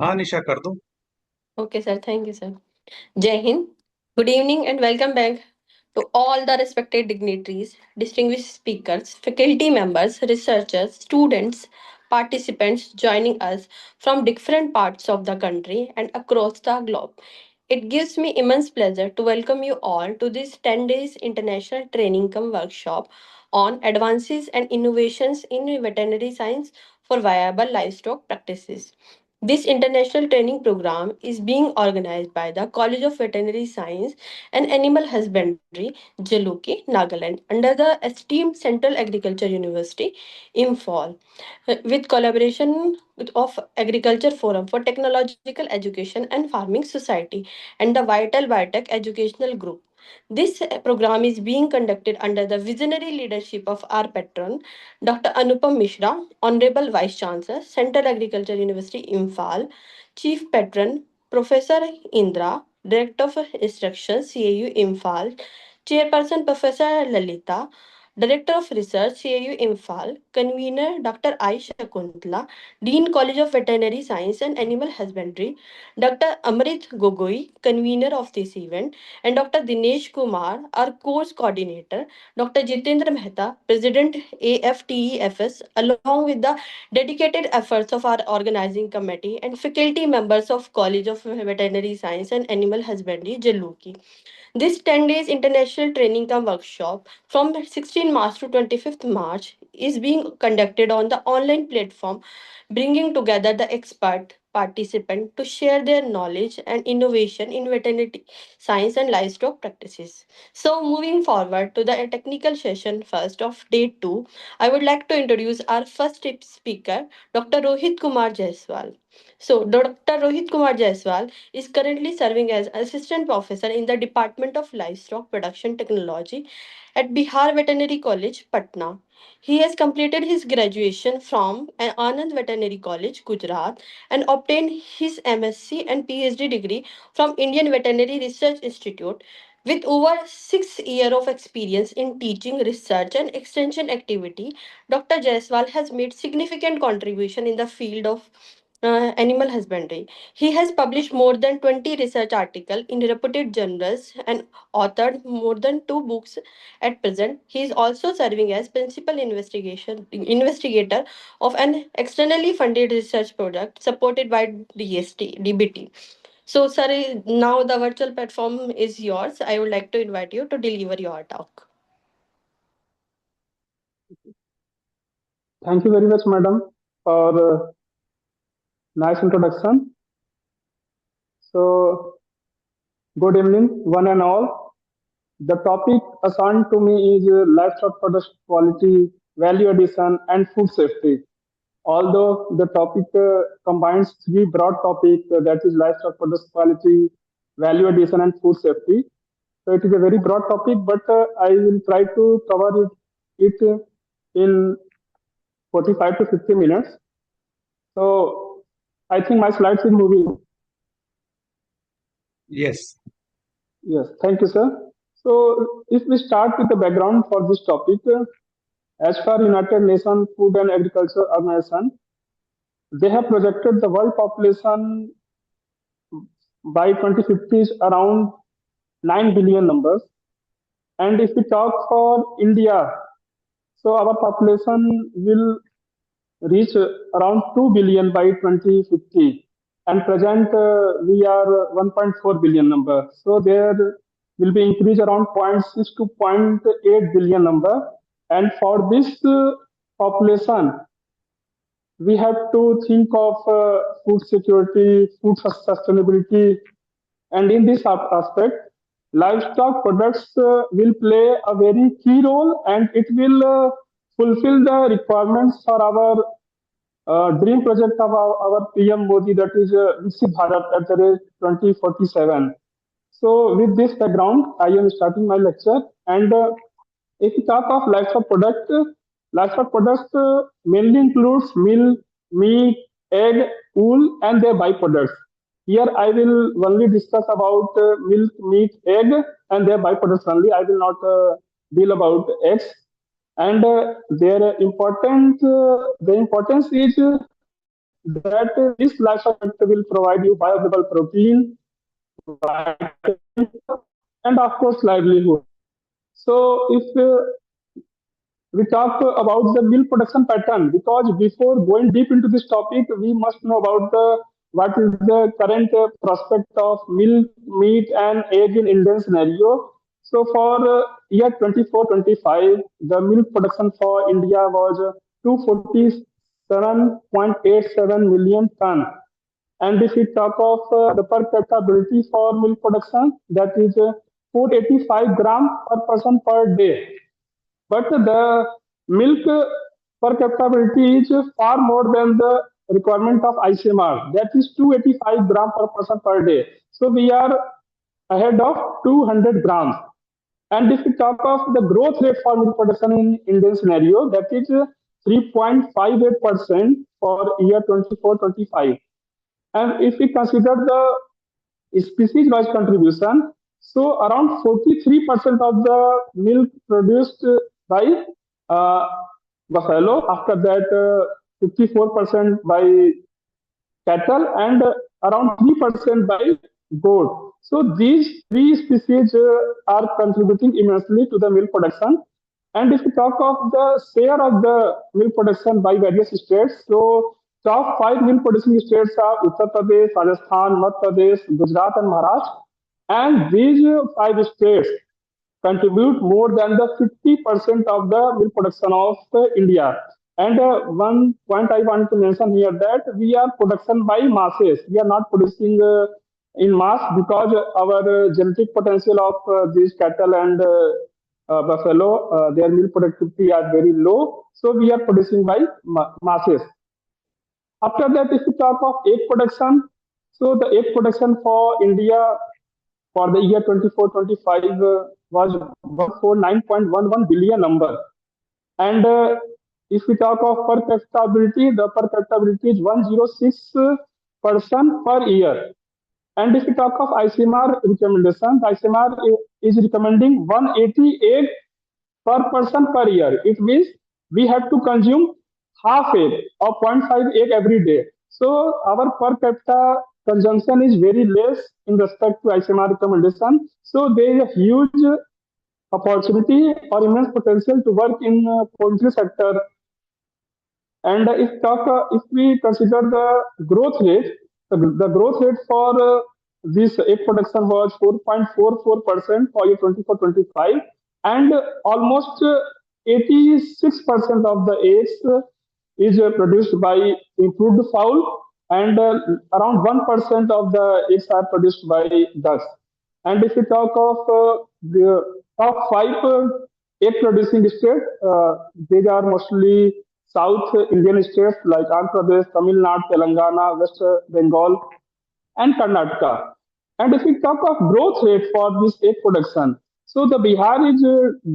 हाँ निशा कर दो। Okay, sir. Thank you, sir. Jai Hind. Good evening and welcome back to all the respected dignitaries, distinguished speakers, faculty members, researchers, students, participants joining us from different parts of the country and across the globe. It gives me immense pleasure to welcome you all to this 10 days international training come workshop on advances and innovations in veterinary science for viable livestock practices. This international training program is being organized by the College of Veterinary Science and Animal Husbandry, Jalukie, Nagaland, under the esteemed Central Agriculture University, Imphal, with collaboration of Agriculture Forum for Technological Education and Farming Society and the Vital BIOTECH Educational Group. This program is being conducted under the visionary leadership of our patron, Dr. Anupam Mishra, Honorable Vice Chancellor, Central Agriculture University, Imphal, Chief Patron, Professor Indra, Director of Instruction, CAU Imphal, Chairperson Professor Lalita, Director of Research, CAU Imphal, Convener Dr. I. Shakuntala, Dean College of Veterinary Science and Animal Husbandry, Dr. Amrit Gogoi, Convener of this event, and Dr. Dinesh Kumar, our course coordinator, Dr. Jitendra Mehta, President AFTEFS, along with the dedicated efforts of our organizing committee and faculty members of College of Veterinary Science and Animal Husbandry, Jaluki. This 10 days international training camp workshop from 16 March to 25th March is being conducted on the online platform, bringing together the expert participant to share their knowledge and innovation in veterinary science and livestock practices. So, moving forward to the technical session first of day 2, I would like to introduce our first speaker, Dr. Rohit Kumar Jaiswal. So, Dr. Rohit Kumar Jaiswal is currently serving as assistant professor in the Department of Livestock Production Technology at Bihar Veterinary College, Patna. He has completed his graduation from Anand Veterinary College, Gujarat, and obtained his MSc and PhD degree from Indian Veterinary Research Institute. With over 6 years of experience in teaching, research, and extension activity, Dr. Jaiswal has made significant contribution in the field of animal husbandry. He has published more than 20 research articles in reputed journals and authored more than 2 books at present. He is also serving as principal investigator of an externally funded research project supported by DBT. So, sir, now the virtual platform is yours. I would like to invite you to deliver your talk. Thank you very much, madam, for nice introduction. So, good evening, one and all. The topic assigned to me is livestock product quality, value addition, and food safety. Although the topic combines three broad topics, that is livestock product quality, value addition, and food safety. So it is a very broad topic, but I will try to cover it in 45 to 50 minutes. So I think my slides is moving. Yes. Yes, thank you, sir. So if we start with the background for this topic, as per United Nations Food and Agriculture Organization, they have projected the world population by 2050 is around 9 billion numbers. And if we talk for India, so our population will reach around 2 billion by 2050. And present we are 1.4 billion number. So there will be increase around zero point 0.6 to zero point 0.8 billion number. And for this population, we have to think of food security, food sustainability, and in this aspect, livestock products will play a very key role, and it will fulfill the requirements for our dream project of our PM Modi, that is Viksit Bharat at the rate 2047. So, with this background, I am starting my lecture. And if we talk of livestock products mainly includes milk, meat, egg, wool, and their byproducts. Here, I will only discuss about milk, meat, egg, and their byproducts only. I will not deal about eggs. And the importance is that this livestock sector will provide you bioavailable protein, vitamins, and of course livelihood. So if we talk about the milk production pattern, because before going deep into this topic, we must know about the what is the current prospect of milk, meat, and egg in Indian scenario. So for year 24-25, the milk production for India was 247.87 million ton. And if we talk of the per capita ability for milk production, that is 485 gram per person per day. But the milk per capita ability is far more than the requirement of ICMR. That is 285 gram per person per day. So we are ahead of 200 grams. And if we talk of the growth rate for milk production in Indian scenario, that is 3.58% for year 24-25. And if we consider the species-wise contribution, so around 43% of the milk produced by uh, buffalo, after that 54% by cattle, and around 3% by goat. So these three species are contributing immensely to the milk production. And if we talk of the share of the milk production by various states, so top five milk producing states are Uttar Pradesh, Rajasthan, Madhya Pradesh, Gujarat, and Maharashtra. And these five states contribute more than the 50% of the milk production of India. And one point I want to mention here that we are production by masses. We are not producing in mass because our genetic potential of these cattle and buffalo, their milk productivity are very low. So we are producing by masses. After that, if we talk of egg production, so the egg production for India for the year 24-25 was 149.11 billion number. And if we talk of per capita ability, the per capita ability is 106 person per year. And if we talk of ICMR recommendation, ICMR is recommending 188 per person per year. It means we have to consume half egg or zero point 0.5 egg every day. So our per capita consumption is very less in respect to ICMR recommendation. So there is a huge opportunity or immense potential to work in poultry sector. And if we consider the growth rate, the growth rate for this egg production was 4.44% for year 24-25, and almost 86% of the eggs is produced by improved fowl, and around 1% of the eggs are produced by ducks. And if we talk of the top five egg producing states, these are mostly South Indian states like Andhra Pradesh, Tamil Nadu, Telangana, West Bengal, and Karnataka. And if we talk of growth rate for this egg production, so the Bihar is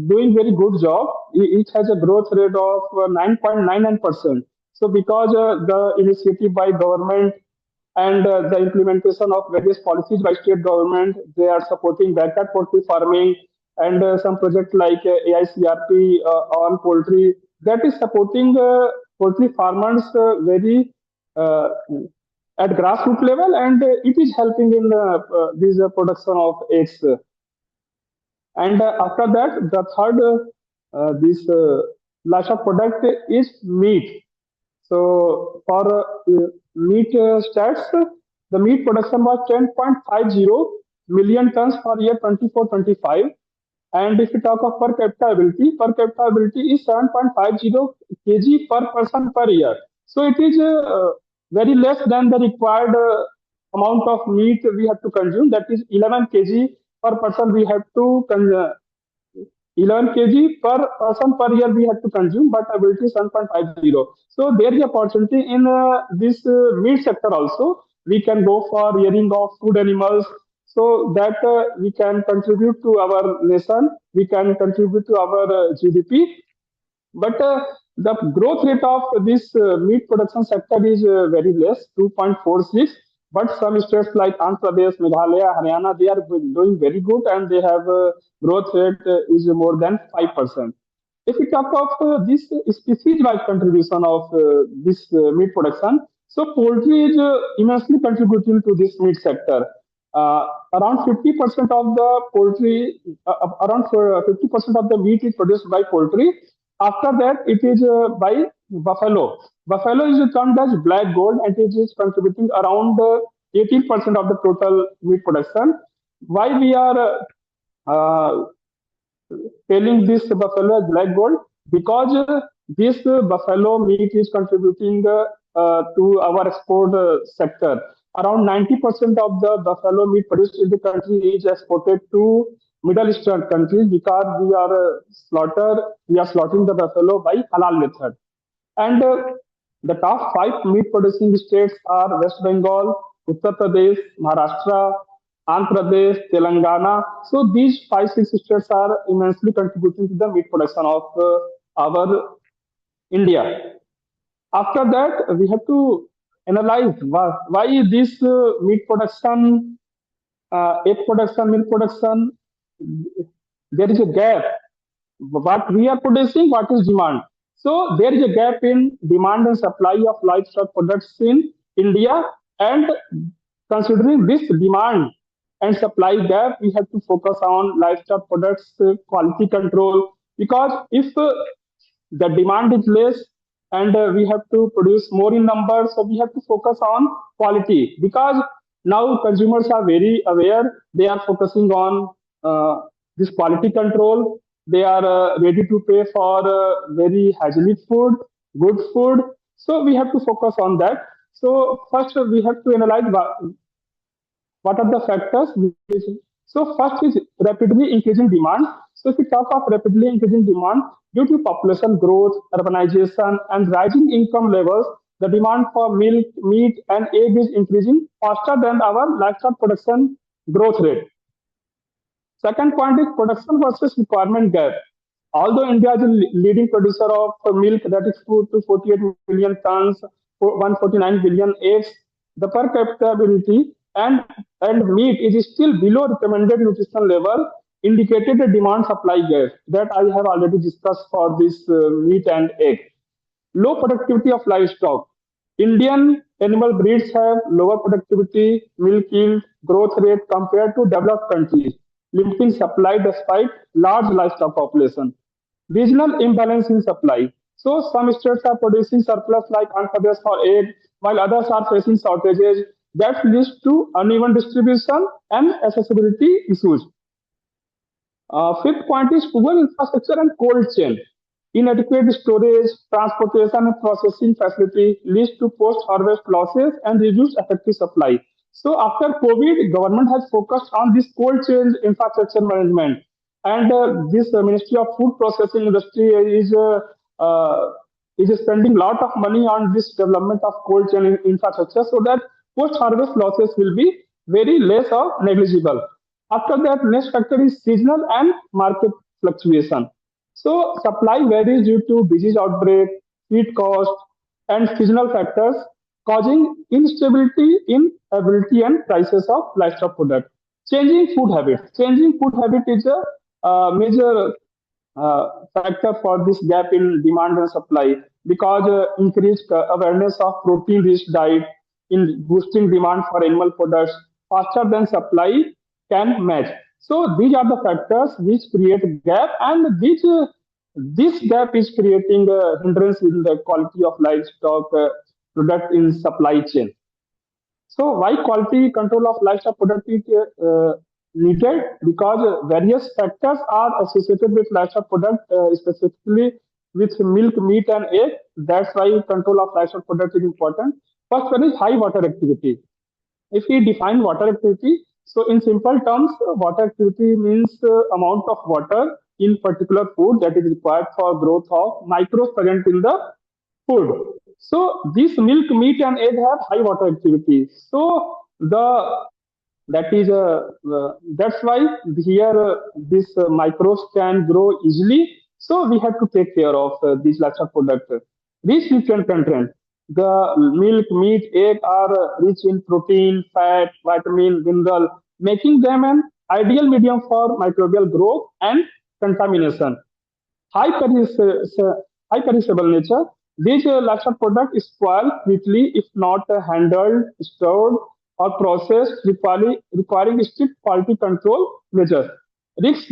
doing very good job. It has a growth rate of 9.99%. So because the initiative by government and the implementation of various policies by state government, they are supporting backyard poultry farming and some project like AICRP on poultry that is supporting poultry farmers very uh, at grassroots level, and it is helping in this production of eggs. And after that, the third this livestock product is meat. So for meat stats, the meat production was 10.50 million tons for year 24-25. And if we talk of per capita ability is 7.50 kg per person per year. So it is very less than the required amount of meat we have to consume. That is 11 kg per person we have to 11 kg per person per year we have to consume, but ability is 1.50. So there is opportunity in this meat sector also. We can go for rearing of food animals so that we can contribute to our nation, we can contribute to our GDP. But the growth rate of this meat production sector is very less, 2.46. But some states like Andhra Pradesh, Meghalaya, Haryana, they are doing very good and they have growth rate is more than 5%. If we talk of this species-wise contribution of this meat production, So poultry is immensely contributing to this meat sector. Around 50% of the poultry, around 50% of the meat is produced by poultry. After that, it is by buffalo. Buffalo is termed as black gold and it is contributing around 18% of the total meat production. Why we are telling this buffalo as black gold? Because this buffalo meat is contributing to our export sector. Around 90% of the buffalo meat produced in the country is exported to Middle Eastern countries because we are slaughtering the buffalo by halal method. And the top five meat producing states are West Bengal, Uttar Pradesh, Maharashtra, Andhra Pradesh, Telangana. So these five, six states are immensely contributing to the meat production of our India. After that, we have to analyze why this meat production, egg production, milk production, there is a gap. What we are producing, what is demand. So there is a gap in demand and supply of livestock products in India. And considering this demand and supply gap, we have to focus on livestock products quality control. Because if the demand is less and we have to produce more in numbers, so we have to focus on quality. Because now consumers are very aware, they are focusing on this quality control. They are ready to pay for very hygienic food, good food. So we have to focus on that. So first we have to analyze what are the factors so first is rapidly increasing demand. So if we talk of rapidly increasing demand due to population growth, urbanization and rising income levels, the demand for milk, meat and egg is increasing faster than our livestock production growth rate. Second point is production versus requirement gap. Although India is a leading producer of milk, that is 48 million tons, 149 billion eggs, the per capita ability and meat is still below recommended nutritional level, indicated a demand supply gap that I have already discussed for this meat and egg. Low productivity of livestock. Indian animal breeds have lower productivity, milk yield, growth rate compared to developed countries, limiting supply despite large livestock population. Regional imbalance in supply. So some states are producing surplus like Andhra Pradesh for egg, while others are facing shortages. That leads to uneven distribution and accessibility issues. Fifth point is poor infrastructure and cold chain. Inadequate storage, transportation, and processing facility leads to post-harvest losses and reduced effective supply. So after COVID, government has focused on this cold chain infrastructure management, and this Ministry of Food Processing Industry uh, is spending a lot of money on this development of cold chain infrastructure so that post-harvest losses will be very less or negligible. After that, next factor is seasonal and market fluctuation. So supply varies due to disease outbreak, heat cost, and seasonal factors, causing instability in availability and prices of livestock product. Changing food habits. Changing food habit is a major factor for this gap in demand and supply because increased awareness of protein-rich diet in boosting demand for animal products faster than supply can match. So these are the factors which create gap, and this gap is creating a hindrance in the quality of livestock product in supply chain. So why quality control of livestock product is needed? Because various factors are associated with livestock product, specifically with milk, meat, and egg. That's why control of livestock product is important. First one is high water activity. If we define water activity, so in simple terms, water activity means amount of water in particular food that is required for growth of microbes present in the food. So this milk, meat, and egg have high water activity. So that's why here these microbes can grow easily. So we have to take care of these livestock products. Rich nutrient content. The milk, meat, egg are rich in protein, fat, vitamin, mineral, making them an ideal medium for microbial growth and contamination. High, high perishable nature. These livestock products spoil quickly if not handled, stored, or processed, requiring strict quality control measures. Risks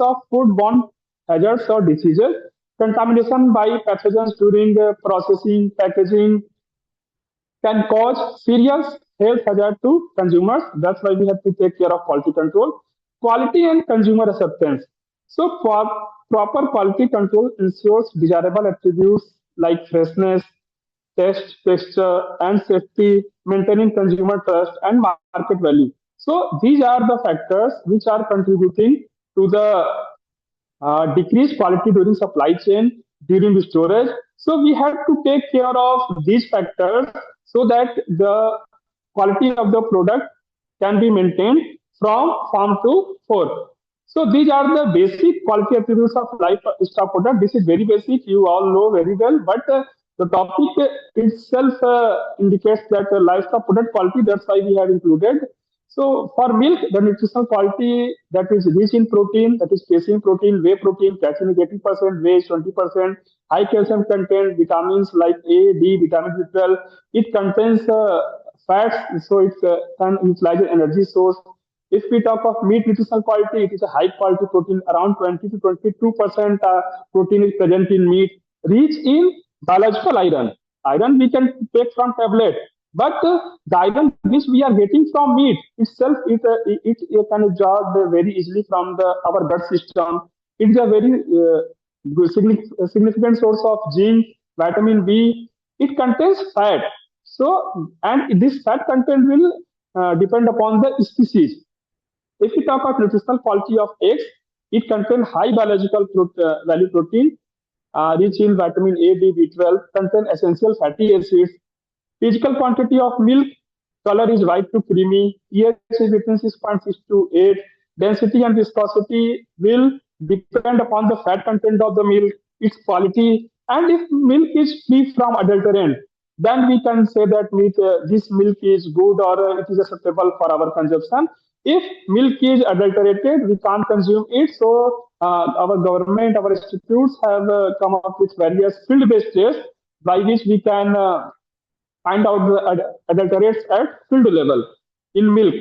of foodborne hazards or diseases, contamination by pathogens during processing, packaging, can cause serious health hazard to consumers. That's why we have to take care of quality control, quality and consumer acceptance. So, for proper quality control ensures desirable attributes like freshness, taste, texture, and safety, maintaining consumer trust and market value. So, these are the factors which are contributing to the decrease quality during supply chain, during the storage. So we have to take care of these factors so that the quality of the product can be maintained from farm to fork. So these are the basic quality attributes of livestock product. This is very basic. You all know very well, but the topic itself indicates that livestock product quality. That's why we have included. So for milk, the nutritional quality that is rich in protein, that is casein protein, whey protein, casein is 80%, whey is 20%, high calcium content, vitamins like A, D, vitamin B12. It contains fats, so it can utilize an energy source. If we talk of meat nutritional quality, it is a high quality protein, around 20 to 22% protein is present in meat, rich in biological iron. Iron we can take from tablet, but the iron which we are getting from meat itself, it can absorb very easily from our gut system. It is a very significant source of zinc, vitamin B. It contains fat. So, and this fat content will depend upon the species. If we talk about nutritional quality of eggs, it contains high biological value protein, rich in vitamin A, D, B12, contain essential fatty acids. Physical quantity of milk, color is white to creamy, pH is between 6.6 to 8. Density and viscosity will depend upon the fat content of the milk, its quality, and if milk is free from adulterant, then we can say that this milk is good or it is acceptable for our consumption. If milk is adulterated, we can't consume it. So our government, our institutes have come up with various field-based tests by which we can find out the adulterates at field level in milk.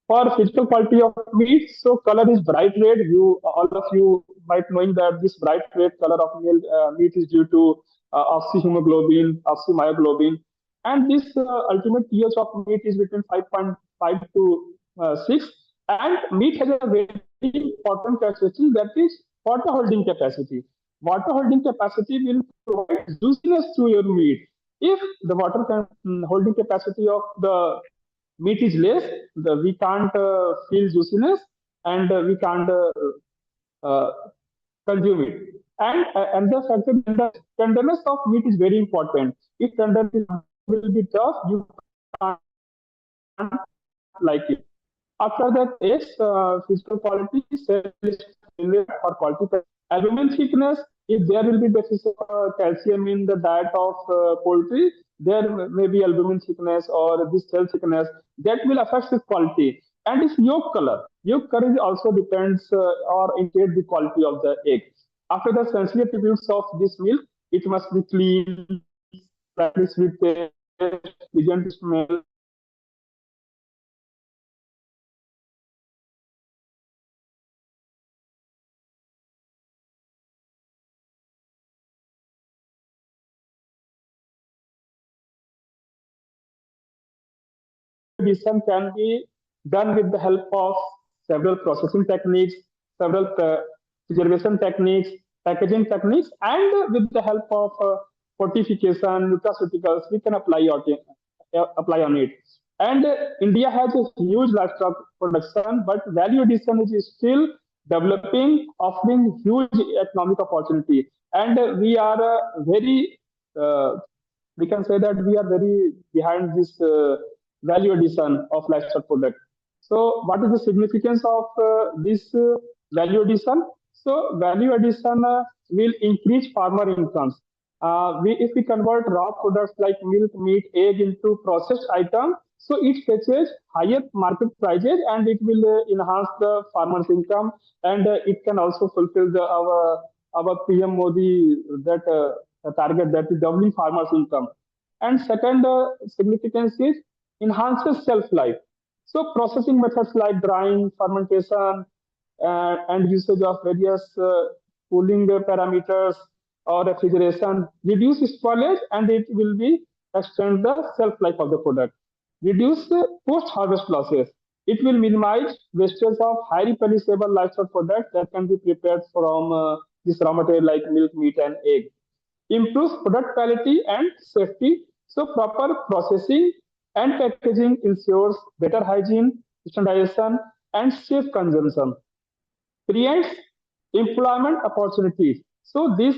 For physical quality of meat, so color is bright red. You all of you might knowing that this bright red color of meat is due to oxyhemoglobin, oxymyoglobin, and this ultimate pH of meat is between 5.5 to 6. And meat has a very important characteristic, that is water holding capacity. Water holding capacity will provide juiciness to your meat. If the holding capacity of the meat is less, we can't feel juiciness and we can't uh, consume it. And the factor, tenderness of meat is very important. If tenderness will be tough, you can't like it. After that, yes, physical quality, cell for quality. Albumin thickness, if there will be deficit of calcium in the diet of poultry, there may be albumin thickness or this cell thickness that will affect the quality. And its yolk color also depends or indicates the quality of the egg. After the sensory attributes of this milk, it must be clean, slightly sweet taste, pleasant to smell, addition can be done with the help of several processing techniques, several preservation techniques, packaging techniques, and with the help of fortification, nutraceuticals, we can apply on it. And India has a huge livestock production, but value addition is still developing, offering huge economic opportunity. And we are very we can say that we are very behind this value addition of livestock product. So, what is the significance of this value addition? So, value addition will increase farmer incomes. If we convert raw products like milk, meat, egg into processed item, so it fetches higher market prices and it will enhance the farmer's income, and it can also fulfill our PM Modi that target, that is doubling farmers' income. And second significance is enhances shelf life. So processing methods like drying, fermentation, and usage of various cooling parameters or refrigeration reduce spoilage, and it will be extend the shelf life of the product. Reduce post-harvest losses. It will minimize wastage of highly perishable livestock products that can be prepared from this raw material like milk, meat, and egg. Improves product quality and safety. So proper processing and packaging ensures better hygiene, standardization, and safe consumption. Creates employment opportunities. So this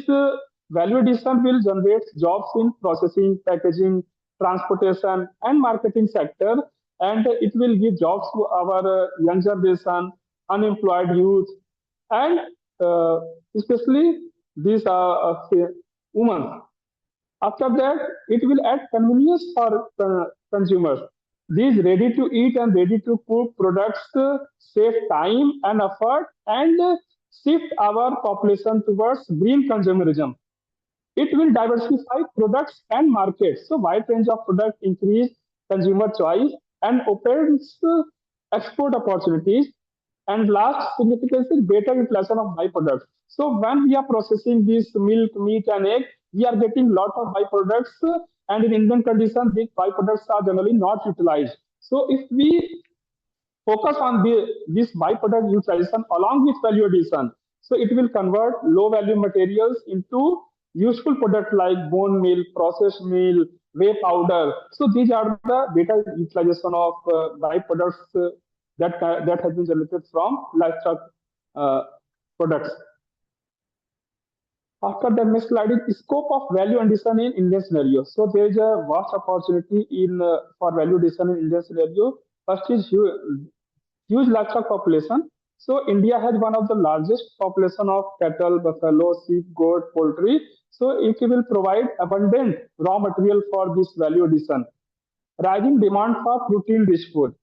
value addition will generate jobs in processing, packaging, transportation, and marketing sector, and it will give jobs to our young generation, unemployed youth, and uh, especially these women. After that, it will add convenience for consumers. These ready to eat and ready to cook products save time and effort and shift our population towards green consumerism. It will diversify products and markets. So wide range of products increase consumer choice and opens export opportunities. And last significance is better utilization of byproducts. So when we are processing this milk, meat, and egg, we are getting lot of byproducts. And in Indian conditions, these byproducts are generally not utilized. So if we focus on this byproduct utilization along with value addition. So it will convert low value materials into useful products like bone meal, processed meal, whey powder. So these are the better utilization of byproducts that has been generated from livestock uh, products. After the next slide is scope of value addition in Indian scenario. So there is a vast opportunity in for value addition in Indian scenario. First is huge livestock population. So India has one of the largest population of cattle, buffalo, sheep, goat, poultry. So it will provide abundant raw material for this value addition. Rising demand for protein-rich food.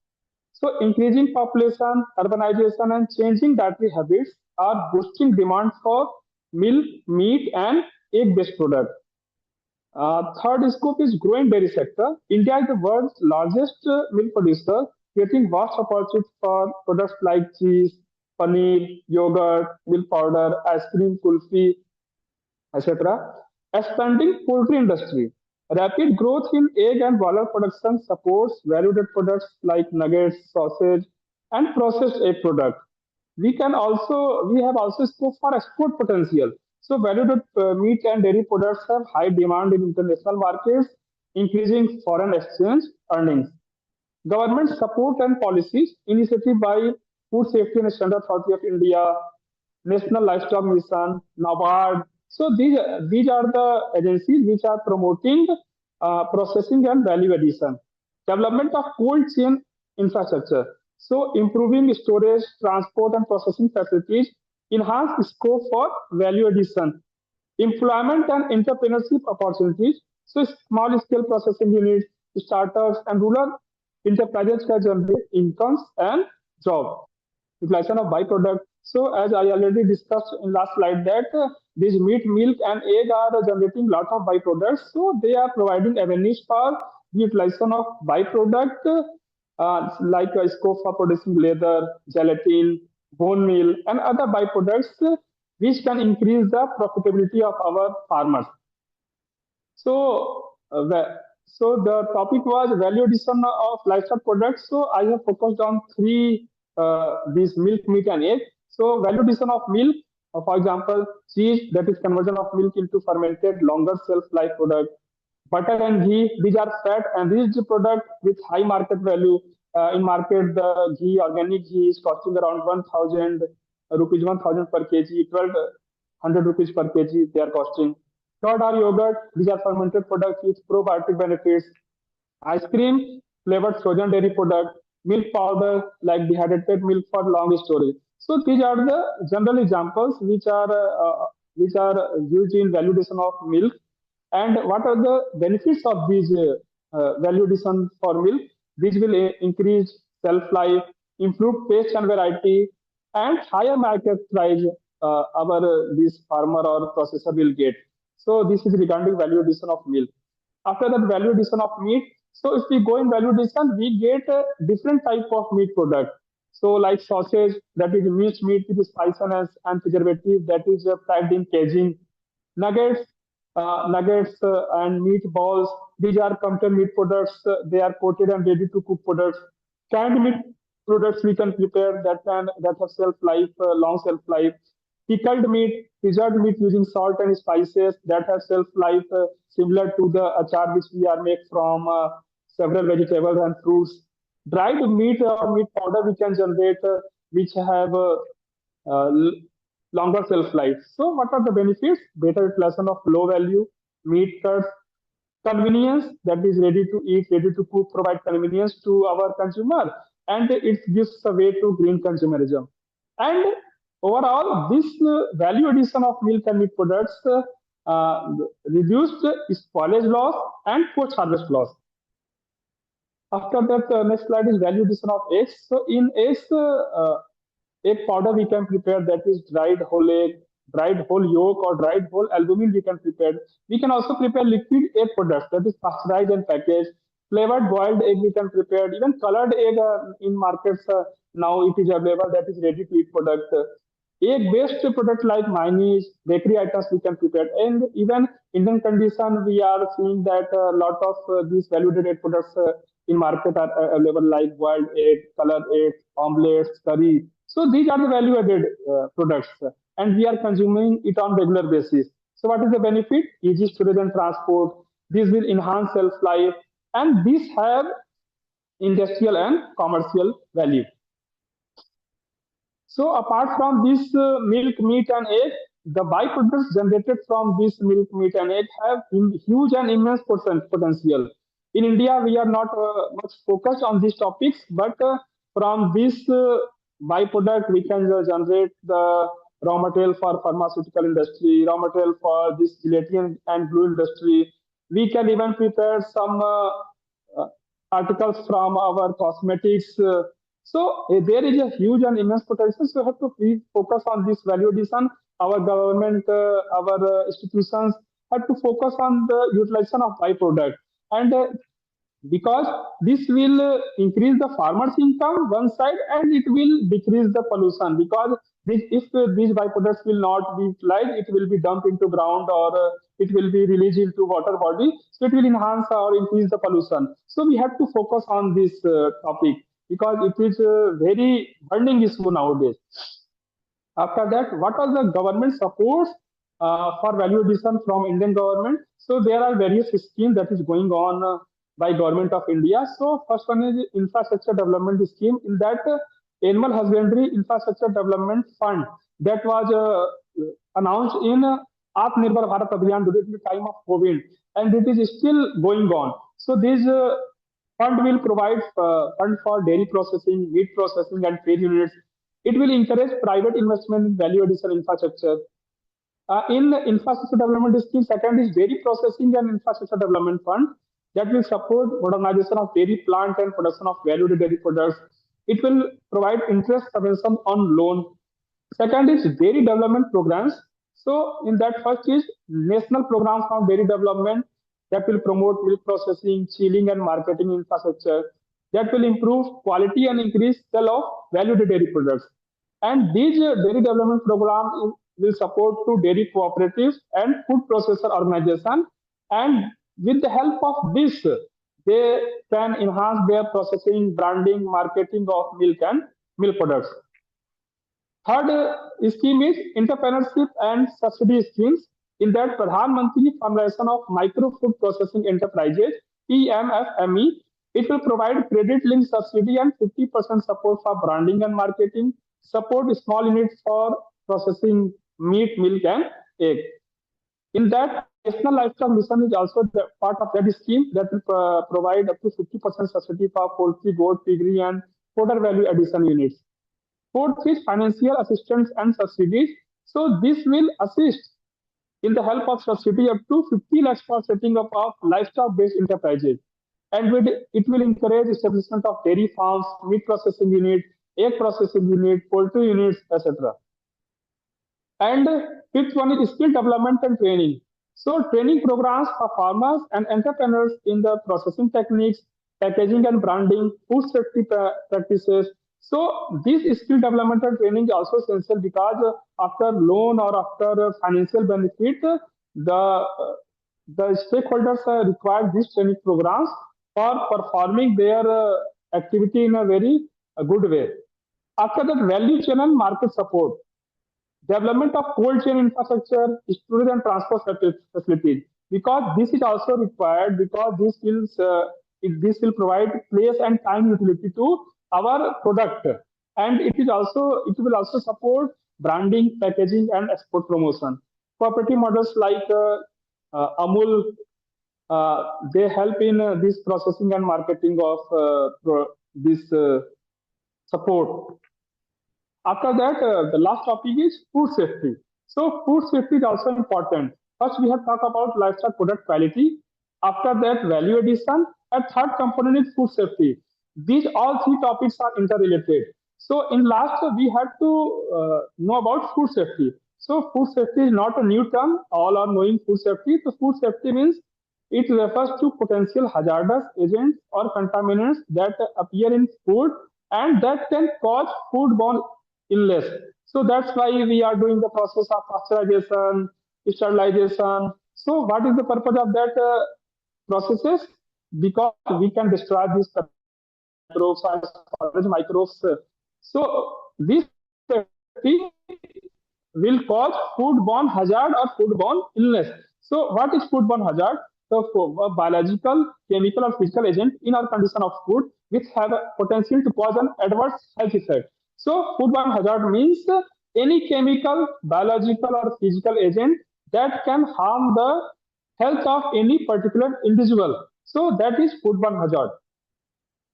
So increasing population, urbanization, and changing dietary habits are boosting demand for milk, meat, and egg-based products. Third scope is growing dairy sector. India is the world's largest milk producer, creating vast opportunities for products like cheese, paneer, yogurt, milk powder, ice cream, kulfi, etc. Expanding poultry industry. Rapid growth in egg and broiler production supports value-added products like nuggets, sausage, and processed egg products. We have also scope for export potential. So valued meat and dairy products have high demand in international markets, increasing foreign exchange earnings. Government support and policies, initiative by Food Safety and Standard Authority of India, National Livestock Mission, NABARD. So these are the agencies which are promoting processing and value addition. Development of cold chain infrastructure. So improving storage, transport, and processing facilities enhance scope for value addition. Employment and entrepreneurship opportunities. So small scale processing units, startups, and rural enterprises can generate incomes and jobs. Utilization of byproduct. So as I already discussed in last slide that these meat, milk, and egg are generating lot of byproducts. So they are providing avenues for the utilization of byproduct like a scope for producing leather, gelatin, bone meal, and other byproducts which can increase the profitability of our farmers. So, so the topic was value addition of livestock products. So I have focused on three these milk, meat, and egg. So value addition of milk, for example, cheese, that is conversion of milk into fermented longer shelf life product. Butter and ghee, these are fat enriched product with high market value. In market, the ghee, organic ghee is costing around 1,000 rupees, 1,000 per kg, 1,200 rupees per kg they are costing. Third are yogurt, these are fermented products with probiotic benefits. Ice cream, flavored frozen dairy product, milk powder like dehydrated milk for long storage. So these are the general examples which are used in validation of milk. And what are the benefits of these value addition for milk? These will increase shelf life, improve taste and variety, and higher market price our this farmer or processor will get. So this is regarding value addition of milk. After that, value addition of meat. So if we go in value addition, we get a different type of meat product. So like sausage, that is minced meat with spiciness and preservative, that is packed in caging. Nuggets, nuggets and meatballs. These are counter meat products. They are coated and ready to cook products. Canned meat products we can prepare that have shelf life, long shelf life. Pickled meat, preserved meat using salt and spices that have shelf life similar to the achar which we are made from several vegetables and fruits. Dried meat or meat powder we can generate which have uh, longer shelf life. So, what are the benefits? Better utilization of low value meat cuts, convenience, that is ready to eat, ready to cook, provide convenience to our consumer, and it gives a way to green consumerism. And overall, this value addition of milk and meat products reduced spoilage loss and post harvest loss. After that, next slide is value addition of eggs. So in eggs, egg powder we can prepare, that is dried whole egg, dried whole yolk or dried whole albumin we can prepare. We can also prepare liquid egg products, that is pasteurized and packaged. Flavored boiled egg we can prepare. Even colored egg in markets now it is available, that is ready to eat product. Egg-based product like mayonnaise, bakery items we can prepare, and even Indian condition we are seeing that a lot of these value-added products in market are available like boiled egg, colored egg, omelets, curry. So these are the value-added products, and we are consuming it on regular basis. So what is the benefit? Easy storage and transport. This will enhance shelf life, and these have industrial and commercial value. So apart from this milk, meat, and egg, the byproducts generated from this milk, meat, and egg have huge and immense potential. In India, we are not much focused on these topics, but from this byproduct, we can generate the raw material for pharmaceutical industry, raw material for this gelatin and glue industry. We can even prepare some uh, articles from our cosmetics. So there is a huge and immense potential. So we have to focus on this value addition. Our government, our institutions have to focus on the utilization of byproduct, and because this will increase the farmers income one side, and it will decrease the pollution, because if these byproducts will not be utilized, it will be dumped into ground, or it will be released into water body, so it will enhance or increase the pollution. So we have to focus on this topic, because it is a very burning issue nowadays. After that, what are the government supports for value addition from Indian government? So there are various schemes that is going on by government of India. So first one is infrastructure development scheme. In that, animal husbandry infrastructure development fund that was announced in Atmanirbhar Bharat Abhiyan during the time of COVID, and it is still going on. So this fund will provide fund for dairy processing, meat processing, and trade units. It will encourage private investment in value addition infrastructure. In infrastructure development scheme, second is dairy processing and infrastructure development fund that will support modernization of dairy plant and production of valued dairy products. It will provide interest subvention on loan. Second is dairy development programs. So in that, first is national program for dairy development that will promote milk processing, chilling, and marketing infrastructure that will improve quality and increase sale of valued dairy products. And these dairy development program will support to dairy cooperatives and food processor organization. And with the help of this, they can enhance their processing, branding, marketing of milk and milk products. Third scheme is entrepreneurship and subsidy schemes. In that, Pradhan Mantri Formulation of Micro Food Processing Enterprises (PMFME), it will provide credit-linked subsidy and 50% support for branding and marketing, support small units for processing meat, milk, and egg. In that, National Livestock Mission is also the part of that scheme that will provide up to 50% subsidy for poultry, goat, piggery, and fodder value addition units. Fourth is financial assistance and subsidies. So this will assist in the help of subsidy up to 50 lakhs for setting up of livestock-based enterprises. And it will encourage establishment of dairy farms, meat processing unit, egg processing unit, poultry units, etc. And fifth one is skill development and training. So training programs for farmers and entrepreneurs in the processing techniques, packaging and branding, food safety practices. So this skill developmental training is also essential because after loan or after financial benefit, the stakeholders require these training programs for performing their activity in a very good way. After that, value chain and market support. Development of cold chain infrastructure, storage and transport facilities, because this is also required because this will provide place and time utility to our product, and it will also support branding, packaging, and export promotion. Cooperative models like Amul, they help in this processing and marketing of this support. After that, the last topic is food safety. So food safety is also important. First, we have talked about livestock product quality. After that, value addition. And third component is food safety. These all three topics are interrelated. So in last, we had to know about food safety. So food safety is not a new term. All are knowing food safety. So food safety means it refers to potential hazardous agents or contaminants that appear in food and that can cause foodborne illness. So that's why we are doing the process of pasteurization, sterilization. So what is the purpose of that processes? Because we can destroy these microbes and storage microbes. So this safety will cause foodborne hazard or foodborne illness. So, what is foodborne hazard? So, a biological, chemical, or physical agent in our condition of food which have a potential to cause an adverse health effect. So, foodborne hazard means any chemical, biological, or physical agent that can harm the health of any particular individual. So, that is foodborne hazard.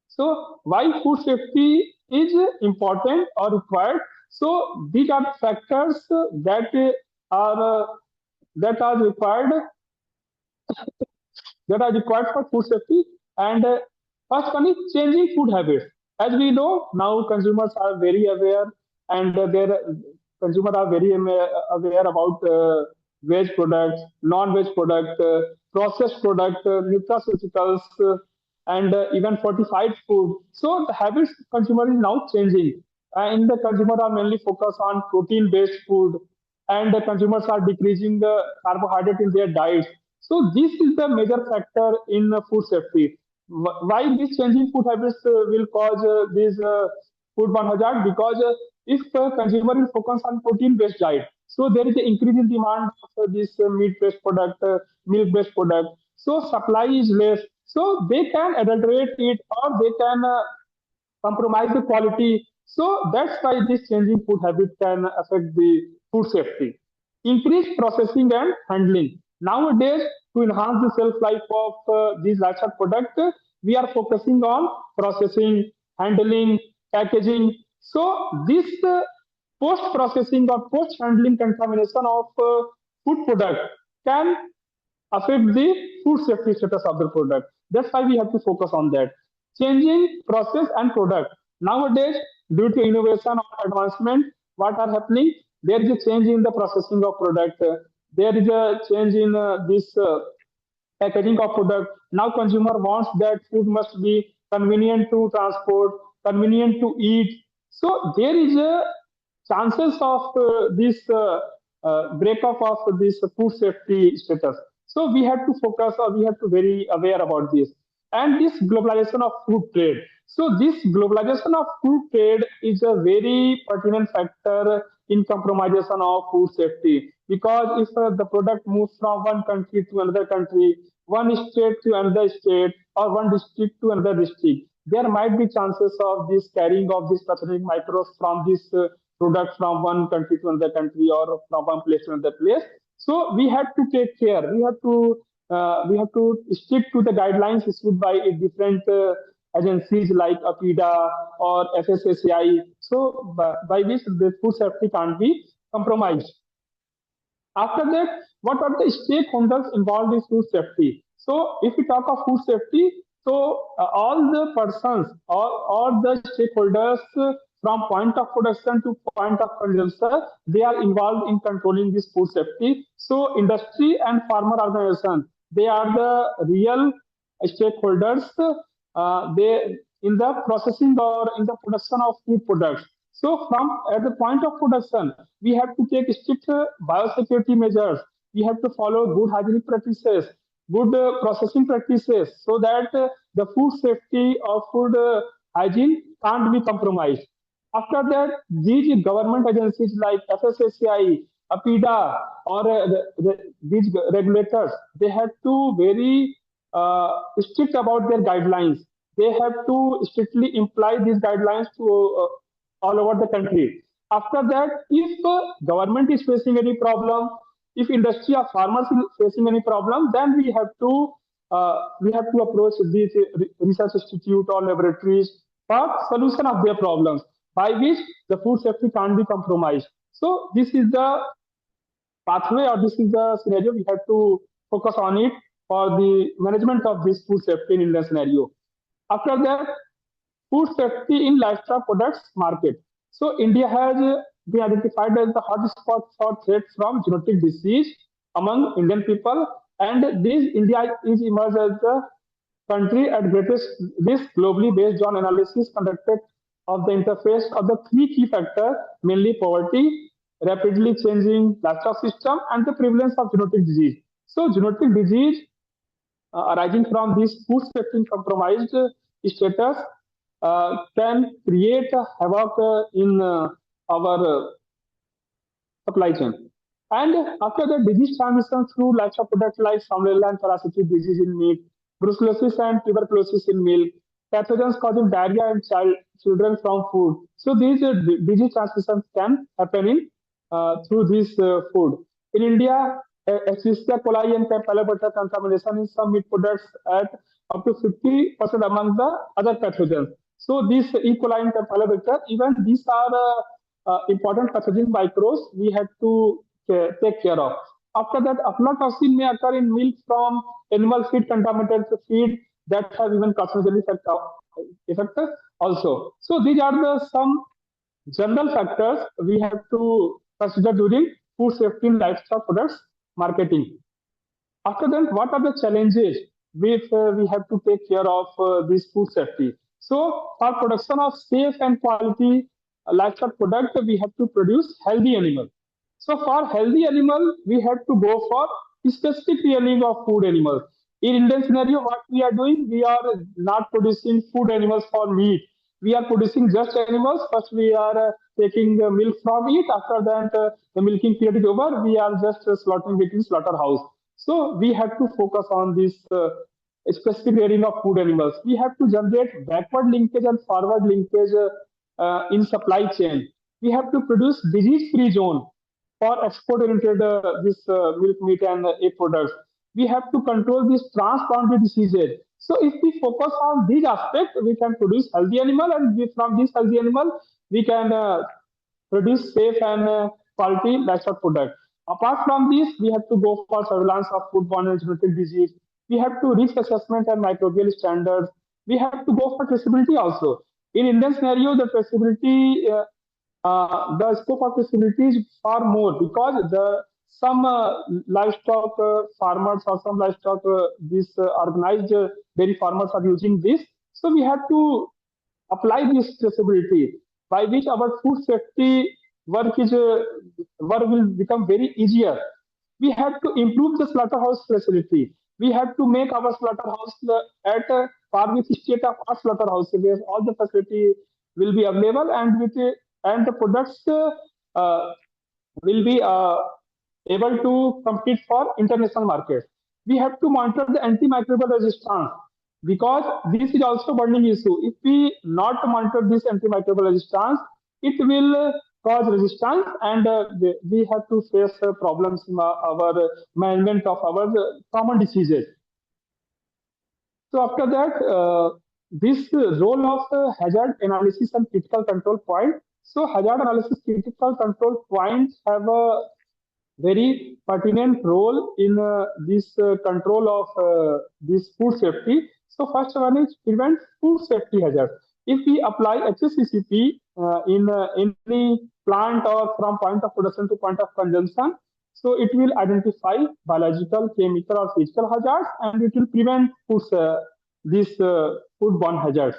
So why food safety is important or required? So these are factors are uh, that are required required for food safety. And first one is changing food habits. As we know, now consumers are very aware, and their consumers are very aware about veg products, non-veg product, processed product, nutraceuticals, and even fortified food. So the habits consumer is now changing, and the consumer are mainly focused on protein-based food, and the consumers are decreasing the carbohydrate in their diets. So this is the major factor in food safety. Why these changing food habits will cause this foodborne hazard? Because if consumer will focus on protein-based diet, so there is an increase in demand for this meat-based product, milk-based product. So supply is less. So they can adulterate it or they can compromise the quality. So that's why this changing food habit can affect the food safety. Increase processing and handling. Nowadays, to enhance the shelf life of these livestock products, we are focusing on processing, handling, packaging. So this post-processing or post-handling contamination of food product can affect the food safety status of the product. That's why we have to focus on that. Changing process and product. Nowadays, due to innovation or advancement, what are happening? There is a change in the processing of product. There is a change in this packaging of product. Now consumer wants that food must be convenient to transport, convenient to eat. So there is a chances of breakup of this food safety status. So we have to focus or we have to very aware about this. And this globalization of food trade. So this globalization of food trade is a very pertinent factor in compromisation of food safety, because if the product moves from one country to another country, one state to another state, or one district to another district, there might be chances of this carrying of this pathogenic microbes from this product from one country to another country or from one place to another place. So we have to take care. We have to stick to the guidelines issued by different agencies like APIDA or FSSAI. So by this, the food safety can't be compromised. After that, what are the stakeholders involved in food safety? So, if we talk of food safety, so all the persons, all the stakeholders from point of production to point of consumption, they are involved in controlling this food safety. So industry and farmer organization, they are the real stakeholders. They in the processing or in the production of food products. So from at the point of production, we have to take strict biosecurity measures. We have to follow good hygienic practices, good processing practices, so that the food safety or food hygiene can't be compromised. After that, these government agencies like FSSAI, APIDA, or these regulators, they have to very strict about their guidelines. They have to strictly imply these guidelines to all over the country. After that, if government is facing any problem, if industry or farmers is facing any problem, then we have to approach these research institute or laboratories for solution of their problems, by which the food safety can't be compromised. So this is the pathway, or this is the scenario we have to focus on it for the management of this food safety in Indian scenario. After that, food safety in livestock products market. So India has been identified as the hotspot for threats from genetic disease among Indian people, and this India is emerged as the country at greatest risk globally based on analysis conducted of the interface of the three key factors, mainly poverty, rapidly changing livestock system, and the prevalence of genetic disease. So genetic disease arising from this food safety compromised status can create a havoc in our supply chain. And after the disease transmission through livestock products like salmonella and parasitic disease in meat, brucellosis and tuberculosis in milk, pathogens causing diarrhea in children from food. So these disease transmissions can happen in through this food. In India, Escherichia coli and Campylobacter contamination in some meat products at up to 50% among the other pathogens. So these E. coli and Campylobacter, even these are important pathogenic microbes we have to take care of. After that, aflatoxin may occur in milk from animal feed, contaminated feed that have even carcinogenic effect also. So these are the some general factors we have to consider during food safety in livestock products marketing. After that, what are the challenges which we have to take care of this food safety? So, for production of safe and quality livestock product, we have to produce healthy animal. So, for healthy animal, we have to go for specific rearing of food animals. In Indian scenario, what we are doing, we are not producing food animals for meat. We are producing just animals. First, we are taking milk from it. After that, the milking period is over. We are just slaughtering it in slaughterhouse. So we have to focus on this specific rearing of food animals. We have to generate backward linkage and forward linkage in supply chain. We have to produce disease-free zone for export-oriented this milk, meat, and egg products. We have to control these transboundary diseases. So if we focus on these aspects, we can produce healthy animal, and from this healthy animal, we can produce safe and quality livestock product. Apart from this, we have to go for surveillance of foodborne and genetic disease. We have to risk assessment and microbial standards. We have to go for traceability also. In Indian scenario, the traceability, the scope of traceability is far more, because the some livestock farmers or some livestock these organized dairy farmers are using this. So we have to apply this traceability, by which our food safety work will become very easier. We have to improve the slaughterhouse facility. We have to make our slaughterhouse at par with state of art slaughterhouse, where all the facility will be available, and and the products will be able to compete for international markets. We have to monitor the antimicrobial resistance, because this is also burning issue. If we not monitor this antimicrobial resistance, it will cause resistance, and we have to face problems in our management of our common diseases. So after that, this role of hazard analysis and critical control point. So hazard analysis, critical control points have a very pertinent role in this control of this food safety. So first one is prevent food safety hazard. If we apply HACCP in any plant or from point of production to point of consumption. So it will identify biological, chemical, or physical hazards, and it will prevent these foodborne hazards.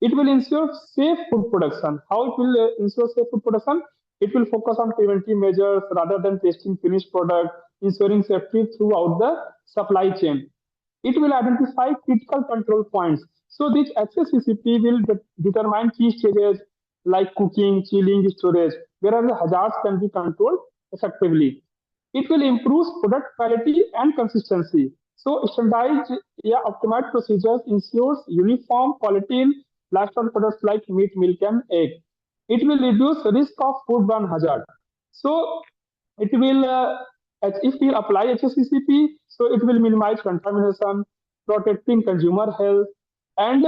It will ensure safe food production. How it will ensure safe food production? It will focus on preventive measures rather than testing finished product, ensuring safety throughout the supply chain. It will identify critical control points. So this HACCP will determine key stages like cooking, chilling, storage, where the hazards can be controlled effectively. It will improve product quality and consistency. So standardized, optimized procedures ensures uniform quality in livestock products like meat, milk, and egg. It will reduce risk of foodborne hazard. So it will, if we apply HACCP, so it will minimize contamination, protecting consumer health, and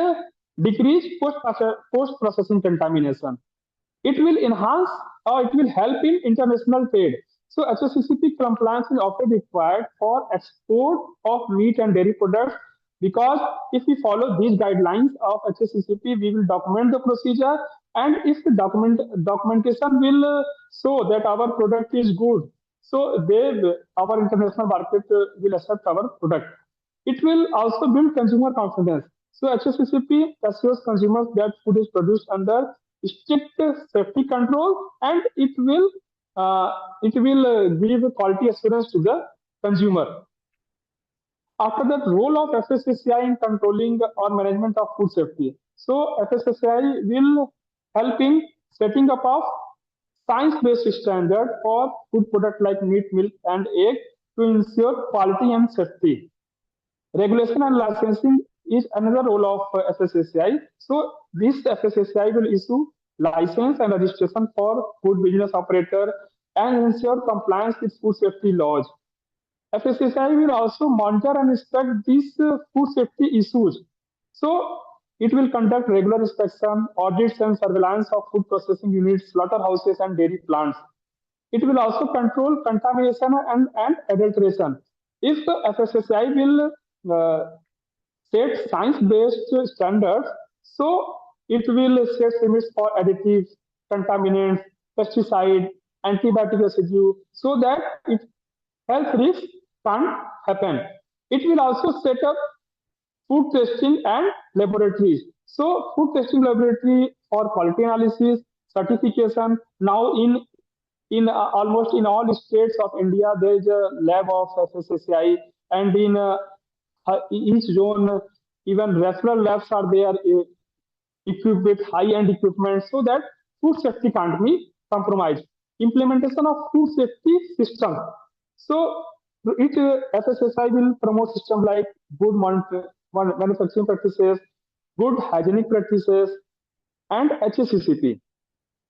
decrease post processing contamination. It will enhance or it will help in international trade. So HACCP compliance is often required for export of meat and dairy products because if we follow these guidelines of HACCP, we will document the procedure, and if the documentation will show that our product is good, so our international market will accept our product. It will also build consumer confidence. So HACCP assures consumers that food is produced under strict safety control, and it will give quality assurance to the consumer. After that, role of FSSAI in controlling or management of food safety. So FSSAI will help in setting up of science-based standard for food products like meat, milk, and egg to ensure quality and safety. Regulation and licensing is another role of FSSAI. So this FSSAI will issue license and registration for food business operator and ensure compliance with food safety laws. FSSAI will also monitor and inspect these food safety issues. So it will conduct regular inspection, audits, and surveillance of food processing units, slaughterhouses, and dairy plants. It will also control contamination and adulteration. If the FSSAI will set science-based standards, so it will set limits for additives, contaminants, pesticide, antibiotic residue, so that health risks can't happen. It will also set up food testing and laboratories. So food testing laboratory for quality analysis, certification. Now in almost in all states of India, there is a lab of FSSAI, and in each zone, even referral labs are there, equipped with high-end equipment, so that food safety can't be compromised. Implementation of food safety system. So each FSSAI will promote system like good manufacturing practices, good hygienic practices, and HACCP.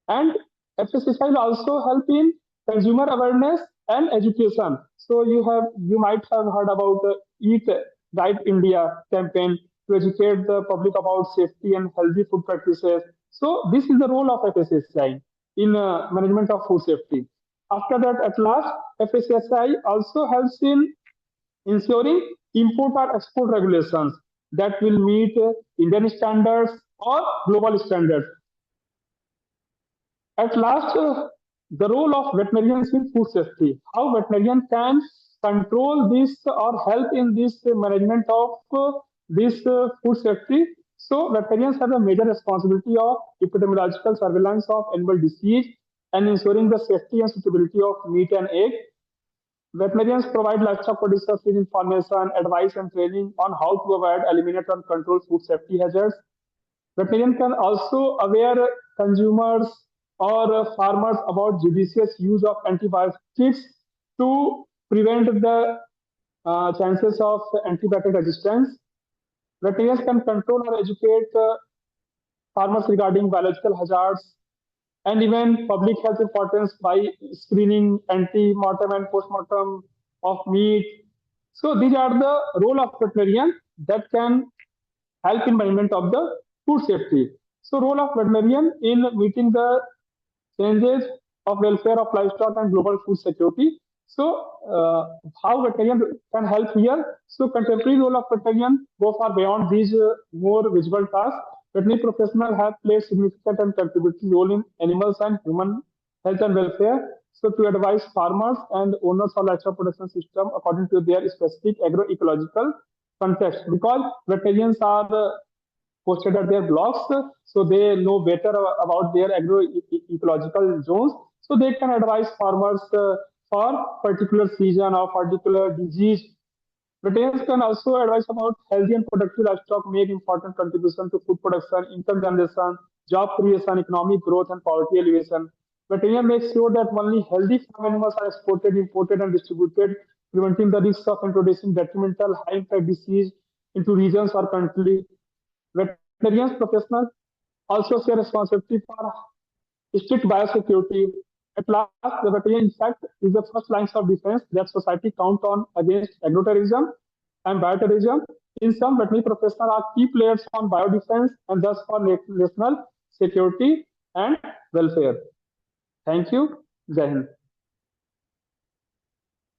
And FSSAI will also help in consumer awareness and education. So you might have heard about the Eat Right India campaign to educate the public about safety and healthy food practices. So this is the role of FSSAI in management of food safety. After that, at last, FSSAI also helps in ensuring import or export regulations that will meet Indian standards or global standards. At last, the role of veterinarians in food safety. How veterinarian can control this or help in this management of this food safety. So veterinarians have a major responsibility of epidemiological surveillance of animal disease and ensuring the safety and suitability of meat and egg. Veterinarians provide livestock producers with information, advice, and training on how to avoid, eliminate, and control food safety hazards. Veterinarian can also aware consumers or farmers about judicious use of antibiotics to prevent the chances of antibiotic resistance. Veterinarians can control or educate farmers regarding biological hazards and even public health importance by screening anti-mortem and post-mortem of meat. So these are the role of veterinarian that can help in management of the food safety. So role of veterinarian in meeting the changes of welfare of livestock and global food security. So how veterinarian can help here? So contemporary role of veterinarian go far beyond these more visible tasks. Veterinary professionals have played significant and contributing role in animals and human health and welfare. So to advise farmers and owners of livestock production system according to their specific agroecological context, because veterinarians are posted at their blogs, so they know better about their agroecological zones, so they can advise farmers for particular season or particular disease. Retailers can also advise about healthy and productive livestock make important contribution to food production, income generation, job creation, economic growth, and poverty alleviation. Veterinarian makes sure that only healthy farm animals are exported, imported, and distributed, preventing the risk of introducing detrimental high-impact disease into regions or country. Veterinarians professionals also share responsibility for strict biosecurity. At last, the veterinary, in fact, is the first lines of defense that society count on against agroterrorism and bioterrorism. In some, veterinary professionals are key players on biodefense and thus for national security and welfare. Thank you. Jai Hind.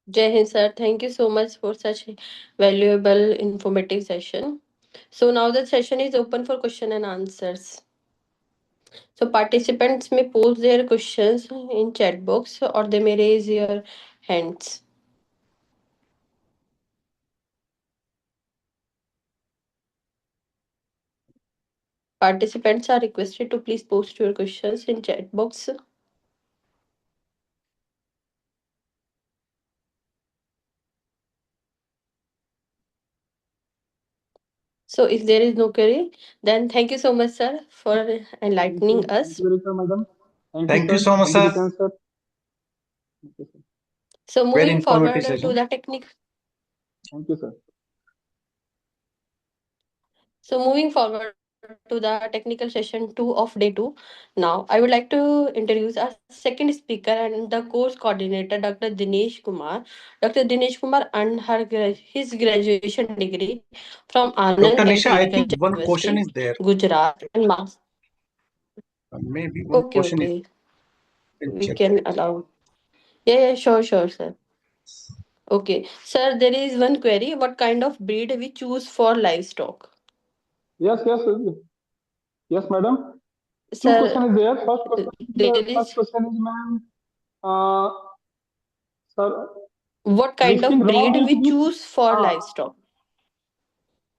Jai Hind, sir. Thank you so much for such a valuable, informative session. So now the session is open for question and answers. So participants may post their questions in chat box or they may raise your hands. Participants are requested to please post your questions in chat box. So if there is no query, then thank you so much, sir, for Thank you. enlightening Thank us. you very much, madam. Thank you, Thank you sir. so much, Thank you, sir. Jiten, sir. Thank you, sir. So Very moving informative forward to session. the technique. Thank you, sir. So moving forward to the technical session 2 of day 2. Now I would like to introduce our second speaker and the course coordinator, Dr. Dinesh Kumar. Dr. Dinesh Kumar earned his graduation degree from Anand Dr. Nisha, I Agriculture think one question University, is there. Gujarat, and Maybe one okay, question is okay, can we check. can allow. Yeah, yeah, sure, sure, sir. Okay, sir, there is one query. What kind of breed we choose for livestock? Yes, yes, yes, madam. Two Sir, questions is there. there First is question is, ma'am, uh, sir, what kind mixing of raw breed milk we with, choose for हाँ livestock?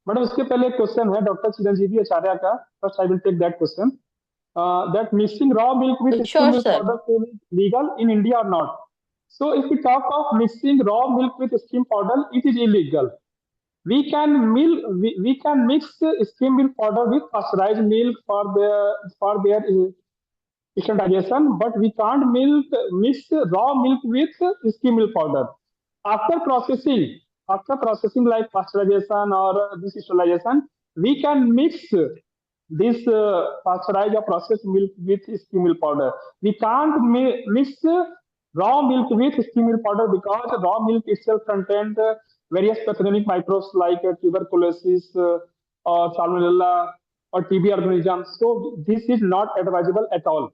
Madam उसके पहले एक question है doctor Chiranjeevi Acharya का. First I will take that question. That mixing raw milk with skim Sure, milk sir. powder is legal in India or not? So if we talk of mixing raw milk with skim powder, it is illegal. We can mix skim milk powder with pasteurized milk for their standardization, but we can't mix raw milk with skim milk powder. After processing, after processing like pasteurization or this sterilization, we can mix this pasteurized or processed milk with skim milk powder. We can't mix raw milk with skim milk powder because raw milk itself contains various pathogenic microbes like tuberculosis or salmonella or TB organisms. So this is not advisable at all.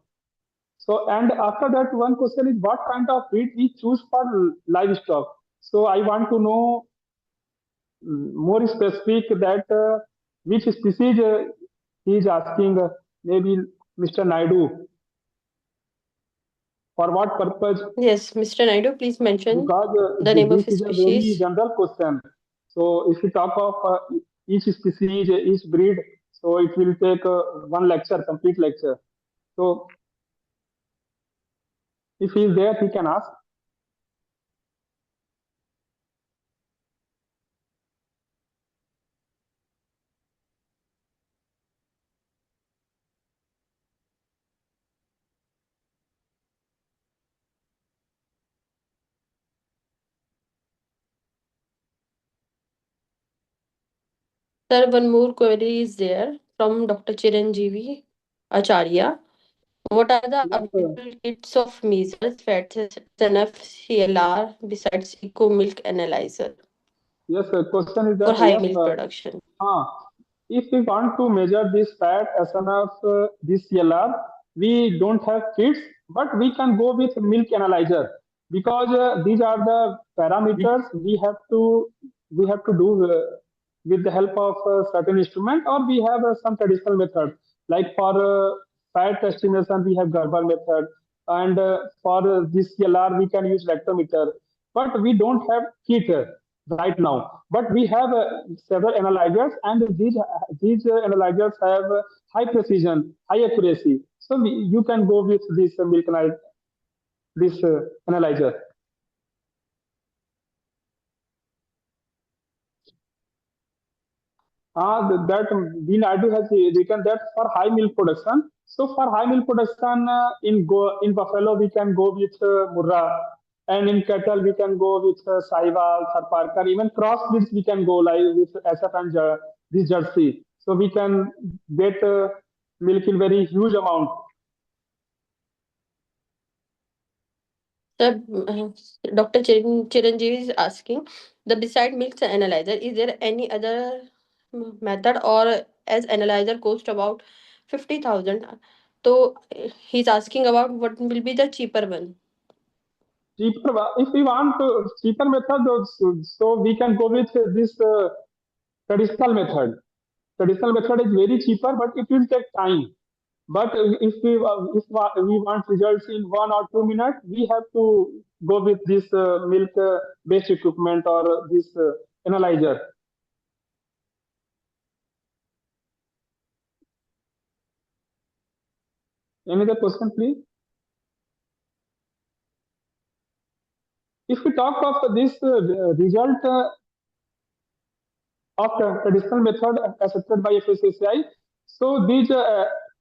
So, and after that, one question is what kind of breed we choose for livestock. So, I want to know more specific that which species he is asking, maybe Mr. Naidu, for what purpose, Yes, Mr. Naidu, please mention because the name of this his is a very species. general question. So, if we talk of each species, each breed, so it will take one lecture, complete lecture. So, if he is there, he can ask. Sir, one more query is there from Dr. Chiranjeevi Acharya. What are the Yes, available kits of measles, fats, SNF, CLR besides Eco Milk Analyzer yes, question is for that, high yes, milk production? if we want to measure this fat, SNF, this CLR, we don't have kits, but we can go with milk analyzer because these are the parameters we have to do. with the help of certain instrument, or we have some traditional method. Like for fat estimation, we have Gerber method, and for this CLR, we can use lactometer. But we don't have kit right now. But we have several analyzers, and these analyzers have high precision, high accuracy. So you can go with this this analyzer. That Vinadu has written that for high milk production. So for high milk production in buffalo we can go with Murrah, and in cattle we can go with Sahiwal, Tharparkar. Even crossbreeds we can go like with SF and this Jersey. So we can get milk in very huge amount. Sir, Dr. Chiranjeev is asking, the beside milk analyzer, is there any other method, or as analyzer cost about 50,000? So he's asking about what will be the cheaper one. Cheaper, if we want cheaper method, so we can go with this traditional method. Traditional method is very cheaper, but it will take time. But if we want results in 1 or 2 minutes, we have to go with this milk based equipment or this analyzer. Any other question, please? If we talk of this result of the traditional method accepted by FSSAI. So these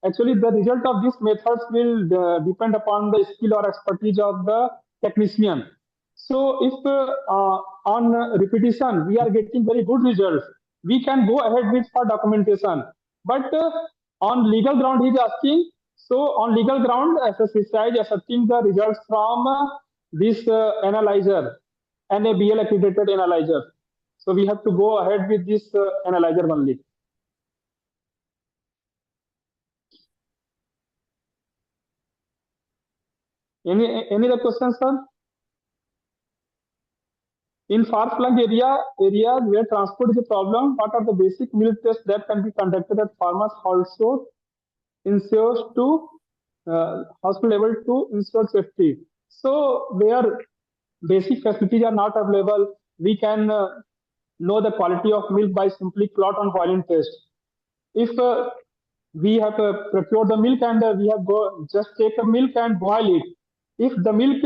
actually the result of these methods will depend upon the skill or expertise of the technician. So if on repetition we are getting very good results, we can go ahead with for documentation. But on legal ground, he is asking. So on legal ground, FSSAI is accepting the results from this analyzer and a BL accredited analyzer. So we have to go ahead with this analyzer only. Any other questions, sir? In far-flung areas where transport is a problem, what are the basic milk tests that can be conducted at farmers also ensures to hospital level to ensure safety? So where basic facilities are not available, we can know the quality of milk by simply clot on boiling test. If we have procured the milk and we have just take the milk and boil it. If the milk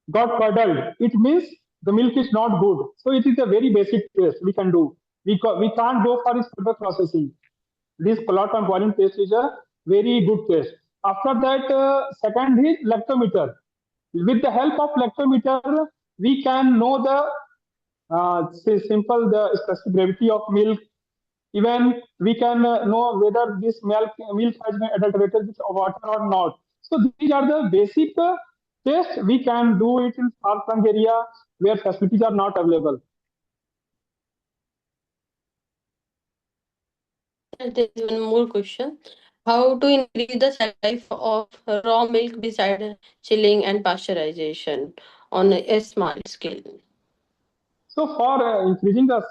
got curdled, it means the milk is not good. So it is a very basic test we can do. We can't go for this further processing. This clot and boiling test is a very good test. After that, second is lactometer. With the help of lactometer, we can know the simple the specific gravity of milk. Even we can know whether this milk has been adulterated with water or not. So these are the basic tests we can do it in far-flung area where facilities are not available. There is one more question. How to increase the shelf life of raw milk beside chilling and pasteurization on a small scale? So for increasing the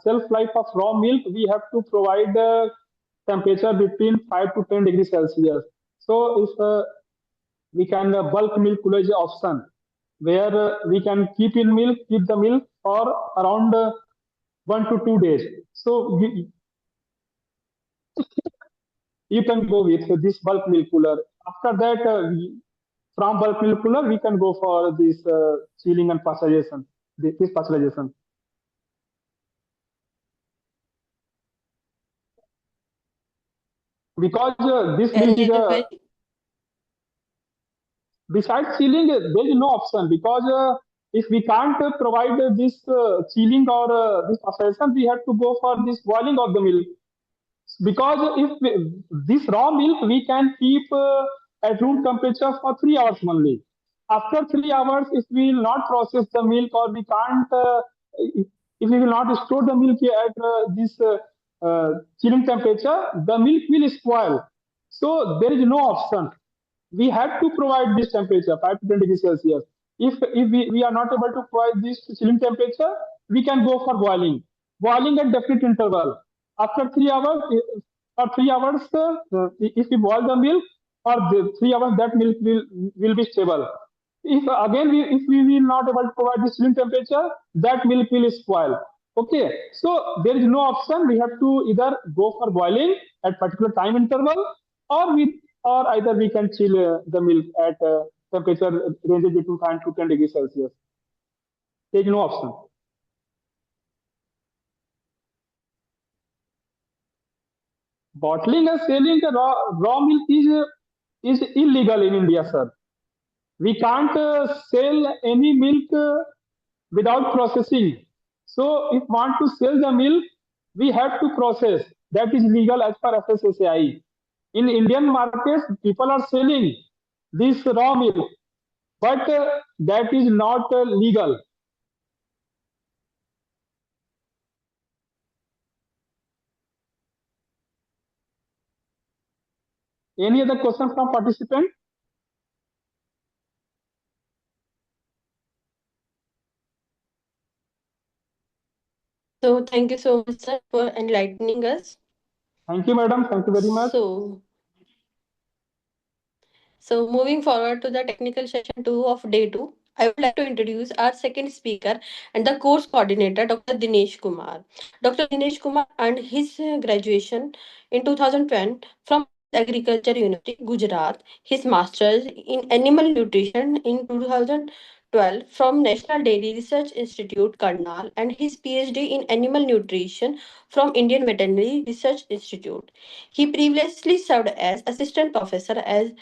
shelf life of raw milk, we have to provide temperature between 5 to 10 degrees Celsius. So if we can bulk milk cooler is an option where we can keep the milk for around 1 to 2 days. So you can go with this bulk milk cooler. After that, from bulk milk cooler, we can go for this chilling and pasteurization. This pasteurization. Because this milk And is it is a very besides chilling, there is no option because if we can't provide this chilling or this pasteurization, we have to go for this boiling of the milk. Because this raw milk we can keep at room temperature for 3 hours only. After 3 hours, if we will not process the milk or we can't, if we will not store the milk at this chilling temperature, the milk will spoil. So there is no option. We have to provide this temperature 5 to 10 degrees Celsius. If we are not able to provide this chilling temperature, we can go for boiling at definite interval. After 3 hours, for 3 hours, if we boil the milk for the 3 hours, that milk will be stable. If we will not able to provide the chilling temperature, that milk will spoil. Okay, so there is no option. We have to either go for boiling at particular time interval, or either we can chill the milk at temperature ranges between 5 to 10 degrees Celsius. There is no option. Bottling and selling the raw milk is illegal in India, sir. We can't sell any milk without processing. So if want to sell the milk, we have to process. That is legal as per FSSAI. In Indian markets, people are selling this raw milk, but that is not legal. Any other question from participant? So thank you so much, sir, for enlightening us. Thank you, madam. Thank you very much. So moving forward to the technical session 2 of day 2, I would like to introduce our second speaker and the course coordinator, Dr. Dinesh Kumar. Dr. Dinesh Kumar earned his graduation in 2010 from Agriculture University, Gujarat, his master's in animal nutrition in 2012 from National Dairy Research Institute, Karnal, and his PhD in animal nutrition from Indian Veterinary Research Institute. He previously served as assistant professor at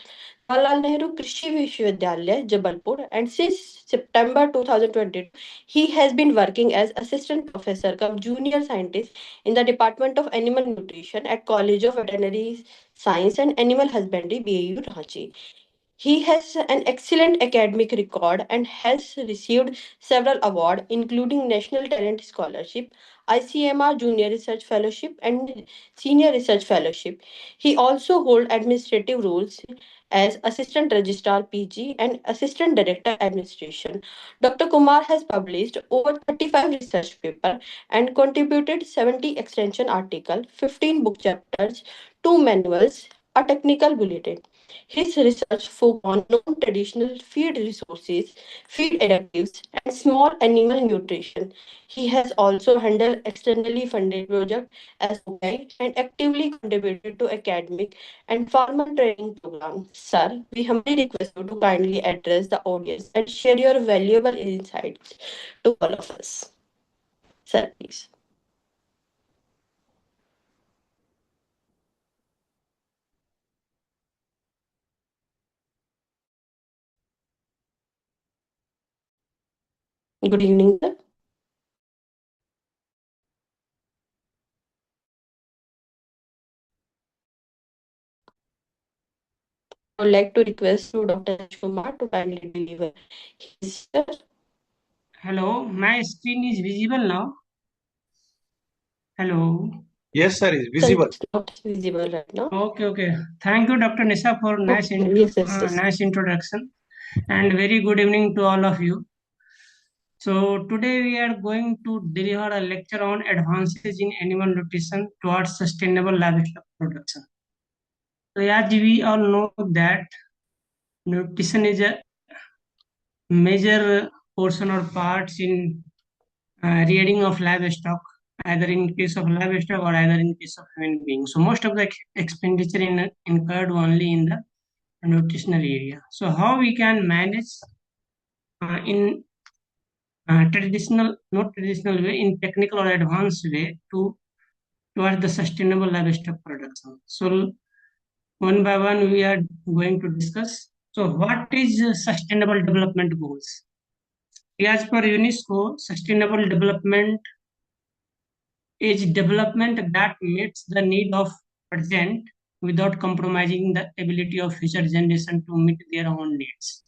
Jawaharlal Nehru Krishi Vishwavidyalaya, Jabalpur, and since September 2022, he has been working as assistant professor cum junior scientist in the Department of Animal Nutrition at College of Veterinary Science and Animal Husbandry, BAU, Ranchi. He has an excellent academic record and has received several awards, including National Talent Scholarship, ICMR Junior Research Fellowship, and Senior Research Fellowship. He also holds administrative roles as Assistant Registrar PG and Assistant Director Administration. Dr. Kumar has published over 35 research papers and contributed 70 extension articles, 15 book chapters, 2 manuals, a technical bulletin. His research focused on non-traditional feed resources, feed additives, and small animal nutrition. He has also handled externally funded projects as guide and actively contributed to academic and farmer training programs. Sir, we humbly request you to kindly address the audience and share your valuable insights to all of us. Sir, please. Good evening, sir. I would like to request to Dr. Kumar to kindly deliver his. Hello, my screen is visible now. Hello. Yes, sir, is Sir, visible. it's not visible right now. Okay. Thank you, Dr. Nisa, for Yes. nice introduction, and very good evening to all of you. So today we are going to deliver a lecture on advances in animal nutrition towards sustainable livestock production. So as we all know that nutrition is a major portion or parts in rearing of livestock, either in case of livestock or either in case of human beings. So most of the expenditure incurred only in the nutritional area. So how we can manage in traditional, not traditional way, in technical or advanced way towards the sustainable livestock production. So one by one we are going to discuss. So what is sustainable development goals? As per UNESCO, sustainable development is development that meets the need of present without compromising the ability of future generation to meet their own needs.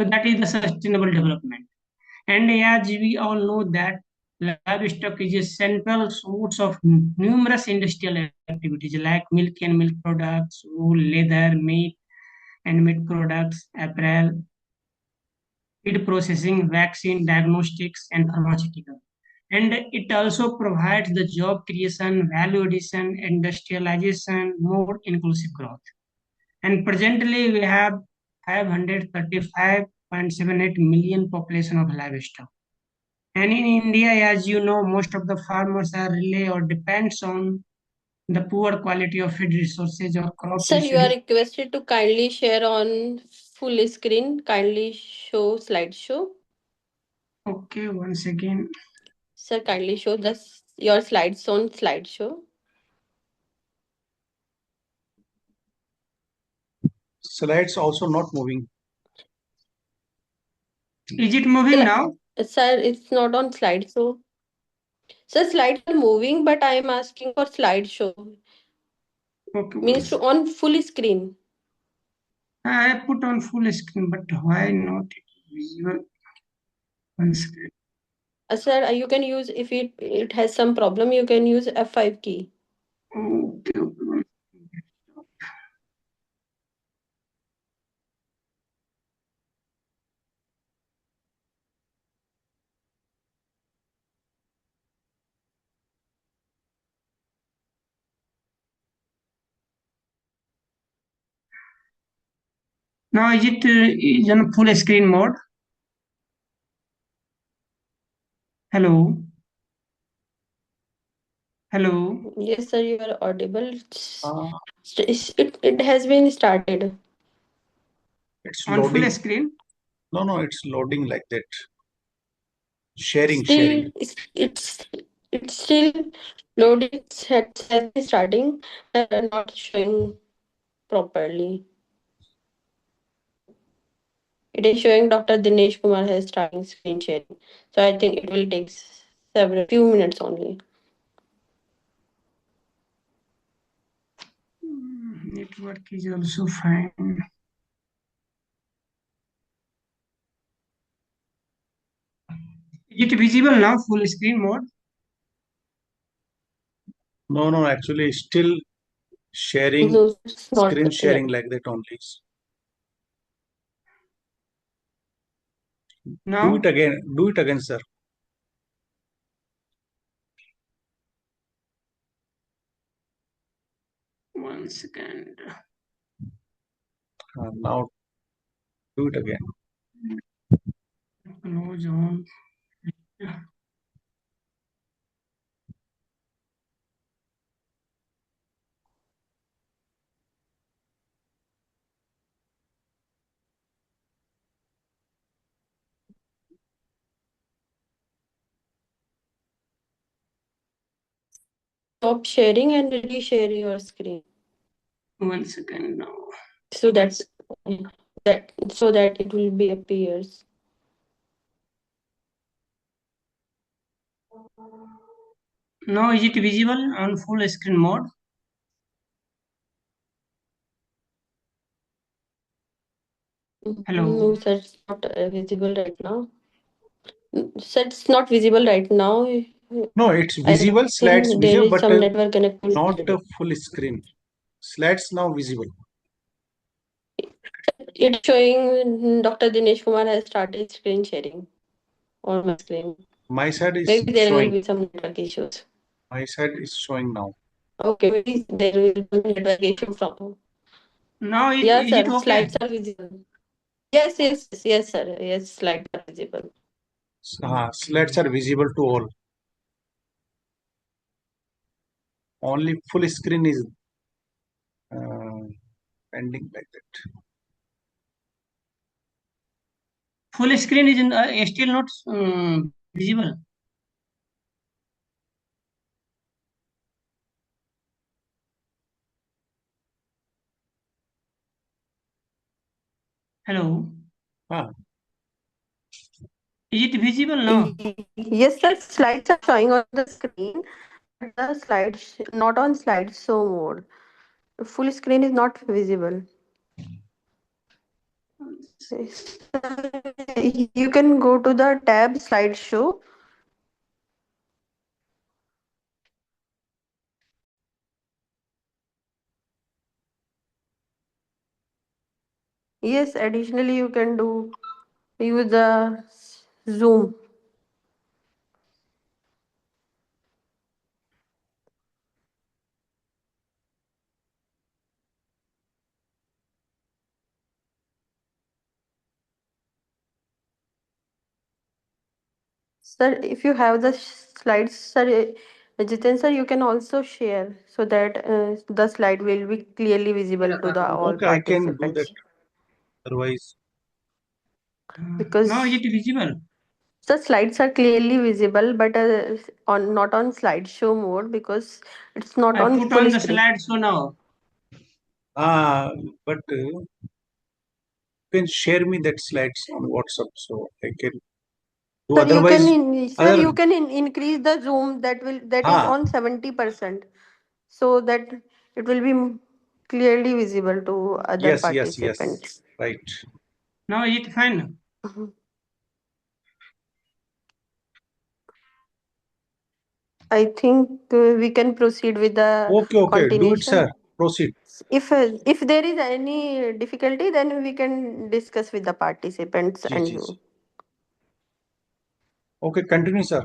So that is the sustainable development. And as we all know that livestock is a central source of numerous industrial activities like milk and milk products, wool, leather, meat and meat products, apparel, feed processing, vaccine, diagnostics, and pharmaceutical. And it also provides the job creation, value addition, industrialization, more inclusive growth. And presently, we have 535.78 million population of livestock. And in India, as you know, most of the farmers are rely or depends on the poor quality of feed resources or crop Sir, you are resources. requested to kindly share on full screen. Kindly show slideshow. Okay, once again. Sir, kindly show your slides on slideshow. Slides also not moving. Is it moving Sir, now? sir, it's not on slideshow. Sir, slides are moving, but I am asking for slideshow. Okay, Means to on full screen. I put on full screen, but why not visual on screen? Sir, you can use if it has some problem, you can use F5 key. Okay, okay. Now is it is on full screen mode? Hello, hello. Yes, sir, you are audible. Uh, It has been started. it's On full loading. screen. No, no, it's loading like that. Sharing, Still, sharing. it's still loading. Has been starting, not showing properly. It is showing Dr. Dinesh Kumar has starting screen sharing. So I think it will take several few minutes only. Network is also fine. Is it visible now? Full screen mode. No, no, actually still sharing, No, it's not. screen Yeah. sharing like that only. Do it Now, again. Do it again, sir. one second. Now do it again. Close on. Stop sharing and reshare your screen. One second now. So that it will be appears. Now is it visible on full screen mode? No, Hello. sir, it's not visible right now. Sir, it's not visible right now. No, it's I visible. Slides think there visible, is but some network not connectivity. full screen. Slides now visible. It's showing Dr. Dinesh Kumar has started screen sharing on my screen. My side is Maybe there will showing. be some network issues. My side is showing now. Okay, maybe there will be network issue from. Now Yeah, is it sir, okay? slides are visible. Yes, sir. Yes, slides are visible. Slides are visible to all. Only full screen is uh, pending like that. Full screen is still not visible. Hello. Ah, Is it visible now? Yes, sir, slides are showing on the screen, but the slides not on slideshow mode. Full screen is not visible. You can go to the tab slideshow. Yes, additionally, you can do use the Zoom. Sir, if you have the slides, sir, Jiten sir, you can also share so that the slide will be clearly visible to the all Okay, I can do that. participants. Otherwise, Because now is it visible? the slides are clearly visible, but on not on slideshow mode because it's not I on put full on the screen. slideshow now. but you can share me that slides on WhatsApp so I can do. Sir, you can Otherwise, sir, other you can increase the zoom that is ah on 70%, so that it will be clearly visible to other yes, participants. right. Now is it fine? Mhm. I think we can proceed with the Okay, do it, sir. continuation. Proceed. If there is any difficulty, then we can discuss with the participants Ji, and ji, ji. you. Okay, continue, sir.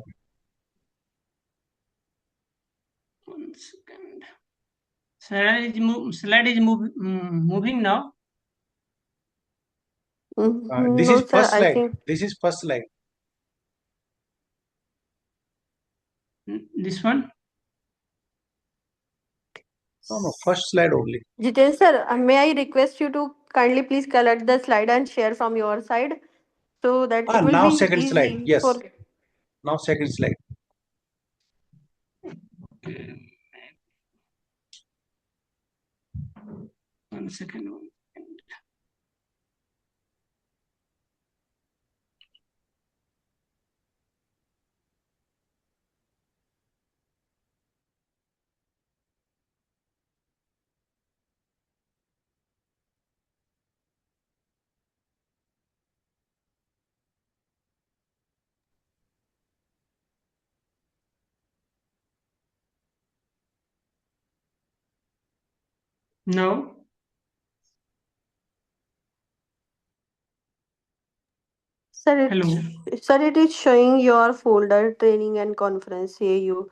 1 second. Moving now. This No, is sir. first I slide. think This is first slide. This one. No, first slide only. Jiten sir, may I request you to kindly please collect the slide and share from your side so that it will Now be second slide. easy Yes. for. Now second slide. Okay. 1 second. Now. Sir, Hello. it is showing your folder training and conference AU.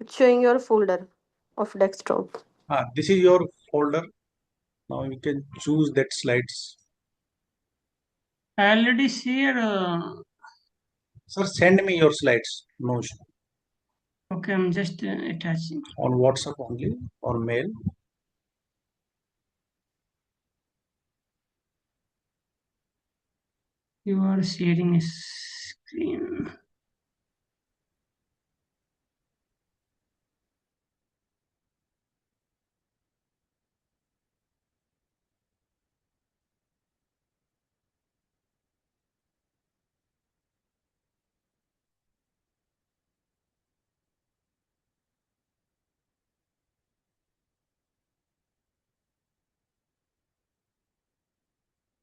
It's showing your folder of desktop. This is your folder. Now you can choose that slides. I already shared. Sir, send me your slides. No issue. Okay, I'm just attaching. On WhatsApp only or mail. You are sharing a screen.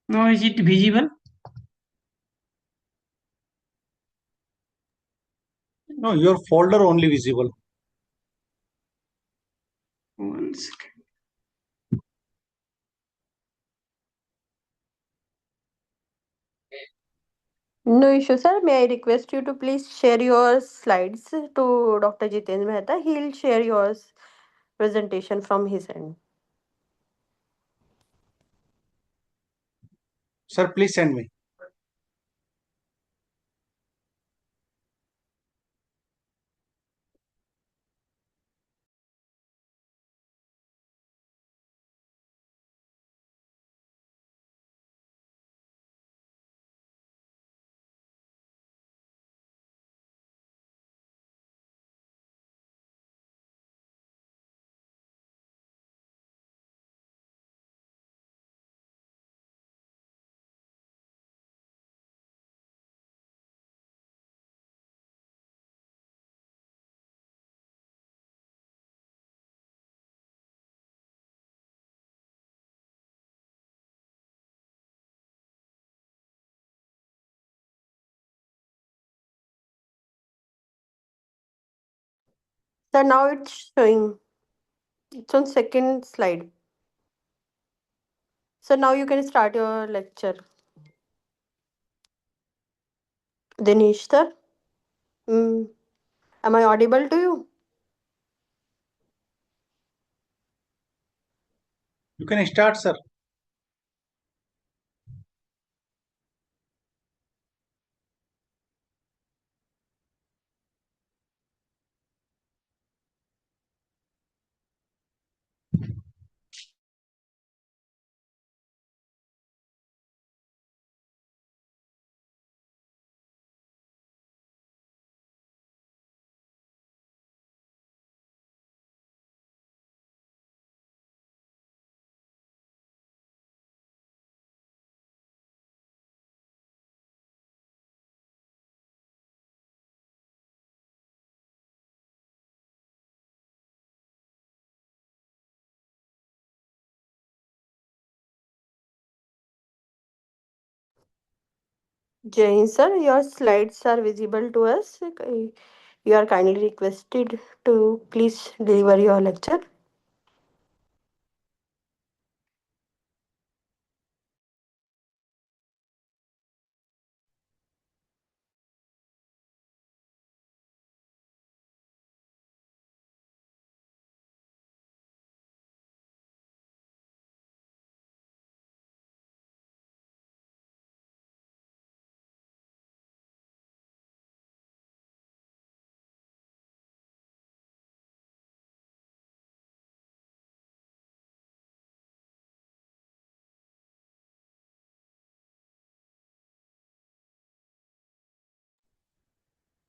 Now is it visible? No, your folder only visible. 1 second. No issue, sir. May I request you to please share your slides to Dr. Jiten Mehta? He'll share your presentation from his end. Sir, please send me. So now it's showing. It's on second slide. So now you can start your lecture. Dinesh sir, mm, am I audible to you? You can start, sir. Jain sir, your slides are visible to us. You are kindly requested to please deliver your lecture.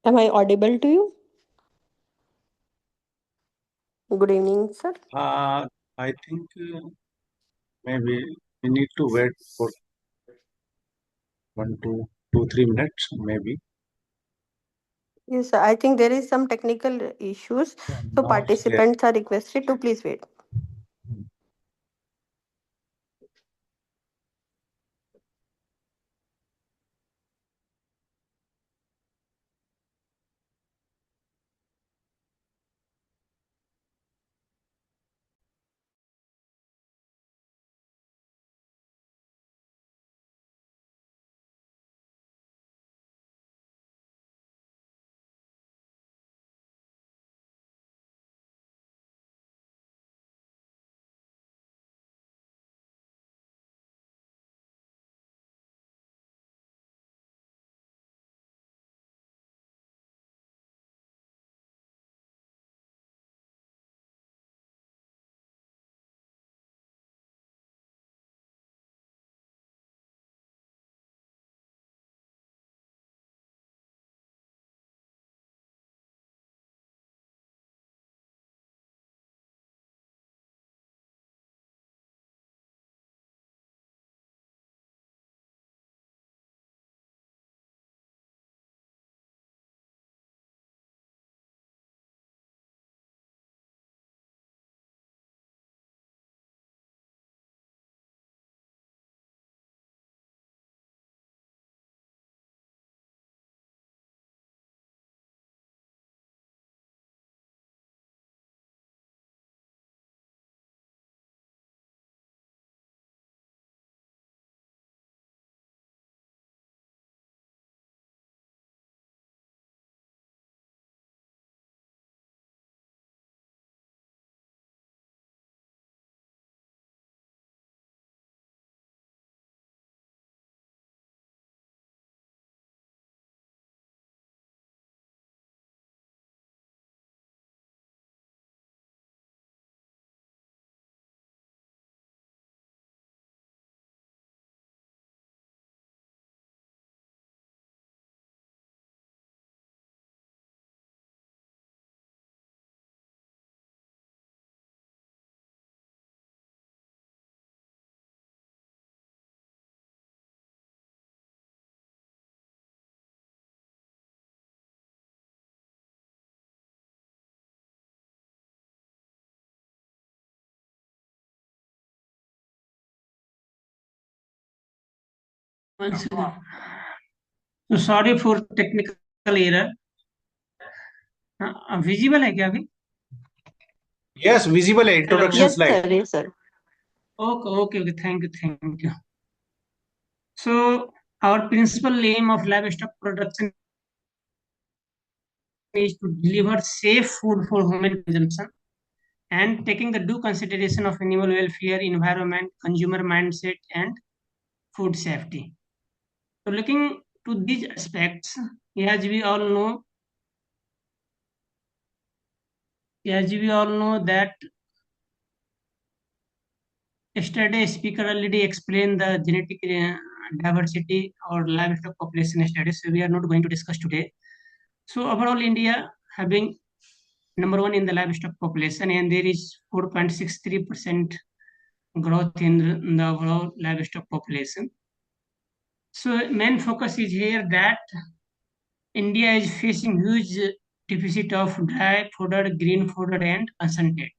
Am I audible to you? Good evening, sir. I think maybe we need to wait for 1 to 2, 3 minutes, maybe. Yes, sir. I think there is some technical issues, so Now it's there. participants are requested to please wait. One second. So sorry for technical error. Visible है क्या अभी? Yes, visible introduction Yes, slide. sir. Yes, sir. Okay, okay, okay. Thank you, thank you. So Our principal aim of livestock production is to deliver safe food for human consumption and taking the due consideration of animal welfare, environment, consumer mindset, and food safety. So, looking to these aspects, as we all know, that yesterday speaker already explained the genetic diversity or livestock population studies. So we are not going to discuss today. So overall, India having number one in the livestock population, and there is 4.63% growth in the overall livestock population. So main focus is here that India is facing huge deficit of dry fodder, green fodder, and concentrate.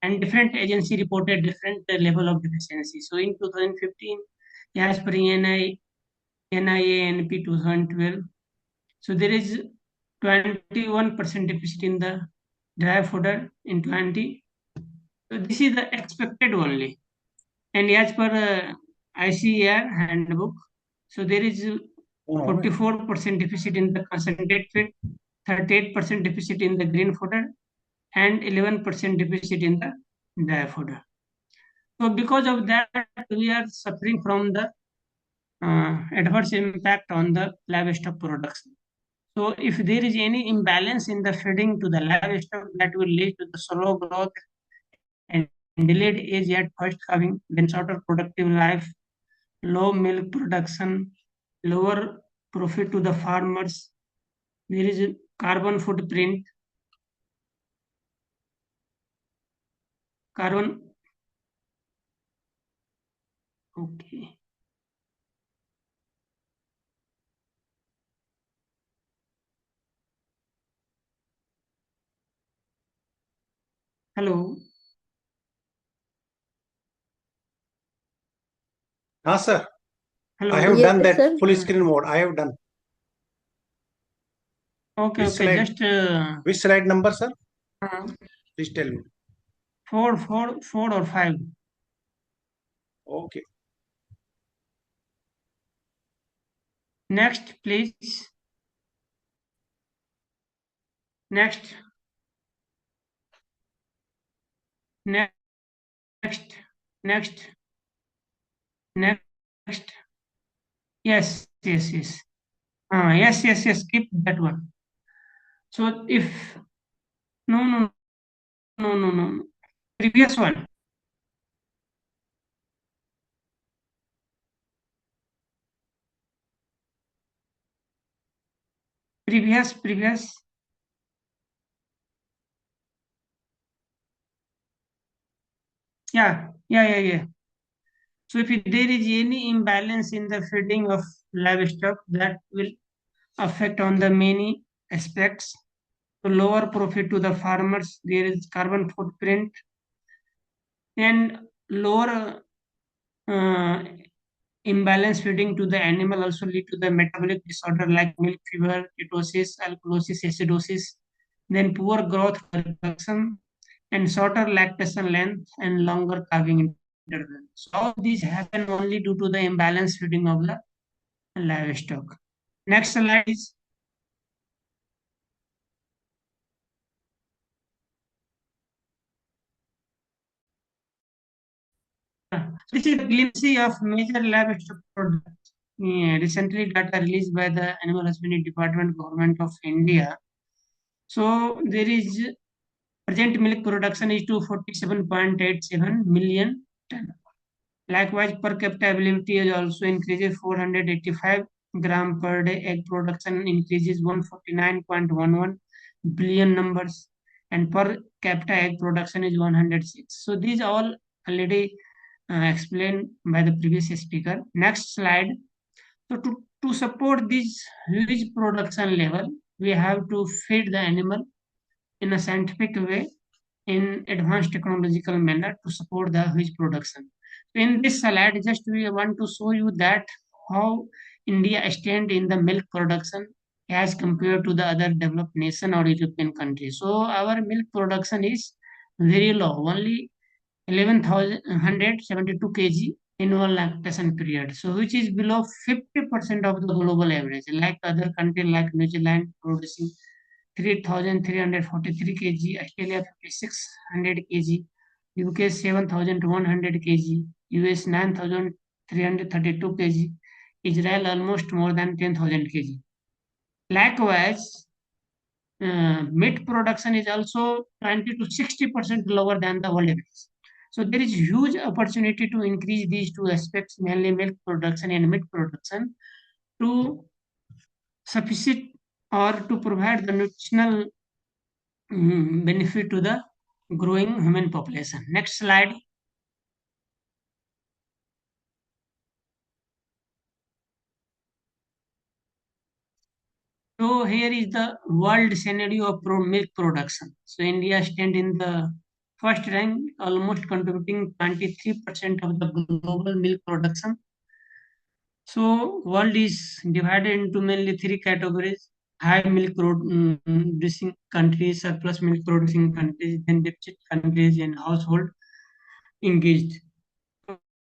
And different agency reported different level of deficiency. So in 2015, as per NIANP 2012, so there is 21% deficit in the dry fodder in 20. So this is the expected only. And as per ICAR handbook, so there is 44% deficit in the concentrate feed, 38% deficit in the green fodder, and 11% deficit in the dry fodder. So because of that, we are suffering from the adverse impact on the livestock production. So if there is any imbalance in the feeding to the livestock, that will lead to the slow growth and delayed age at first calving, then shorter productive life, low milk production, lower profit to the farmers. There is a carbon footprint, carbon. Okay. Hello. Sir. Hello. I have Yes, done that sir. full screen mode. I have done. Okay, Which okay. slide? Just Which slide number, sir? uh, Please tell me. 4 or 5. Okay. Next, please. Next. Next. Next. Next. Yes, yes, yes. Yes, yes, yes. Keep that one. So if no, no, no, no, no, no. Previous one. Previous. Yeah. So if there is any imbalance in the feeding of livestock, that will affect on the many aspects. So lower profit to the farmers. There is carbon footprint and lower uh, imbalance feeding to the animal also lead to the metabolic disorder like milk fever, ketosis, alkalosis, acidosis, then poor growth production, and shorter lactation length and longer calving interval. So all these happen only due to the imbalance feeding of the livestock. Next slide is this is a glimpse of major livestock products. Recently, data released by the Animal Husbandry Department, Government of India. So there is present milk production is 247.87 million ton. Likewise, per capita availability is also increases 485 gram per day. Egg production increases 149.11 billion numbers, and per capita egg production is 106. So these all already explained by the previous speaker. Next slide. So to support this huge production level, we have to feed the animal in a scientific way in advanced technological manner to support the huge production. So in this slide, just we want to show you that how India stand in the milk production as compared to the other developed nation or European countries. So our milk production is very low, only 11,172 kg annual lactation period, so which is below 50% of the global average. Like other countries like New Zealand producing 3,343 kg, Australia 5,600 kg, UK 7,100 kg, US 9,332 kg, Israel almost more than 10,000 kg. Likewise, meat production is also 20 to 60% lower than the world average. So there is huge opportunity to increase these two aspects, mainly milk production and meat production, to sufficient or to provide the nutritional benefit to the growing human population. Next slide. So here is the world scenario of milk production. So India stand in the first rank, almost contributing 23% of the global milk production. So world is divided into mainly three categories: high milk producing countries, surplus milk producing countries, then deficit countries, and household engaged.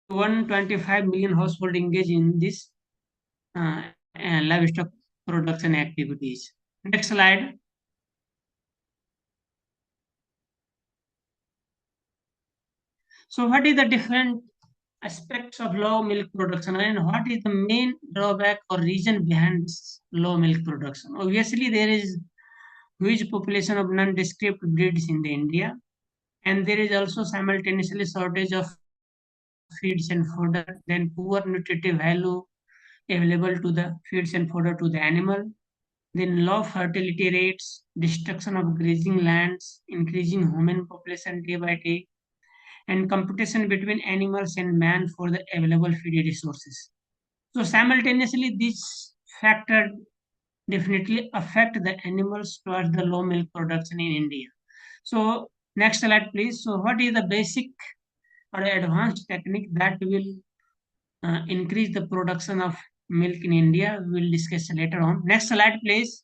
125 million household engaged in this uh, livestock production activities. Next slide. So what is the different aspects of low milk production and what is the main drawback or reason behind this low milk production? Obviously, there is huge population of nondescript breeds in the India, and there is also simultaneously shortage of feeds and fodder, then poor nutritive value available to the feeds and fodder to the animal, then low fertility rates, destruction of grazing lands, increasing human population day by day, and competition between animals and man for the available feed resources. So simultaneously, this factor definitely affect the animals towards the low milk production in India. So next slide, please. So what is the basic or advanced technique that will increase the production of milk in India? We will discuss later on. Next slide, please.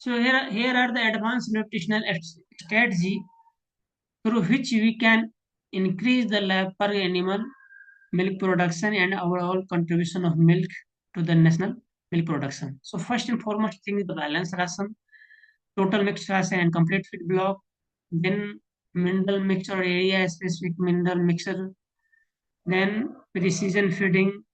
So here are the advanced nutritional strategy through which we can increase the per animal milk production and overall contribution of milk to the national milk production. So first and foremost thing is the balanced ration, total mixed ration and complete feed block, then mineral mix or area specific mineral mixer, then precision feeding.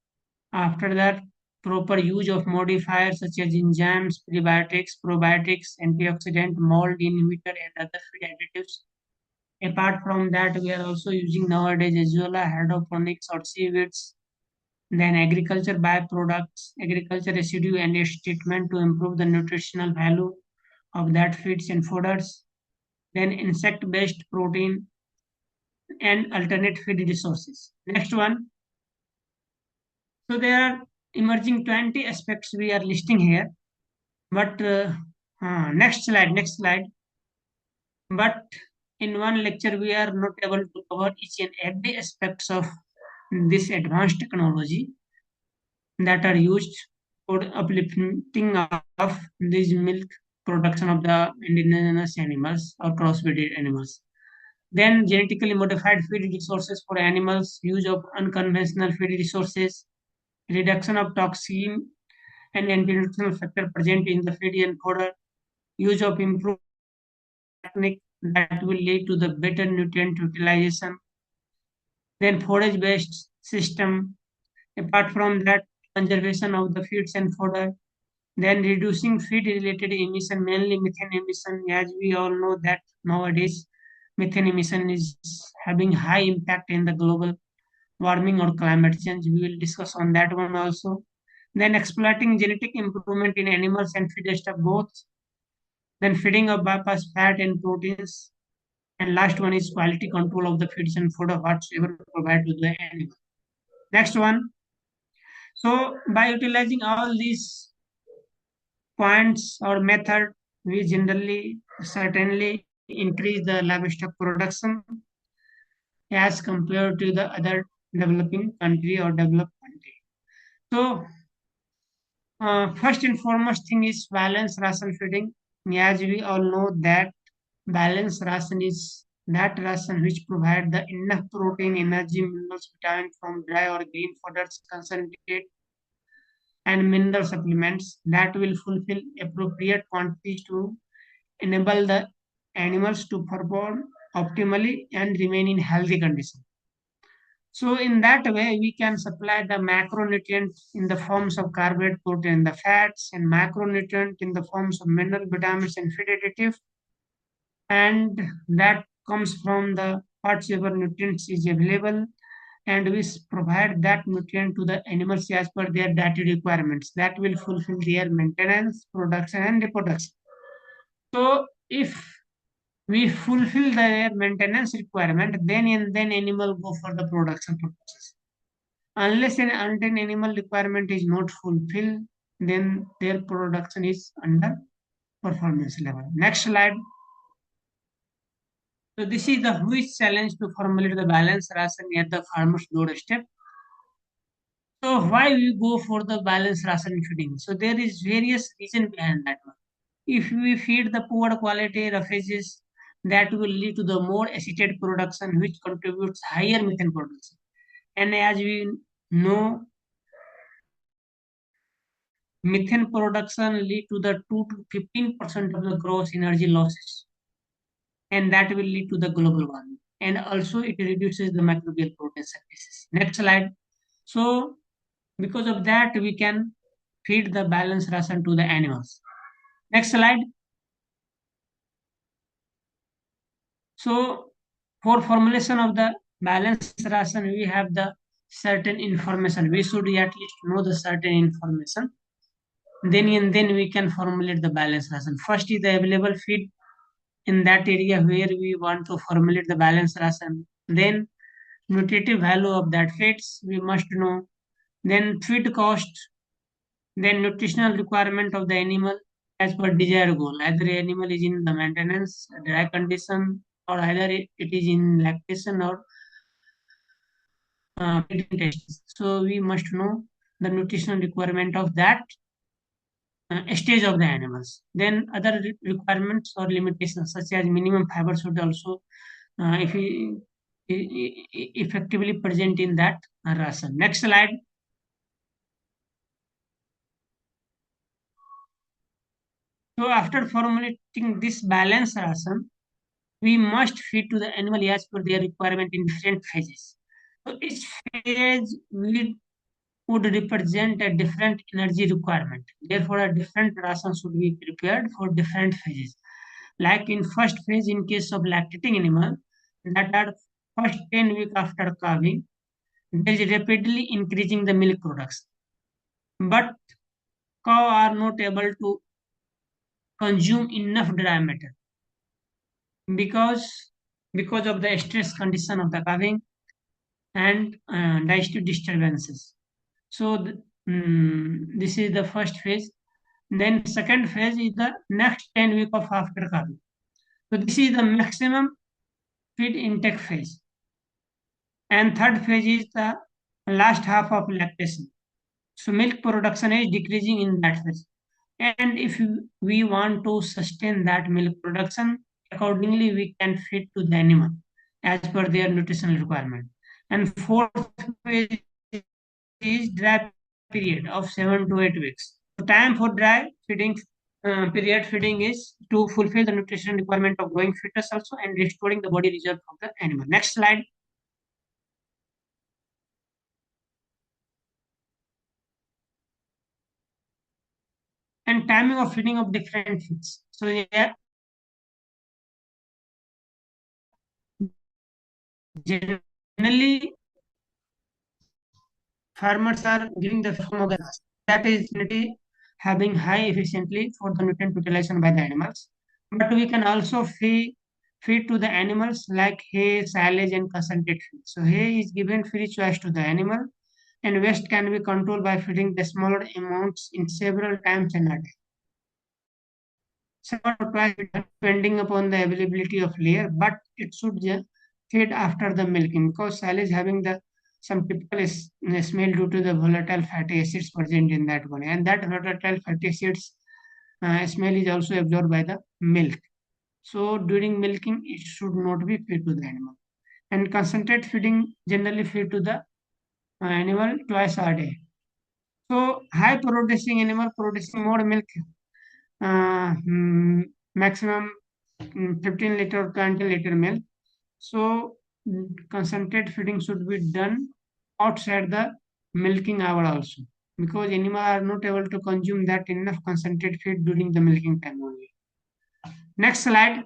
After that, proper use of modifiers such as enzymes, prebiotics, probiotics, antioxidant, mold inhibitor, and other feed additives. Apart from that, we are also using nowadays Azolla, hydroponics, or seaweeds. Then agriculture byproducts, agriculture residue and its treatment to improve the nutritional value of that feeds and fodders. Then insect-based protein and alternate feed resources. Next one. So there are emerging 20 aspects we are listing here. But next slide, next slide. But in one lecture, we are not able to cover each and every aspects of this advanced technology that are used for uplifting of this milk production of the indigenous animals or crossbreed animals. Then genetically modified feed resources for animals, use of unconventional feed resources, reduction of toxin and anti-nutritional factor present in the feed and fodder, use of improved technique that will lead to the better nutrient utilization, then forage-based system. Apart from that, conservation of the feeds and fodder, then reducing feed-related emission, mainly methane emission. As we all know that nowadays methane emission is having high impact in the global warming or climate change. We will discuss on that one also. Then exploiting genetic improvement in animals and feed stuff both. Then feeding of bypass fat and proteins. And last one is quality control of the feeds and fodder whatsoever provided to the animal. Next one. So by utilizing all these points or method, we generally certainly increase the livestock production as compared to the other developing country or developed country. So first and foremost thing is balanced ration feeding. As we all know that Balanced ration is that ration which provide the enough protein, energy, minerals, vitamin from dry or green fodders, concentrate, and mineral supplements that will fulfill appropriate quantities to enable the animals to perform optimally and remain in healthy condition. So in that way, we can supply the macronutrients in the forms of carbohydrate, protein, the fats, and macronutrient in the forms of mineral, vitamins, and feed additive, and that comes from the whatsoever nutrients is available, and we provide that nutrient to the animals as per their dietary requirements that will fulfill their maintenance, production, and reproduction. So if we fulfill their maintenance requirement, then animal go for the production purposes. Unless and until animal requirement is not fulfilled, then their production is under performance level. Next slide. So this is the huge challenge to formulate the balanced ration at the farmer's doorstep. So why we go for the balanced ration feeding? So there is various reason behind that one. If we feed the poor quality roughages, that will lead to the more acetate production, which contributes higher methane production. And as we know, methane production lead to the 2 to 15% of the gross energy losses, and that will lead to the global warming. And also it reduces the microbial protein synthesis. Next slide. So because of that, we can feed the balanced ration to the animals. Next slide. So for formulation of the balanced ration, we have the certain information. We should at least know the certain information. Then we can formulate the balanced ration. First is the available feed in that area where we want to formulate the balanced ration. Then nutritive value of that feeds we must know. Then feed cost. Then nutritional requirement of the animal as per desired goal. Either animal is in the maintenance, dry condition, or either it is in lactation or feeding tests. So we must know the nutritional requirement of that stage of the animals. Then other requirements or limitations such as minimum fiber should also if we effectively present in that ration. Next slide. So after formulating this balanced ration, we must feed to the animal as per their requirement in different phases. So each phase would represent a different energy requirement. Therefore, a different ration should be prepared for different phases. Like in first phase, in case of lactating animal, that are first 10 weeks after calving, there is rapidly increasing the milk production. But cow are not able to consume enough dry matter because because of the stress condition of the calving and digestive disturbances. So this is the first phase. Then second phase is the next 10 week of after calving. So this is the maximum feed intake phase. And third phase is the last half of lactation. So milk production is decreasing in that phase. And if we want to sustain that milk production, accordingly we can feed to the animal as per their nutritional requirement. And fourth phase is dry period of 7 to 8 weeks. So time for dry feeding period feeding is to fulfill the nutrition requirement of growing fetus also and restoring the body reserve of the animal. Next slide. And timing of feeding of different feeds. So yeah, generally farmers are giving the form of the grass. That is definitely having high efficiently for the nutrient utilization by the animals. But we can also feed to the animals like hay, silage, and concentrate feed. So hay is given free choice to the animal, and waste can be controlled by feeding the smaller amounts in several times in a day. Several twice depending upon the availability of layer, but it should feed after the milking because silage having the some typical smell due to the volatile fatty acids present in that one, and that volatile fatty acids smell is also absorbed by the milk. So during milking, it should not be fed to the animal. And concentrate feeding generally fed to the animal twice a day. So high producing animal producing more milk, uh, mm, maximum 15 liter or 20 liter milk. So concentrate feeding should be done outside the milking hour also, because animals are not able to consume that enough concentrate feed during the milking time only. Next slide.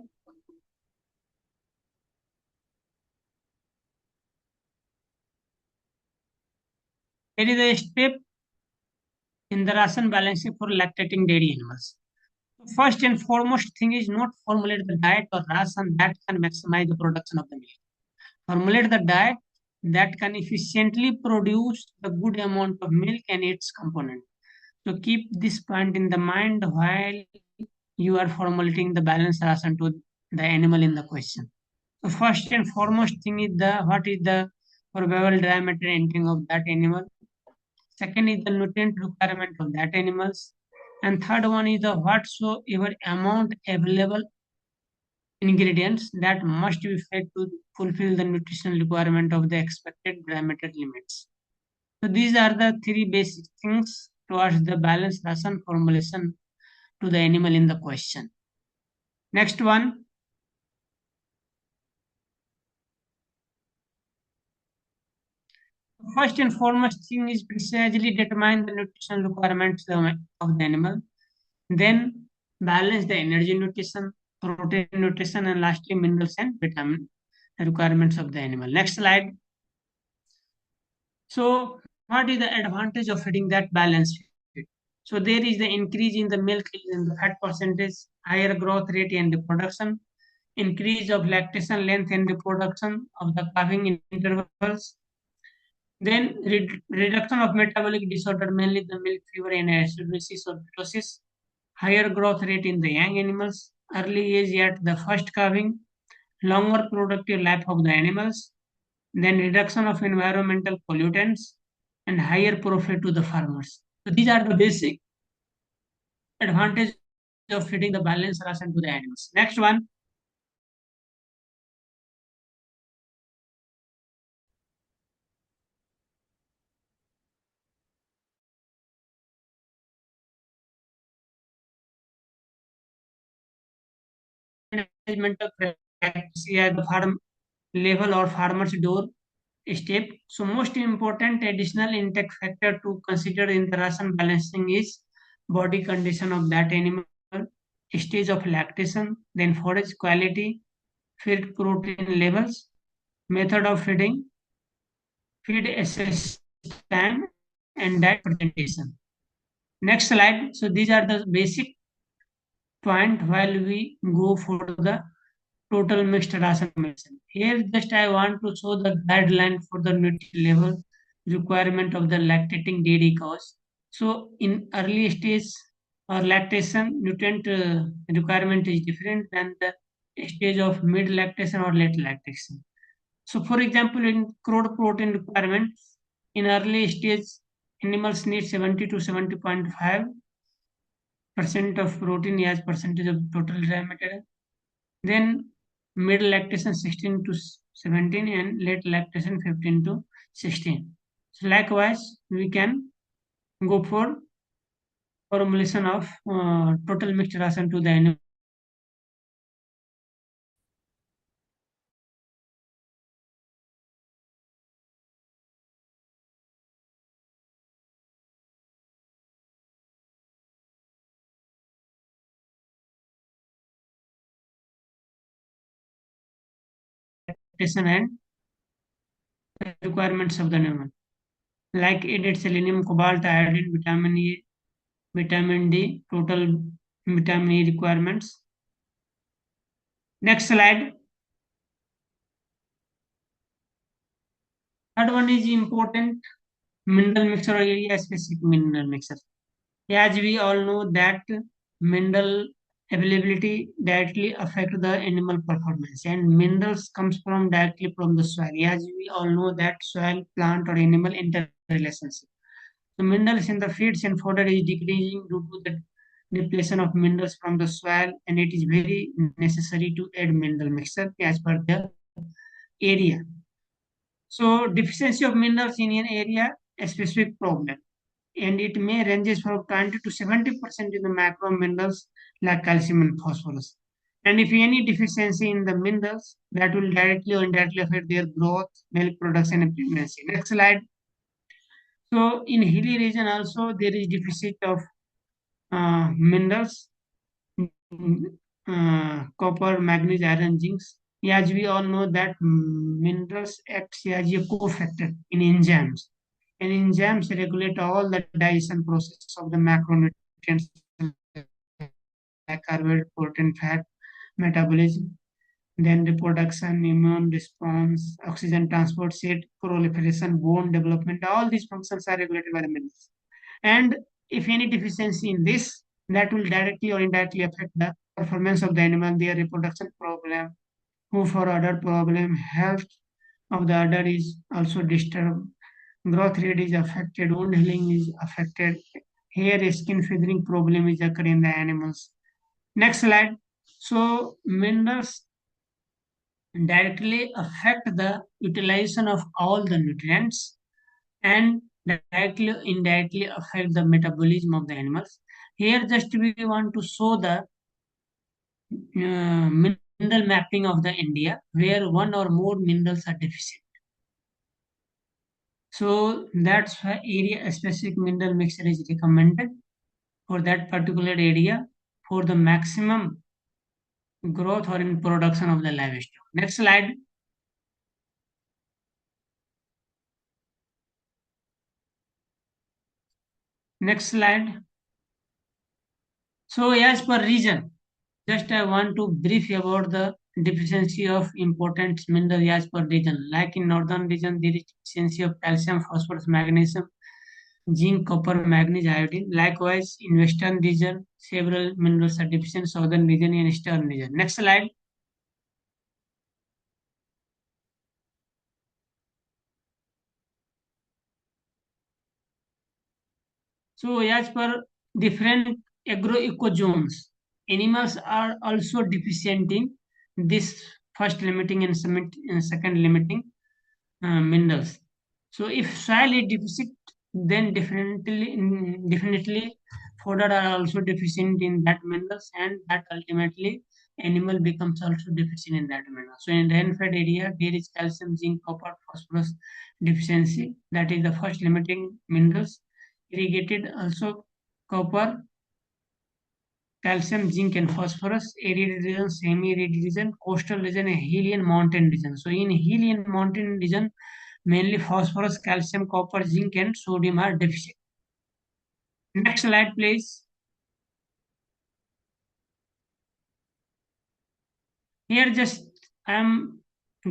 There is a step in the ration balancing for lactating dairy animals. First and foremost thing is not formulate the diet or ration that can maximize the production of the milk. Formulate the diet that can efficiently produce a good amount of milk and its component. So keep this point in the mind while you are formulating the balance ration to the animal in the question. So first and foremost thing is the what is the probable diameter entering of that animal. Second is the nutrient requirement of that animals. And third one is the whatsoever amount available ingredients that must be fed to fulfill the nutritional requirement of the expected diameter limits. So these are the three basic things towards the balanced ration formulation to the animal in the question. Next one. First and foremost thing is precisely determine the nutritional requirements of the animal. Then balance the energy nutrition, protein nutrition, and lastly minerals and vitamin requirements of the animal. Next slide. So what is the advantage of feeding that balanced feed? So there is the increase in the milk yield and the fat percentage, higher growth rate and reproduction, increase of lactation length and reproduction of the calving intervals, then reduction of metabolic disorder, mainly the milk fever and acidosis or ptosis, higher growth rate in the young animals, early age at the first calving, longer productive life of the animals, then reduction of environmental pollutants, and higher profit to the farmers. So these are the basic advantage of feeding the balanced ration to the animals. Next one. Management of practice at the farm level or farmer's door step. So most important additional intake factor to consider in the ration balancing is body condition of that animal, stage of lactation, then forage quality, feed protein levels, method of feeding, feed assess time, and diet presentation. Next slide. So these are the basic point while we go for the total mixed ration medicine. Here just I want to show the guideline for the nutrient level requirement of the lactating dairy cows. So in early stage or lactation, nutrient requirement is different than the stage of mid lactation or late lactation. So for example, in crude protein requirement, in early stage, animals need 70 to 70.5% of protein as percentage of total diameter. Then mid lactation 16 to 17 and late lactation 15 to 16. So likewise, we can go for formulation of total mixed ration to the animal lactation and requirements of the animal, like added selenium, cobalt, iodine, vitamin E, vitamin D, total vitamin E requirements. Next slide. Third one is important mineral mixture or area specific mineral mixture. As we all know that mineral availability directly affect the animal performance, and minerals comes from directly from the soil. As we all know that soil, plant or animal interrelationship. The minerals in the feeds and fodder is decreasing due to the depletion of minerals from the soil, and it is very necessary to add mineral mixture as per the area. So deficiency of minerals in an area a specific problem, and it may ranges from 20 to 70% in the macro minerals like calcium and phosphorus. And if any deficiency in the minerals, that will directly or indirectly affect their growth, milk production, and pregnancy. Next slide. So in hilly region also there is deficit of minerals, copper, manganese, iron, zincs. As we all know that minerals act as a cofactor in enzymes, and enzymes regulate all the digestion process of the macronutrients like carbohydrate, protein, fat, metabolism, then reproduction, immune response, oxygen transport, seed proliferation, bone development. All these functions are regulated by the minerals. And if any deficiency in this, that will directly or indirectly affect the performance of the animal, their reproduction problem, hoof or udder problem, health of the udder is also disturbed, growth rate is affected, wound healing is affected, hair, skin feathering problem is occurring in the animals. Next slide. So minerals directly affect the utilization of all the nutrients and directly indirectly affect the metabolism of the animals. Here just we want to show the mineral mapping of the India where one or more minerals are deficient. So that's why area specific mineral mixture is recommended for that particular area for the maximum growth or in production of the livestock. Next slide. Next slide. So as per region, just I want to brief about the deficiency of important mineral as per region. Like in northern region, there is deficiency of calcium, phosphorus, magnesium, zinc, copper, manganese, iodine. Likewise, in western region, several minerals are deficient. Southern region and eastern region. Next slide. So as per different agroecozones, animals are also deficient in this first limiting and second limiting minerals. So if soil is deficit, then definitely fodder are also deficient in that minerals, and that ultimately animal becomes also deficient in that mineral. So in rain-fed area, there is calcium, zinc, copper, phosphorus deficiency. That is the first limiting minerals. Irrigated also copper, calcium, zinc, and phosphorus. Arid region, semi-arid region, coastal region, and hilly and mountain region. So in hilly and mountain region, mainly phosphorus, calcium, copper, zinc, and sodium are deficient. Next slide, please. Here, just I am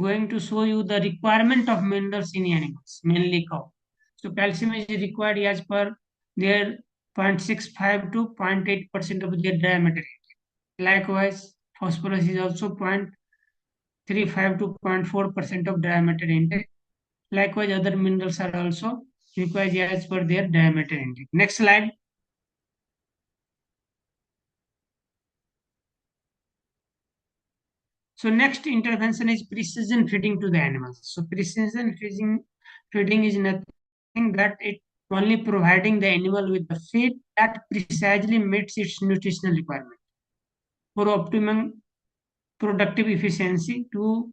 going to show you the requirement of minerals in animals, mainly cow. So calcium is required as per their 0.65 to 0.8% of their diameter. Likewise, phosphorus is also 0.35 to 0.4% of diameter intake. Likewise, other minerals are also required as per their diameter intake. Next slide. So next intervention is precision feeding to the animals. So precision feeding is nothing that it only providing the animal with the feed that precisely meets its nutritional requirement for optimum productive efficiency to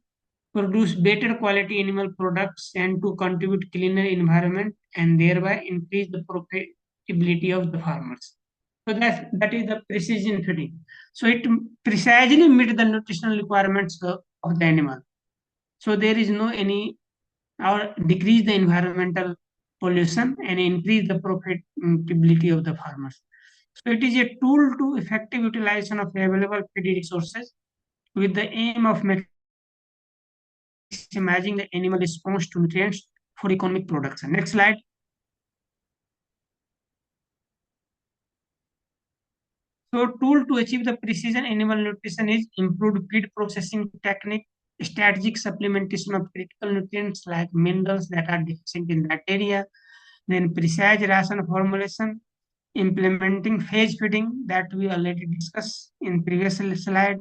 produce better quality animal products and to contribute cleaner environment and thereby increase the profitability of the farmers. So that is the precision feeding. So it precisely meet the nutritional requirements of the animal. So there is no any or decrease the environmental pollution and increase the profitability of the farmers. So it is a tool to effective utilization of available feed resources with the aim of maximizing the animal response to nutrients for economic production. Next slide. So tool to achieve the precision animal nutrition is improved feed processing technique, strategic supplementation of critical nutrients like minerals that are deficient in that area, then precise ration formulation, implementing phase feeding that we already discussed in previous slide,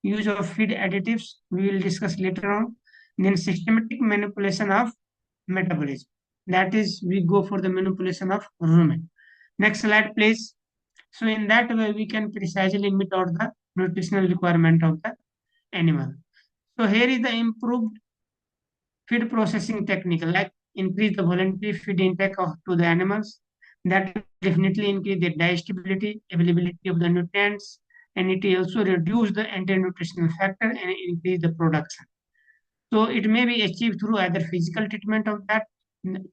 use of feed additives we will discuss later on, then systematic manipulation of metabolism. That is, we go for the manipulation of rumen. Next slide, please. So in that way, we can precisely meet out the nutritional requirement of the animal. So here is the improved feed processing technique, like increase the voluntary feed intake to the animals. That definitely increase the digestibility, availability of the nutrients, and it also reduce the anti-nutritional factor and increase the production. So it may be achieved through either physical treatment of that,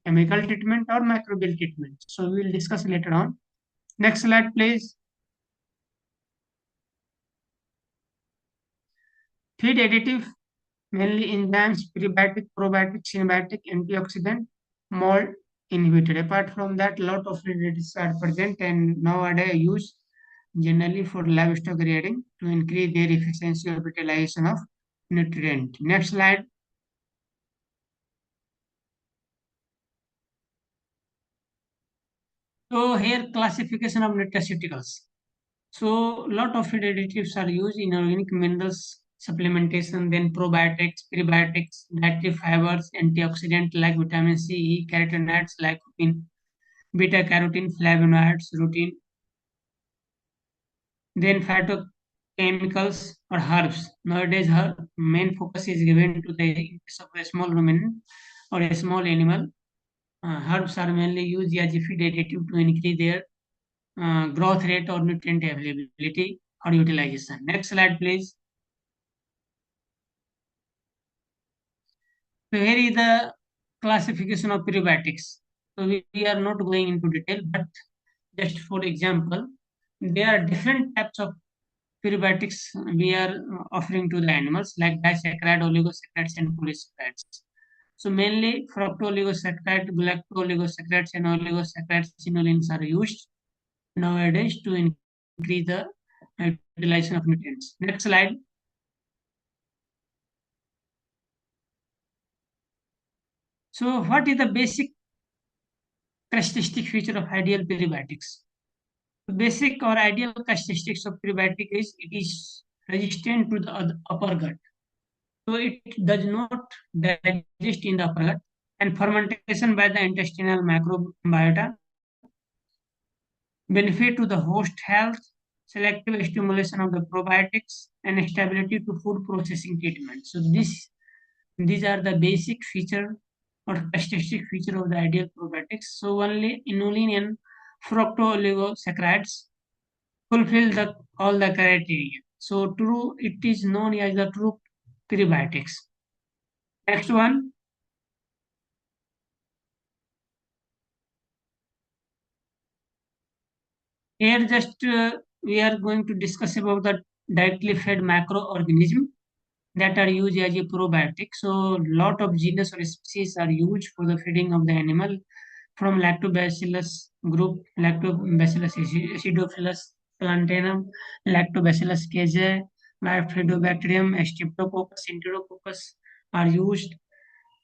chemical treatment, or microbial treatment. So we will discuss later on. Next slide, please. Feed additive, mainly enzymes, prebiotic, probiotic, symbiotic, antioxidant, mold inhibitor. Apart from that, lot of feed additives are present and nowadays used generally for livestock rearing to increase their efficiency of utilization of nutrient. Next slide. So here classification of nutraceuticals. So lot of feed additives are used in organic minerals supplementation, then probiotics, prebiotics, dietary fibers, antioxidant like vitamin C, E, carotenoids like beta carotene, flavonoids, rutin, then phytochemicals or herbs. Nowadays, her main focus is given to the increase of a small ruminant or a small animal. Herbs are mainly used as a feed additive to increase their growth rate or nutrient availability or utilization. Next slide, please. So here is the classification of prebiotics. So we are not going into detail, but just for example, there are different types of prebiotics we are offering to the animals like disaccharide, oligosaccharides, and polysaccharides. So mainly fructooligosaccharides, galactooligosaccharides, and oligosaccharides sinolines are used nowadays to increase the utilization of nutrients. Next slide. So what is the basic characteristic feature of ideal prebiotics? The basic or ideal characteristics of prebiotic is it is resistant to the upper gut. So it does not digest in the upper gut and fermentation by the intestinal microbiota, benefit to the host health, selective stimulation of the probiotics, and stability to food processing treatment. So these are the basic feature or characteristic feature of the ideal probiotics. So only inulin and fructooligosaccharides fulfill all the criteria. So true, it is known as the true prebiotics. Next one. Here just we are going to discuss about the directly fed macroorganism that are used as a probiotic. So lot of genus or species are used for the feeding of the animal from Lactobacillus group, Lactobacillus acidophilus plantarum, Lactobacillus casei, Bifidobacterium, Streptococcus, Enterococcus are used,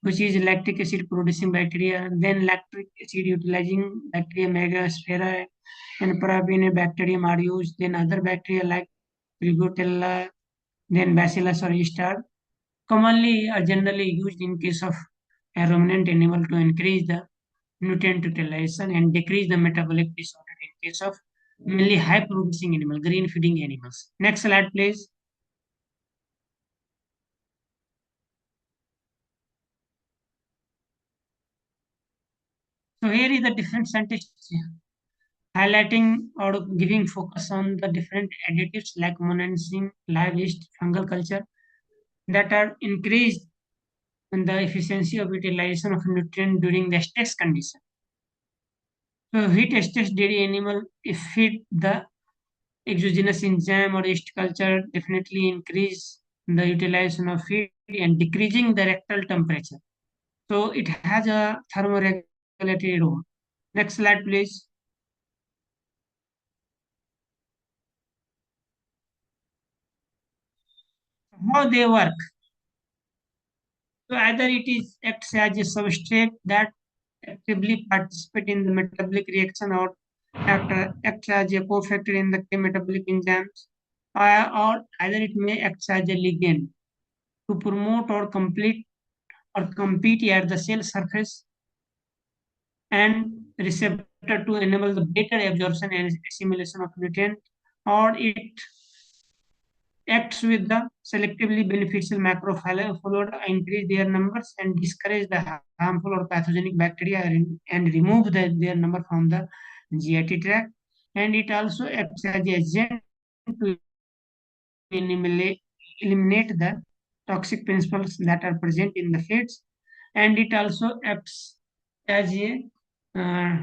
which is lactic acid producing bacteria, then lactic acid utilizing bacteria megasphaera and Parabinobacterium are used, then other bacteria like Prigotella, then Bacillus or yeast are commonly or generally used in case of a ruminant animal to increase the nutrient utilization and decrease the metabolic disorder in case of mainly high producing animal, green feeding animals. Next slide, please. So here is the different scientists highlighting or giving focus on the different additives like monensin, live yeast, fungal culture that are increased in the efficiency of utilization of nutrient during the stress condition. So heat stress dairy animal if feed the exogenous enzyme or yeast culture definitely increase the utilization of feed and decreasing the rectal temperature. So it has a thermoregulatory role. Next slide, please. How they work? So either it is acts as a substrate that actively participate in the metabolic reaction or acts as a cofactor in the metabolic enzymes, or either it may act as a ligand to promote or complete or compete at the cell surface and receptor to enable the better absorption and assimilation of nutrient, or it acts with the selectively beneficial macrophage increase their numbers and discourage the harmful or pathogenic bacteria and remove their number from the GIT tract. And it also acts as a agent to eliminate the toxic principles that are present in the feeds. And it also acts as a uh,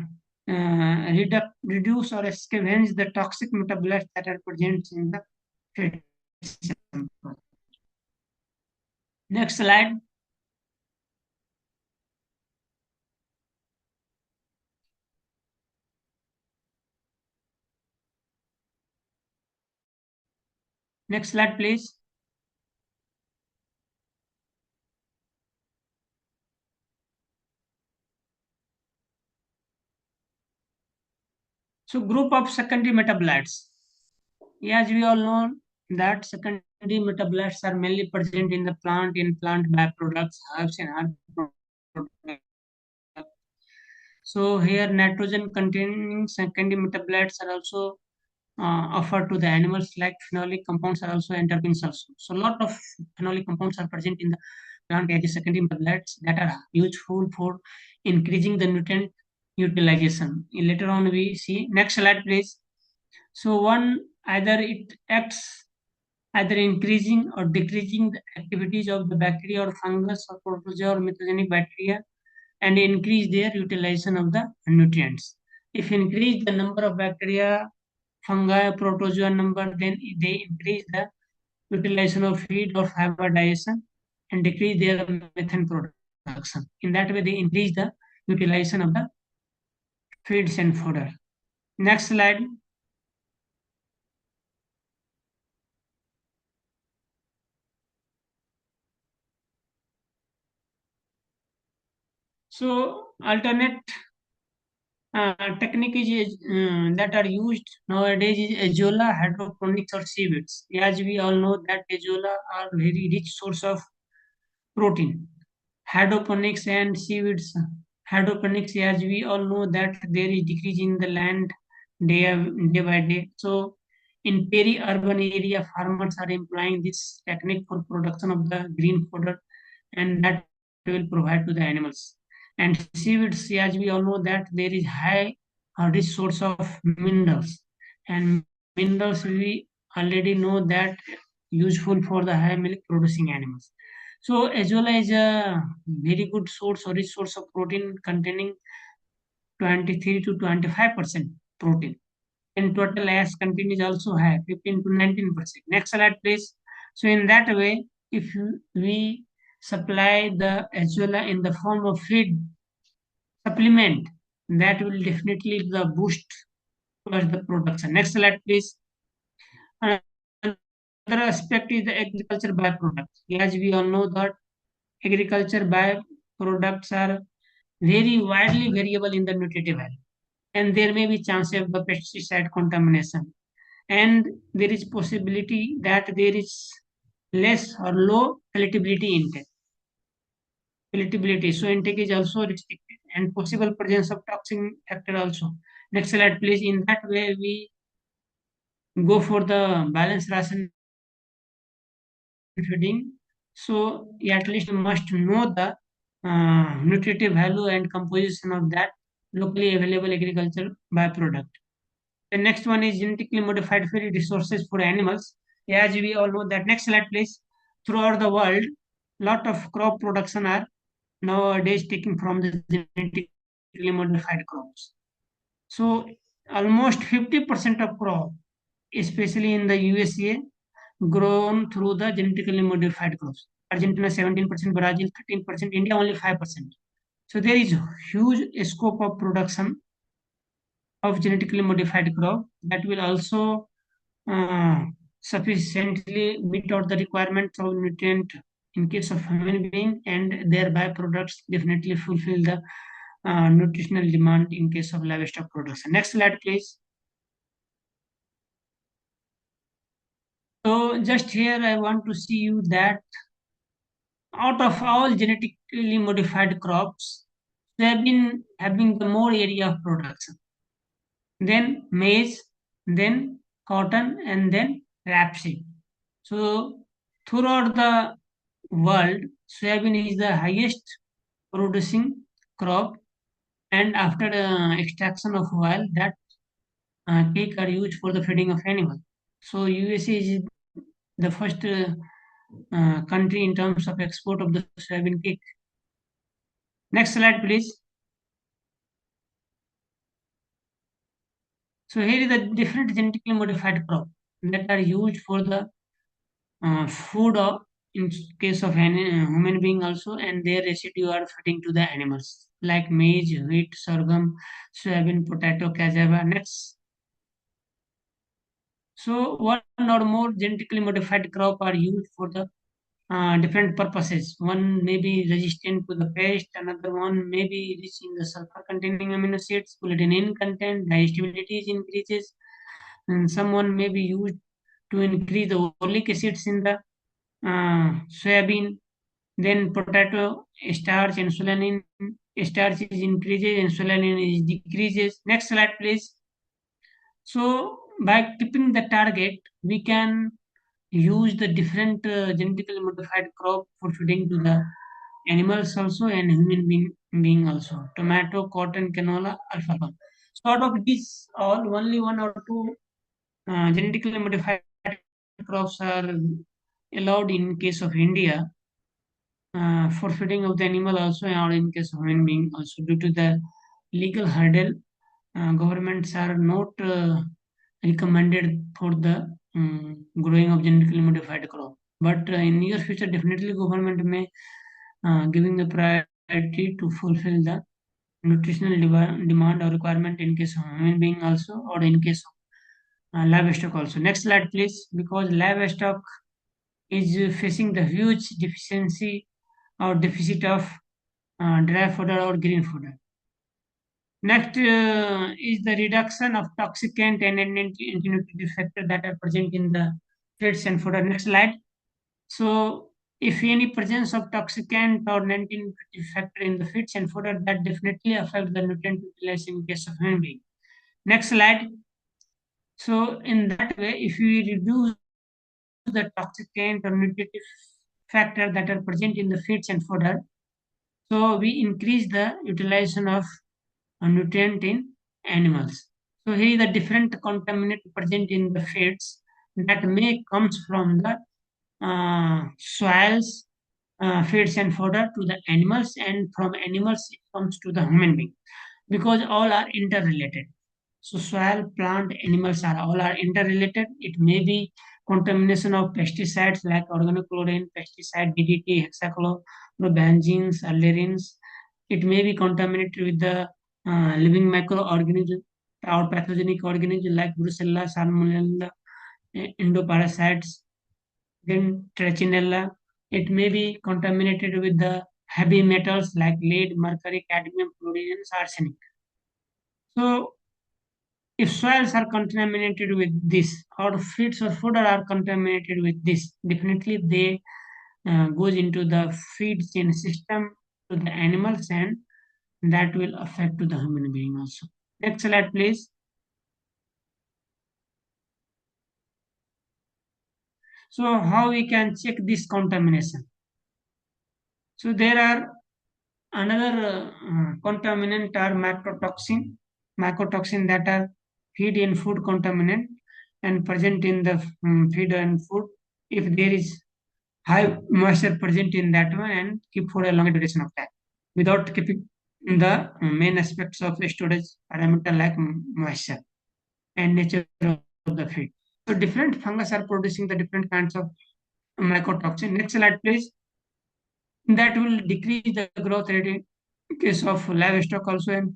reduce or scavenge the toxic metabolites that are present in the feed. Next slide. Next slide, please. So group of secondary metabolites. As we all know that secondary metabolites are mainly present in the plant, in plant byproducts, herbs and herb products. So here nitrogen containing secondary metabolites are also offered to the animals, like phenolic compounds are also enterpins also. So a lot of phenolic compounds are present in the plant as secondary metabolites that are useful for increasing the nutrient utilization. Later on we see. Next slide, please. So one, either it acts either increasing or decreasing the activities of the bacteria or fungus or protozoa or methogenic bacteria and increase their utilization of the nutrients. If increase the number of bacteria, fungi, protozoa number, then they increase the utilization of feed or fiber digestion and decrease their methane production. In that way, they increase the utilization of the feeds and fodder. Next slide. So alternate technique is that are used nowadays is azolla, hydroponics, or seaweeds. As we all know that azolla are very rich source of protein. Hydroponics and seaweeds. Hydroponics, as we all know that there is decrease in the land day by day. So in peri-urban area, farmers are employing this technique for production of the green fodder, and that will provide to the animals. And seaweeds, as we all know that there is high rich source of minerals, and minerals we already know that useful for the high milk producing animals. So azolla is a very good source or rich source of protein containing 23 to 25% protein. And total ash content is also high, 15 to 19%. Next slide, please. So in that way, if we supply the azolla in the form of feed supplement, that will definitely the boost towards the production. Next slide, please. Another aspect is the agriculture byproducts. As we all know that agriculture byproducts are very widely variable in the nutritive value, and there may be chance of the pesticide contamination, and there is possibility that there is less or low palatability intake. Palatability, so intake is also restricted, and possible presence of toxin factor also. Next slide, please. In that way, we go for the balanced ration feeding. So you at least must know the nutritive value and composition of that locally available agricultural byproduct. The next one is genetically modified feed resources for animals. As we all know that, next slide please. Throughout the world, lot of crop production are nowadays taken from the genetically modified crops. So almost 50% of crop, especially in the USA, grown through the genetically modified crops. Argentina 17%, Brazil 13%, India only 5%. So there is huge scope of production of genetically modified crop that will also uh, sufficiently meet out the requirements of nutrient in case of human being, and their byproducts definitely fulfill the nutritional demand in case of livestock production. Next slide, please. So just here I want to see you that out of all genetically modified crops, soybean having the more area of production, then maize, then cotton, and then rapeseed. So throughout the world, soybean is the highest producing crop, and after extraction of oil, that cake are used for the feeding of animals. So USA is the first country in terms of export of the soybean cake. Next slide, please. So here is the different genetically modified crop that are used for the food or in case of any human being also, and their residue are feeding to the animals like maize, wheat, sorghum, soybean, potato, cassava, nuts. So one or more genetically modified crop are used for the different purposes. One may be resistant to the pest, another one may be rich in the sulfur containing amino acids, glutamine content, digestibility is increases, and someone may be used to increase the oleic acids in the soybean. Then potato starch, insulin starch is increases, insulin is decreases. Next slide, please. So by keeping the target, we can use the different genetically modified crop for feeding to the animals also and human being also. Tomato, cotton, canola, alfalfa. So out of these all, only one or two genetically modified crops are allowed in case of India for feeding of the animal also, or in case of human being also. Due to the legal hurdle, governments are not recommended for the growing of genetically modified crop. But in near future, definitely government may giving the priority to fulfill the nutritional demand or requirement in case of human being also, or in case of livestock also. Next slide, please. Because livestock is facing the huge deficiency or deficit of dry fodder or green fodder. Next is the reduction of toxicant and anti-nutritive factor that are present in the feeds and fodder. Next slide. So, if any presence of toxicant or anti-nutritive factor in the feeds and fodder, that definitely affect the nutrient utilization in case of human being. Next slide. So, in that way, if we reduce the toxicant or nutritive factor that are present in the feeds and fodder, so we increase the utilization of a nutrient in animals. So here is the different contaminant present in the feeds that may comes from the soils, feeds and fodder to the animals, and from animals it comes to the human being, because all are interrelated. So soil, plant, animals are all are interrelated. It may be contamination of pesticides like organochlorine, pesticide, DDT, hexachlorobenzenes, allergens. It may be contaminated with the living microorganisms or pathogenic organisms like Brucella, Salmonella, endoparasites, then Trichinella. It may be contaminated with the heavy metals like lead, mercury, cadmium, fluorine, and arsenic. So if soils are contaminated with this, or feeds or fodder are contaminated with this, definitely they goes into the feed chain system to the animals, and that will affect to the human being also. Next slide, please. So how we can check this contamination? So there are another contaminant are macrotoxin that are feed in food contaminant and present in the feed and food if there is high moisture present in that one, and keep for a long duration of time without keeping the main aspects of storage parameter like moisture and nature of the feed. So different fungus are producing the different kinds of mycotoxin. Next slide, please. That will decrease the growth rate in case of livestock also and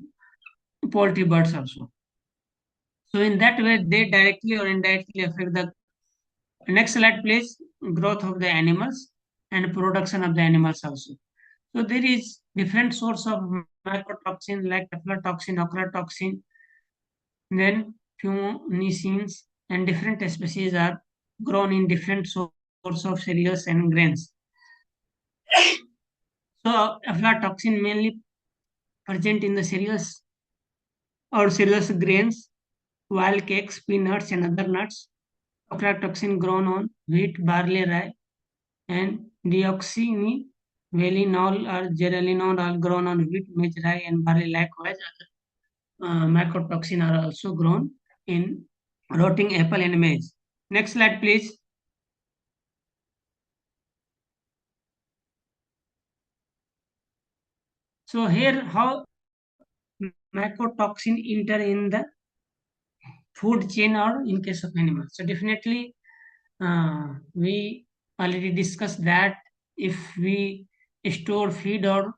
poultry birds also. So in that way, they directly or indirectly affect the next slide, please. Growth of the animals and production of the animals also. So there is different source of mycotoxin like aflatoxin, ochratoxin, then fumicins, and different species are grown in different source of cereals and grains. So aflatoxin mainly present in the cereals or cereals grains, while cakes, peanuts, and other nuts. Ochratoxin grown on wheat, barley, rye, and deoxynivalenol or zearalenol are grown on wheat, maize, rye, and barley. Likewise, mycotoxin are also grown in rotting apple and maize. Next slide, please. So here, how mycotoxin enter in the food chain or in case of animals. So definitely, we already discussed that if we store feed or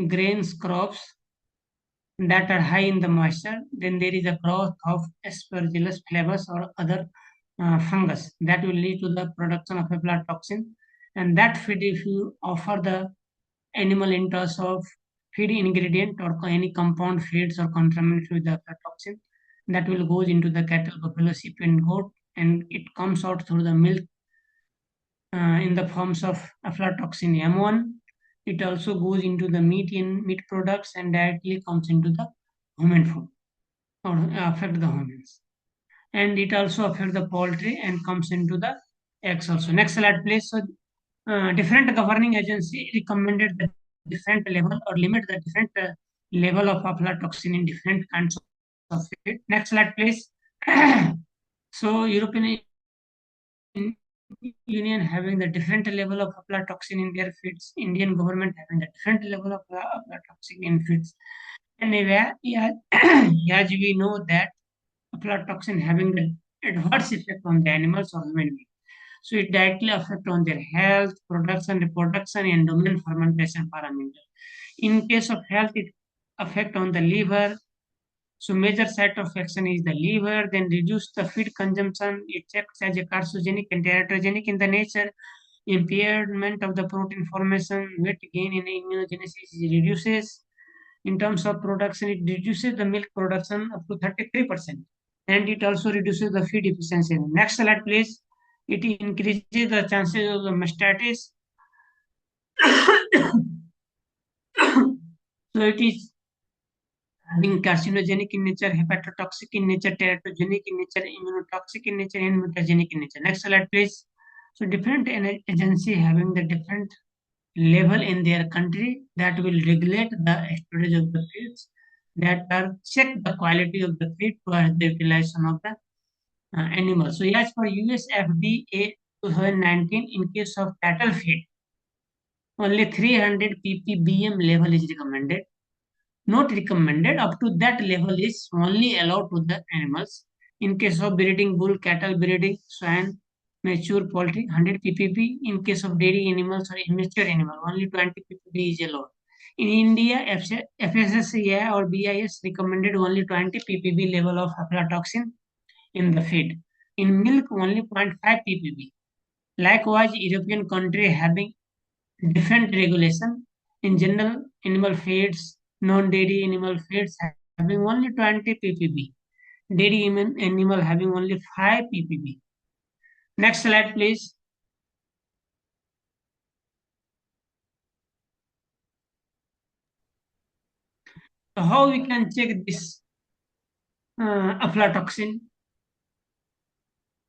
grains crops that are high in the moisture, then there is a growth of aspergillus flavus or other fungus that will lead to the production of aflatoxin. And that feed, if you offer the animal in terms of feed ingredient or any compound feeds or contaminants with the aflatoxin, that will goes into the cattle, buffalo, sheep, and goat, and it comes out through the milk in the forms of aflatoxin M1. It also goes into the meat in meat products and directly comes into the human food or affect the humans. And it also affect the poultry and comes into the eggs also. Next slide, please. So, different governing agency recommended the different level or limit the different level of aflatoxin in different kinds of feed. Next slide, please. So, European Union having the different level of aflatoxin in their feeds, Indian government having the different level of aflatoxin in feeds. And yeah, as we know that aflatoxin having the adverse effect on the animals or human beings. So it directly affect on their health, production, reproduction, and domain fermentation parameter. In case of health, it affect on the liver. So major site of action is the liver, then reduce the feed consumption. It acts as a carcinogenic and teratogenic in the nature. Impairment of the protein formation, weight gain in immunogenesis reduces. In terms of production, it reduces the milk production up to 33%. And it also reduces the feed efficiency. Next slide, please. It increases the chances of the mastitis. So it is being carcinogenic in nature, hepatotoxic in nature, teratogenic in nature, immunotoxic in nature, and mutagenic in nature. Next slide, please. So different agency having the different level in their country that will regulate the storage of the feeds that are check the quality of the feed for the utilization of the animals. So as for US FDA 2019, in case of cattle feed, only 300 ppbm level is recommended. Not recommended up to that level is only allowed to the animals. In case of breeding bull cattle, breeding swine, mature poultry, 100 ppb. In case of dairy animals or immature animal, only 20 ppb is allowed. In India, FSSAI or BIS recommended only 20 ppb level of aflatoxin in the feed. In milk, only 0.5 ppb. Likewise, European country having different regulation. In general, animal feeds, non-dairy animal feeds having only 20 ppb. Dairy animal having only 5 ppb. Next slide, please. So how we can check this aflatoxin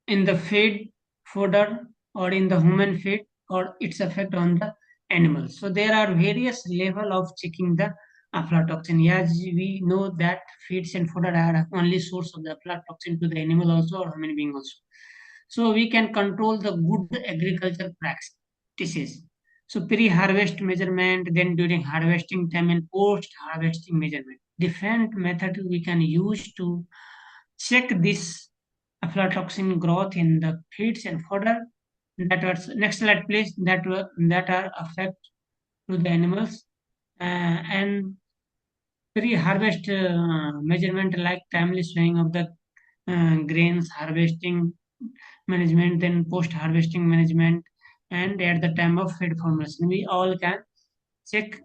in the feed, fodder, or in the human feed, or its effect on the animals. So there are various level of checking the aflatoxin. As we know that feeds and fodder are only source of the aflatoxin to the animal also or human being also. So we can control the good agriculture practices. So pre-harvest measurement, then during harvesting time and post-harvesting measurement. Different method we can use to check this aflatoxin growth in the feeds and fodder. That was next slide, please. That are affect to the animals and pre-harvest measurement like timely swaying of the grains harvesting management, then post-harvesting management, and at the time of feed formulation. We all can check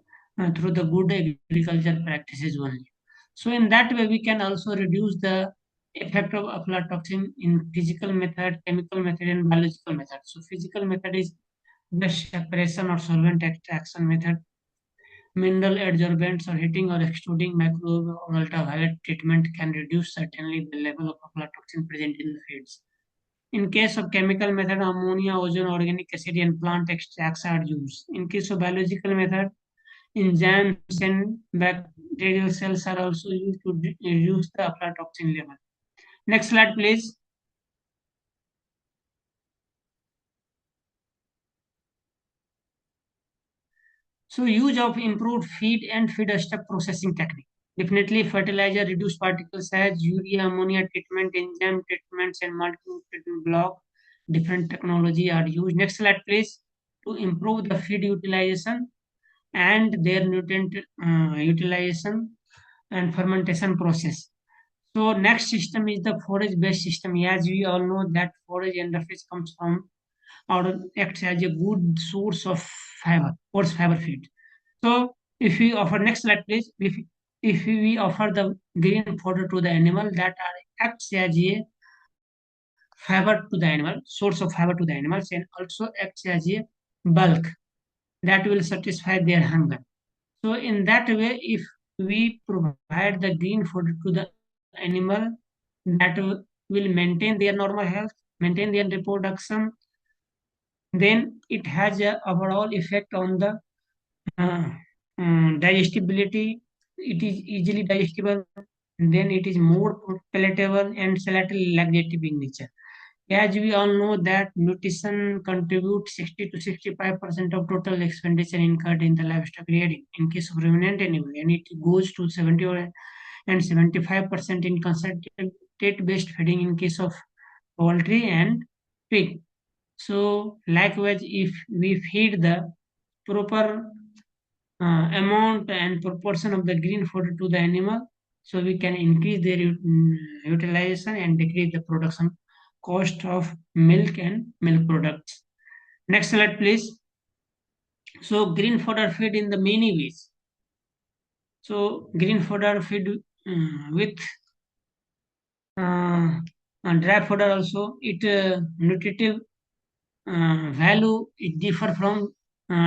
through the good agriculture practices only. So in that way, we can also reduce the effect of aflatoxin in physical method, chemical method, and biological method. So physical method is the separation or solvent extraction method. Mineral adsorbents or heating or extruding microwave or ultraviolet treatment can reduce certainly the level of aflatoxin present in the feeds. In case of chemical method, ammonia, ozone, organic acid, and plant extracts are used. In case of biological method, enzymes and bacterial cells are also used to reduce the aflatoxin level. Next slide, please. So use of improved feed and feedstock processing technique. Definitely fertilizer, reduced particle size, urea, ammonia treatment, enzyme treatments, and multi-nutrient block. Different technology are used. Next slide, please. To improve the feed utilization and their nutrient utilization and fermentation process. So next system is the forage-based system. As we all know that forage and the fish comes from or acts as a good source of fiber, coarse fiber feed. So if we offer next slide please, if we offer the green fodder to the animal that are acts as a fiber to the animal, source of fiber to the animals, and also acts as a bulk that will satisfy their hunger. So in that way, if we provide the green food to the animal, that will maintain their normal health, maintain their reproduction, then it has a overall effect on the uh, digestibility. It is easily digestible, then it is more palatable and slightly laxative in nature. As we all know that nutrition contributes 60 to 65% of total expenditure incurred in the livestock rearing in case of ruminant animal, and it goes to 70 and 75% in concentrate-based feeding in case of poultry and pig. So likewise, if we feed the proper amount and proportion of the green food to the animal, so we can increase their utilization and decrease the production cost of milk and milk products. Next slide, please. So green fodder feed in the many ways. So green fodder feed with dry fodder also, it nutritive value it differ from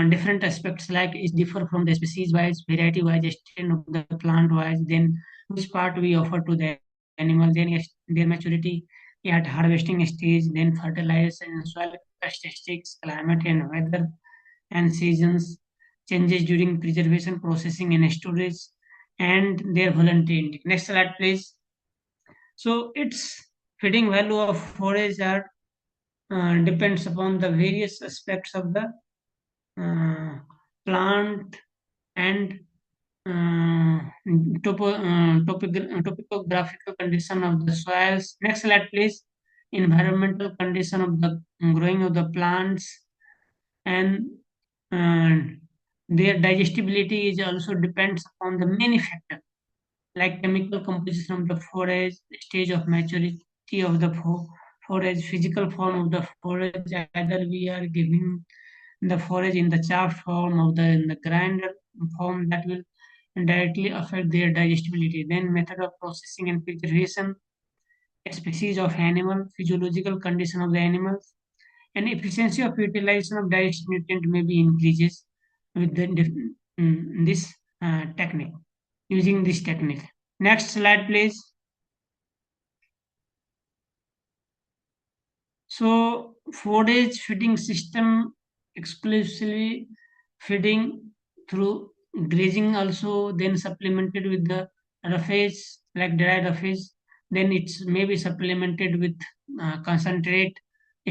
different aspects, like it differ from the species wise, variety wise, extent of the plant wise, then which part we offer to the animal, then their maturity at harvesting stage, then fertilization and soil statistics, climate and weather and seasons, changes during preservation, processing and storage, and their voluntary intake. Next slide please. So its feeding value of forage are depends upon the various aspects of the plant and uh, topographical condition of the soils. Next slide, please. Environmental condition of the growing of the plants and uh, their digestibility is also depends upon the many factors like chemical composition of the forage, stage of maturity of the forage, physical form of the forage. Either we are giving the forage in the chaff form of the in the grinder form, that will directly affect their digestibility. Then method of processing and preservation, species of animal, physiological condition of the animals, and efficiency of utilization of digestive nutrient may be increases with this technique, using this technique. Next slide, please. So forage feeding system exclusively feeding through grazing also, then supplemented with the roughage like dry roughage, then it's maybe supplemented with concentrate.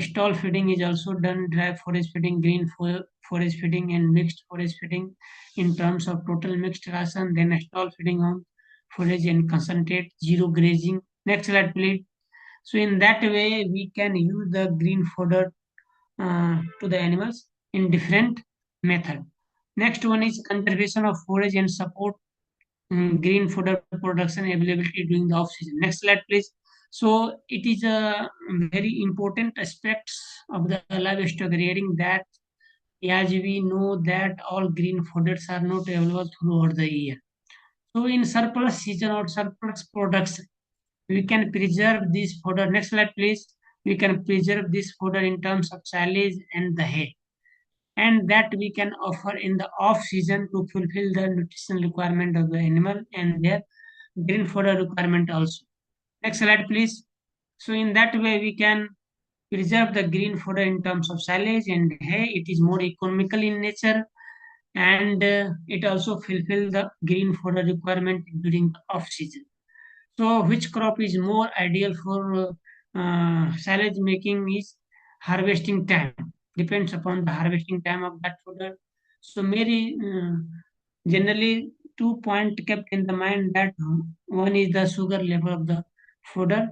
Stall feeding is also done, dry forage feeding, green forage feeding, and mixed forage feeding in terms of total mixed ration, then stall feeding on forage and concentrate, zero grazing. Next slide please. So in that way, we can use the green fodder to the animals in different method. Next one is conservation of forage and support green fodder production availability during the off season. Next slide, please. So it is a very important aspects of the livestock rearing that as we know that all green fodders are not available throughout the year. So in surplus season or surplus production, we can preserve this fodder. Next slide, please. We can preserve this fodder in terms of silage and the hay, and that we can offer in the off season to fulfill the nutritional requirement of the animal and their green fodder requirement also. Next slide, please. So in that way, we can preserve the green fodder in terms of silage and hay. It is more economical in nature, and it also fulfill the green fodder requirement during the off season. So which crop is more ideal for silage making is harvesting time. Depends upon the harvesting time of that fodder. So Mary, generally 2 points kept in the mind that one is the sugar level of the fodder,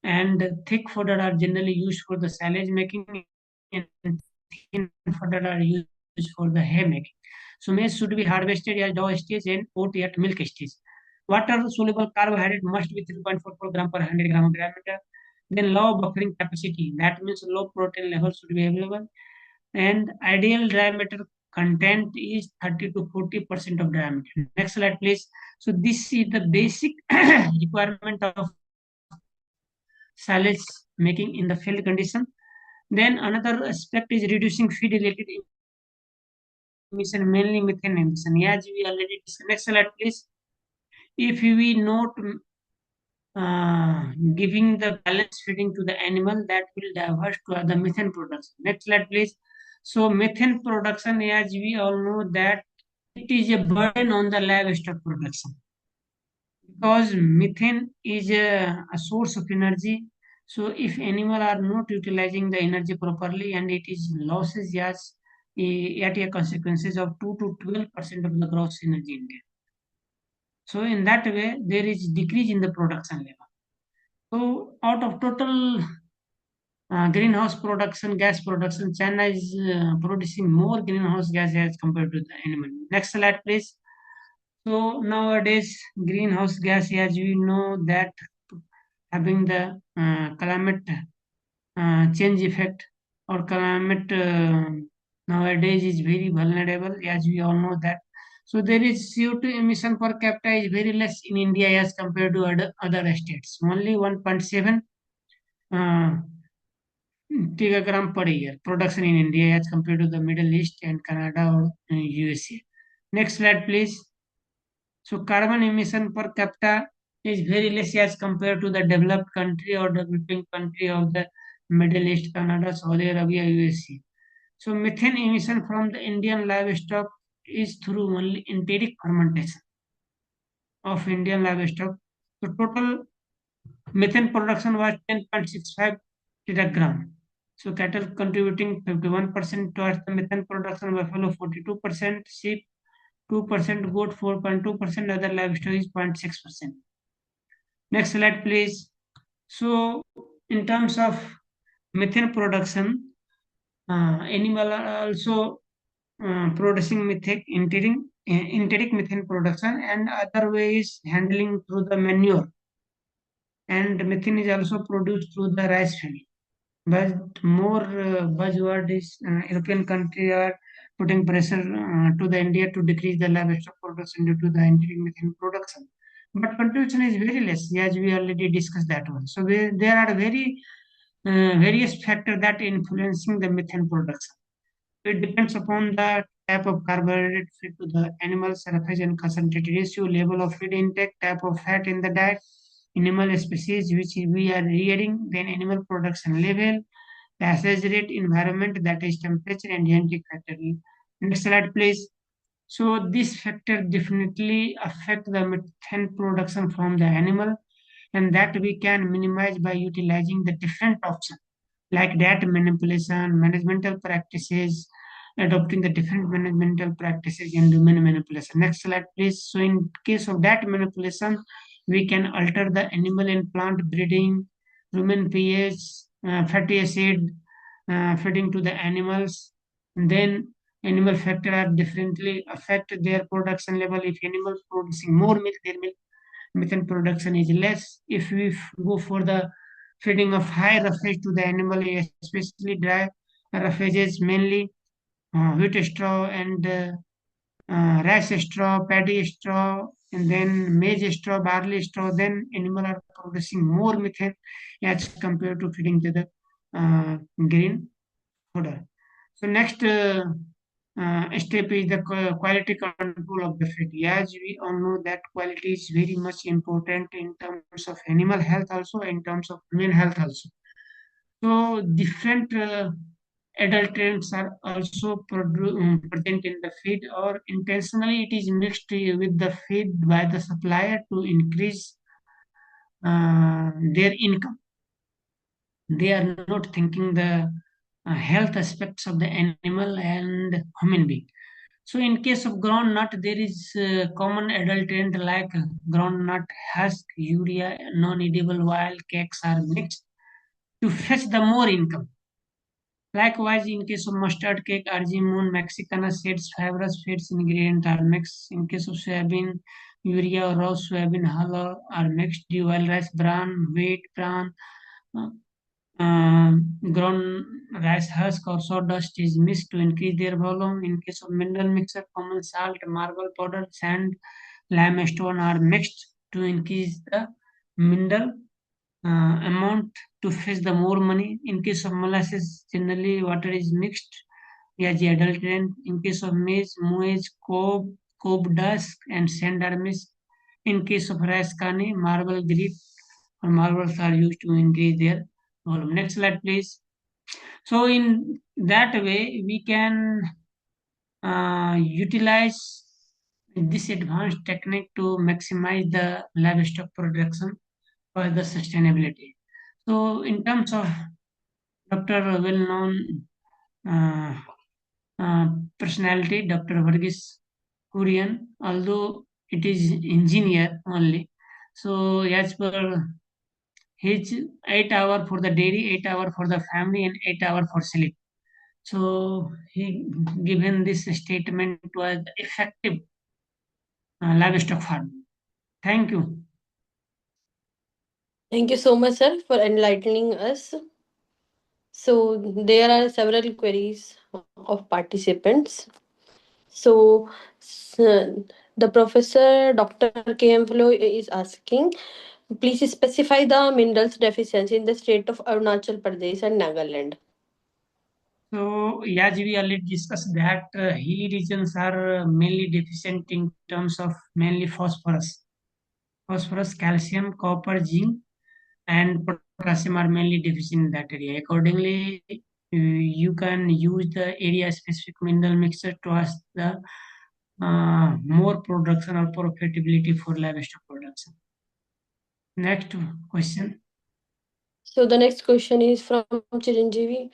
and thick fodder are generally used for the silage making, and thin fodder are used for the hay making. So maize should be harvested at dough stage and oat at milk stage. Water soluble carbohydrate must be 3.44 gram per 100 gram of diameter. Then low buffering capacity, that means low protein level should be available. And ideal diameter content is 30 to 40% of diameter. Next slide, please. So this is the basic requirement of silage making in the field condition. Then another aspect is reducing feed related emission, mainly methane emission. As we already discussed. Next slide, please. If we note giving the balanced feeding to the animal, that will divert to other methane production. Next slide, please. So methane production, as we all know that it is a burden on the livestock production, because methane is a source of energy. So if animal are not utilizing the energy properly, and it is losses, yes, at a consequences of 2 to 12% of the gross energy intake. So in that way, there is decrease in the production level. So out of total greenhouse production, gas production, China is producing more greenhouse gas as compared to the animal. Next slide, please. So nowadays, greenhouse gas, as we know that having the climate change effect, or climate nowadays is very vulnerable, as we all know that. So there is CO2 emission per capita is very less in India as compared to other states. Only 1.7 gigagram per year production in India as compared to the Middle East and Canada or USA. Next slide, please. So carbon emission per capita is very less as compared to the developed country or developing country of the Middle East, Canada, Saudi Arabia, USA. So methane emission from the Indian livestock is through only enteric fermentation of Indian livestock. So total methane production was 10.65 teragram. So cattle contributing 51% towards the methane production, buffalo 42%, sheep 2%, goat 4.2%, other livestock is 0.6%. Next slide, please. So in terms of methane production, animal are also producing methane, enteric methane production, and other ways handling through the manure. And methane is also produced through the rice field. But more buzzword is European country are putting pressure to the India to decrease the livestock production due to the enteric methane production. But contribution is very less, as we already discussed that one. So there are very various factors that influencing the methane production. It depends upon the type of carbohydrate fed to the animal, surface and concentrate ratio, level of feed intake, type of fat in the diet, animal species which we are rearing, then animal production level, passage rate, environment, that is temperature and genetic factor. Next slide, please. So this factor definitely affect the methane production from the animal, and that we can minimize by utilizing the different options like data manipulation, managemental practices, adopting the different managemental practices in domain manipulation. Next slide, please. So in case of data manipulation, we can alter the animal and plant breeding, rumen pH, fatty acid feeding to the animals. And then animal factor are differently affect their production level. If animals producing more milk, their milk methane production is less. If we go for the feeding of high roughage to the animal, especially dry roughages, mainly wheat straw and rice straw, paddy straw, and then maize straw, barley straw, then animal are producing more methane as compared to feeding to the green fodder. So next step is the quality control of the feed. As we all know that quality is very much important in terms of animal health also, in terms of human health also. So different adulterants are also present in the feed, or intentionally it is mixed with the feed by the supplier to increase their income. They are not thinking the health aspects of the animal and human being. So in case of groundnut, there is common adulterant like groundnut husk, urea, non-edible oil, cakes are mixed to fetch the more income. Likewise, in case of mustard cake, argemone, Mexicana seeds, fibrous fats ingredient are mixed. In case of soybean, urea or raw soybean hull are mixed. The oil rice bran, wheat bran, uh, ground rice husk or sawdust is mixed to increase their volume. In case of mineral mixture, common salt, marble powder, sand, limestone are mixed to increase the mineral amount to fetch the more money. In case of molasses, generally water is mixed as the adulterant. In case of maize, moage, cob dust, and sand are mixed. In case of rice kani, marble grit or marbles are used to increase their volume. Next slide, please. So in that way, we can utilize this advanced technique to maximize the livestock production for the sustainability. So in terms of Dr. well-known uh, personality, Dr. Varghese Kurian, although it is engineer only. So as per his 8 hour for the dairy, 8 hour for the family, and 8 hour for sleep. So he given this statement was effective livestock farming. Thank you. Thank you so much, sir, for enlightening us. So there are several queries of participants. So the professor, Dr. Imphal, is asking, please specify the minerals deficiency in the state of Arunachal Pradesh and Nagaland. So as we already discussed that hilly regions are mainly deficient in terms of mainly phosphorus, calcium, copper, zinc, and potassium are mainly deficient in that area. Accordingly, you can use the area-specific mineral mixture to ask the more production or profitability for livestock production. Next question. So the next question is from Chiranjeevi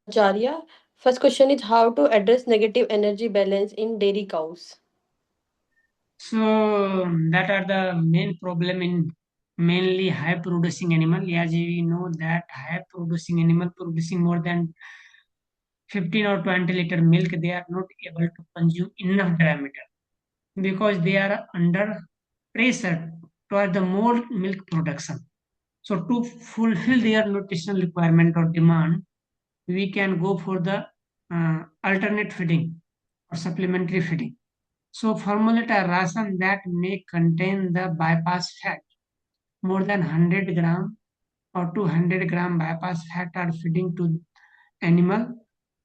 Acharya. First question is how to address negative energy balance in dairy cows. So that are the main problem in mainly high producing animal. As we know that high producing animal producing more than 15 or 20 liter milk, they are not able to consume enough diameter because they are under pressure toward the more milk production. So to fulfill their nutritional requirement or demand, we can go for the alternate feeding or supplementary feeding. So formulate a ration that may contain the bypass fat. More than 100 gram or 200 gram bypass fat are feeding to animal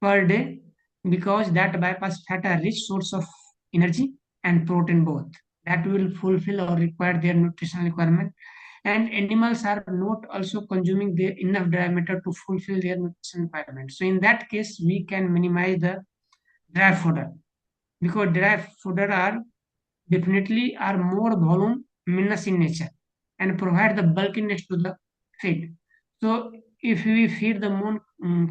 per day because that bypass fat are rich source of energy and protein both. That will fulfill or require their nutritional requirement. And animals are not also consuming their enough diameter to fulfill their nutrition requirement. So in that case, we can minimize the dry fodder because dry fodder are definitely are more voluminous in nature and provide the bulkiness to the feed. So if we feed the more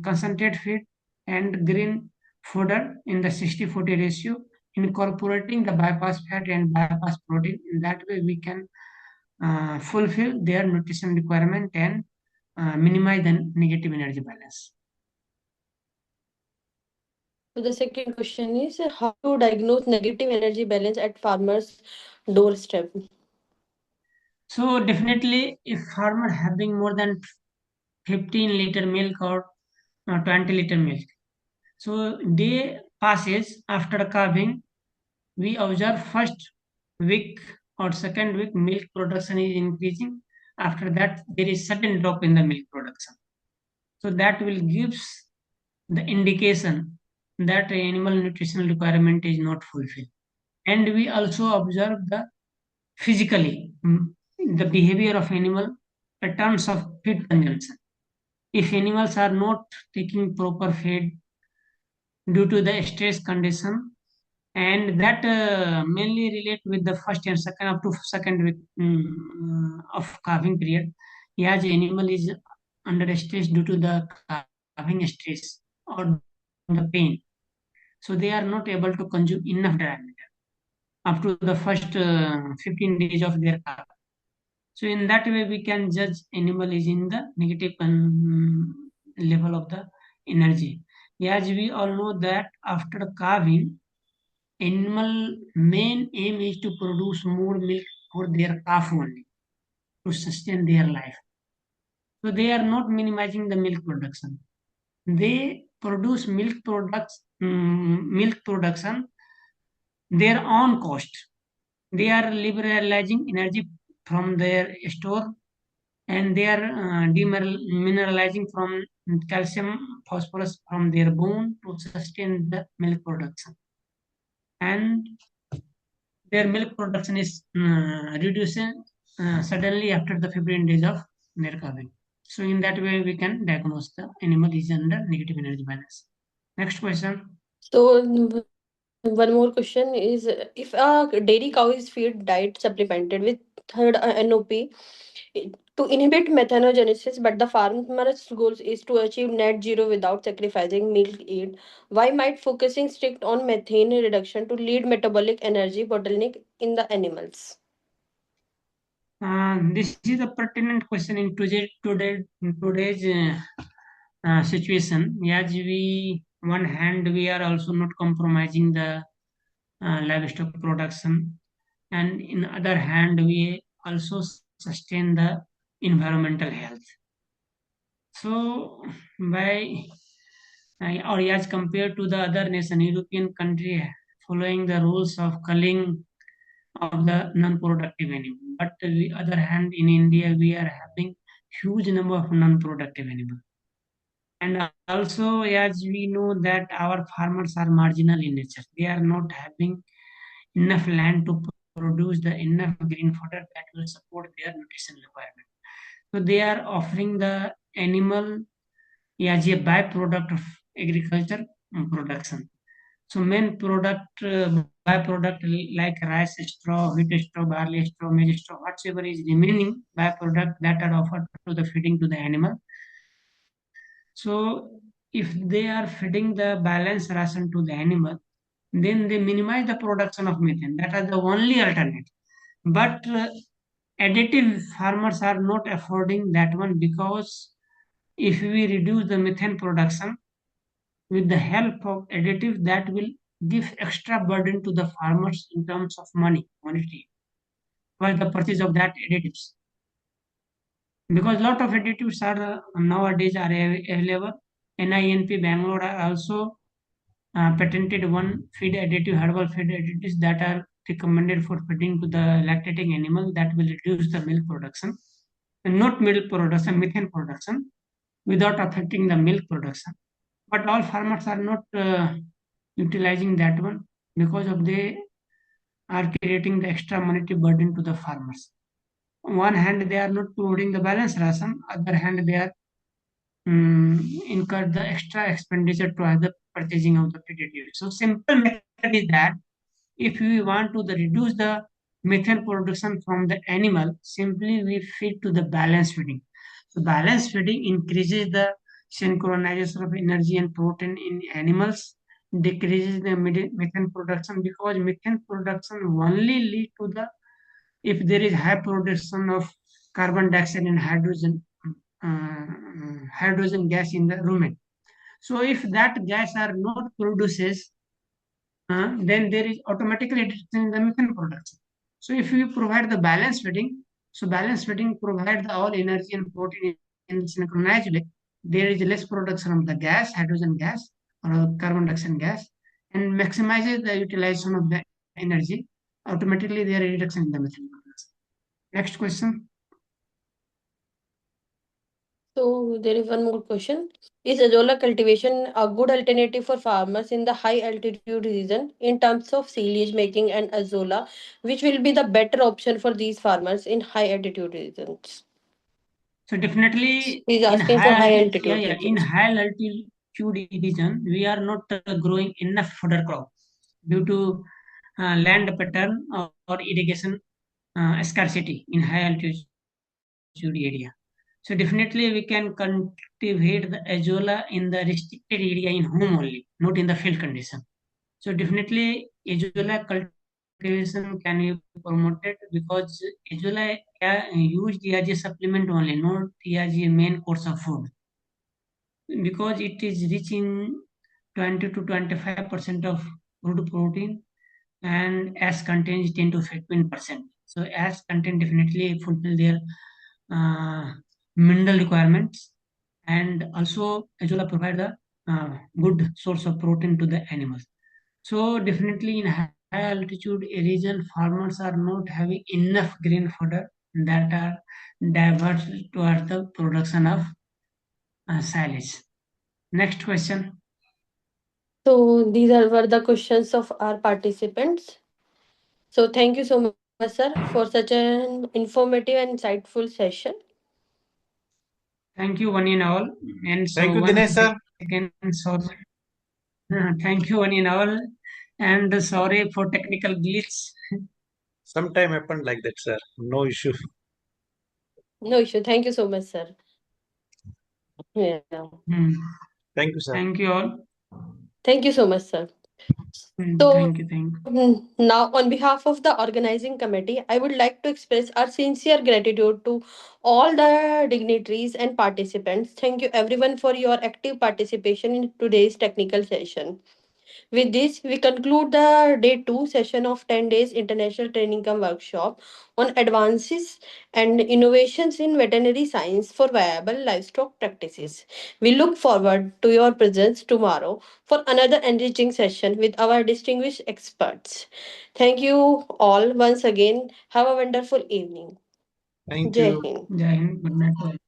concentrate feed and green fodder in the 60-40 ratio, incorporating the bypass fat and bypass protein, in that way we can fulfill their nutrition requirement and minimize the negative energy balance. So the second question is how to diagnose negative energy balance at farmers' doorstep. So definitely, if farmer having more than 15 liter milk or 20 liter milk, so they passes after calving, we observe first week or second week milk production is increasing. After that, there is sudden drop in the milk production. So that will gives the indication that animal nutritional requirement is not fulfilled. And we also observe the physically the behavior of animal in terms of feed consumption. If animals are not taking proper feed due to the stress condition, and that mainly relate with the first and second up to second week of calving period. As animal is under stress due to the calving stress or the pain, so they are not able to consume enough dry matter up to the first 15 days of their calving. So in that way, we can judge animal is in the negative level of the energy. As we all know that after calving, animal main aim is to produce more milk for their calf only to sustain their life. So they are not minimizing the milk production. They produce milk production their own cost. They are liberalizing energy from their store, and they are demineralizing from calcium, phosphorus from their bone to sustain the milk production. And their milk production is reducing suddenly after the 15 days of their calving. So in that way, we can diagnose the animal is under negative energy balance. Next question. So one more question is, if a dairy cow is feed diet supplemented with third NOP to inhibit methanogenesis, but the farmer's goal is to achieve net zero without sacrificing milk yield, why might focusing strict on methane reduction to lead metabolic energy bottleneck in the animals? This is a pertinent question in today's situation. As we one hand we are also not compromising the livestock production, and in other hand we also sustain the environmental health. So by or as compared to the other nation, European country following the rules of culling of the non-productive animal. But on the other hand, in India, we are having huge number of non-productive animals. And also, as we know that our farmers are marginal in nature, they are not having enough land to produce the enough green fodder that will support their nutrition requirement. So they are offering the animal as a byproduct of agriculture production. So main product, byproduct like rice straw, wheat straw, barley straw, maize straw, whatsoever is remaining byproduct that are offered to the feeding to the animal. So if they are feeding the balanced ration to the animal, then they minimize the production of methane. That are the only alternative. But additive farmers are not affording that one, because if we reduce the methane production with the help of additive, that will give extra burden to the farmers in terms of monetary for the purchase of that additives, because lot of additives are nowadays are available. NINP Bangalore are also patented one feed additive, herbal feed additives that are recommended for feeding to the lactating animal, that will reduce the milk production, and not milk production, methane production, without affecting the milk production. But all farmers are not utilizing that one, because of they are creating the extra monetary burden to the farmers. On one hand, they are not providing the balanced ration. Other hand, they are incur the extra expenditure to the purchasing of the feed additive. So simple method is that if we want to reduce the methane production from the animal, simply we feed to the balance feeding. So balance feeding increases the synchronization of energy and protein in animals, decreases the methane production, because methane production only lead to the if there is high production of carbon dioxide and uh, hydrogen gas in the rumen. So if that gas are not produces, then there is automatically reduction in the methane production. So if you provide the balance feeding, so balance feeding provide the all energy and protein in synchronized way. There is less production of the gas, hydrogen gas or carbon dioxide gas, maximizes the utilization of the energy. Automatically, there is reduction in the methane products. Next question. So there is one more question. Is azolla cultivation a good alternative for farmers in the high altitude region in terms of silage making and azolla, which will be the better option for these farmers in high altitude regions? So definitely He's in asking for high yeah, altitude yeah, in regions. high altitude region, we are not growing enough fodder crop due to land pattern or irrigation scarcity in high altitude area. So definitely we can cultivate the azolla in the restricted area in home only, not in the field condition. So definitely azolla cultivation can be promoted because azolla used as a supplement only, not as a main course of food. Because it is rich in 20 to 25% of food protein and as contains 10 to 15%. So as content definitely fulfill their uh, mineral requirements, and also azolla provide the good source of protein to the animals. So definitely in high altitude region, farmers are not having enough green fodder that are diverted towards the production of silage. Next question. So these were the questions of our participants. So thank you so much, sir, for such an informative and insightful session. Thank you, one in all. And Thank so you, Dinesh once sir. again, sorry. Thank you, one in all. And sorry for technical glitch. Sometime happened like that, sir. No issue. No issue. Thank you so much, sir. Yeah. Hmm. Thank you, sir. Thank you all. Thank you so much, sir. Thank So you. Thank you. now, on behalf of the organizing committee, I would like to express our sincere gratitude to all the dignitaries and participants. Thank you, everyone, for your active participation in today's technical session. With this, we conclude the day 2 session of 10 days international training come workshop on advances and innovations in veterinary science for viable livestock practices. We look forward to your presence tomorrow for another enriching session with our distinguished experts. Thank you all once again. Have a wonderful evening. Thank Jai you. Hind. Jai Hind. Good night.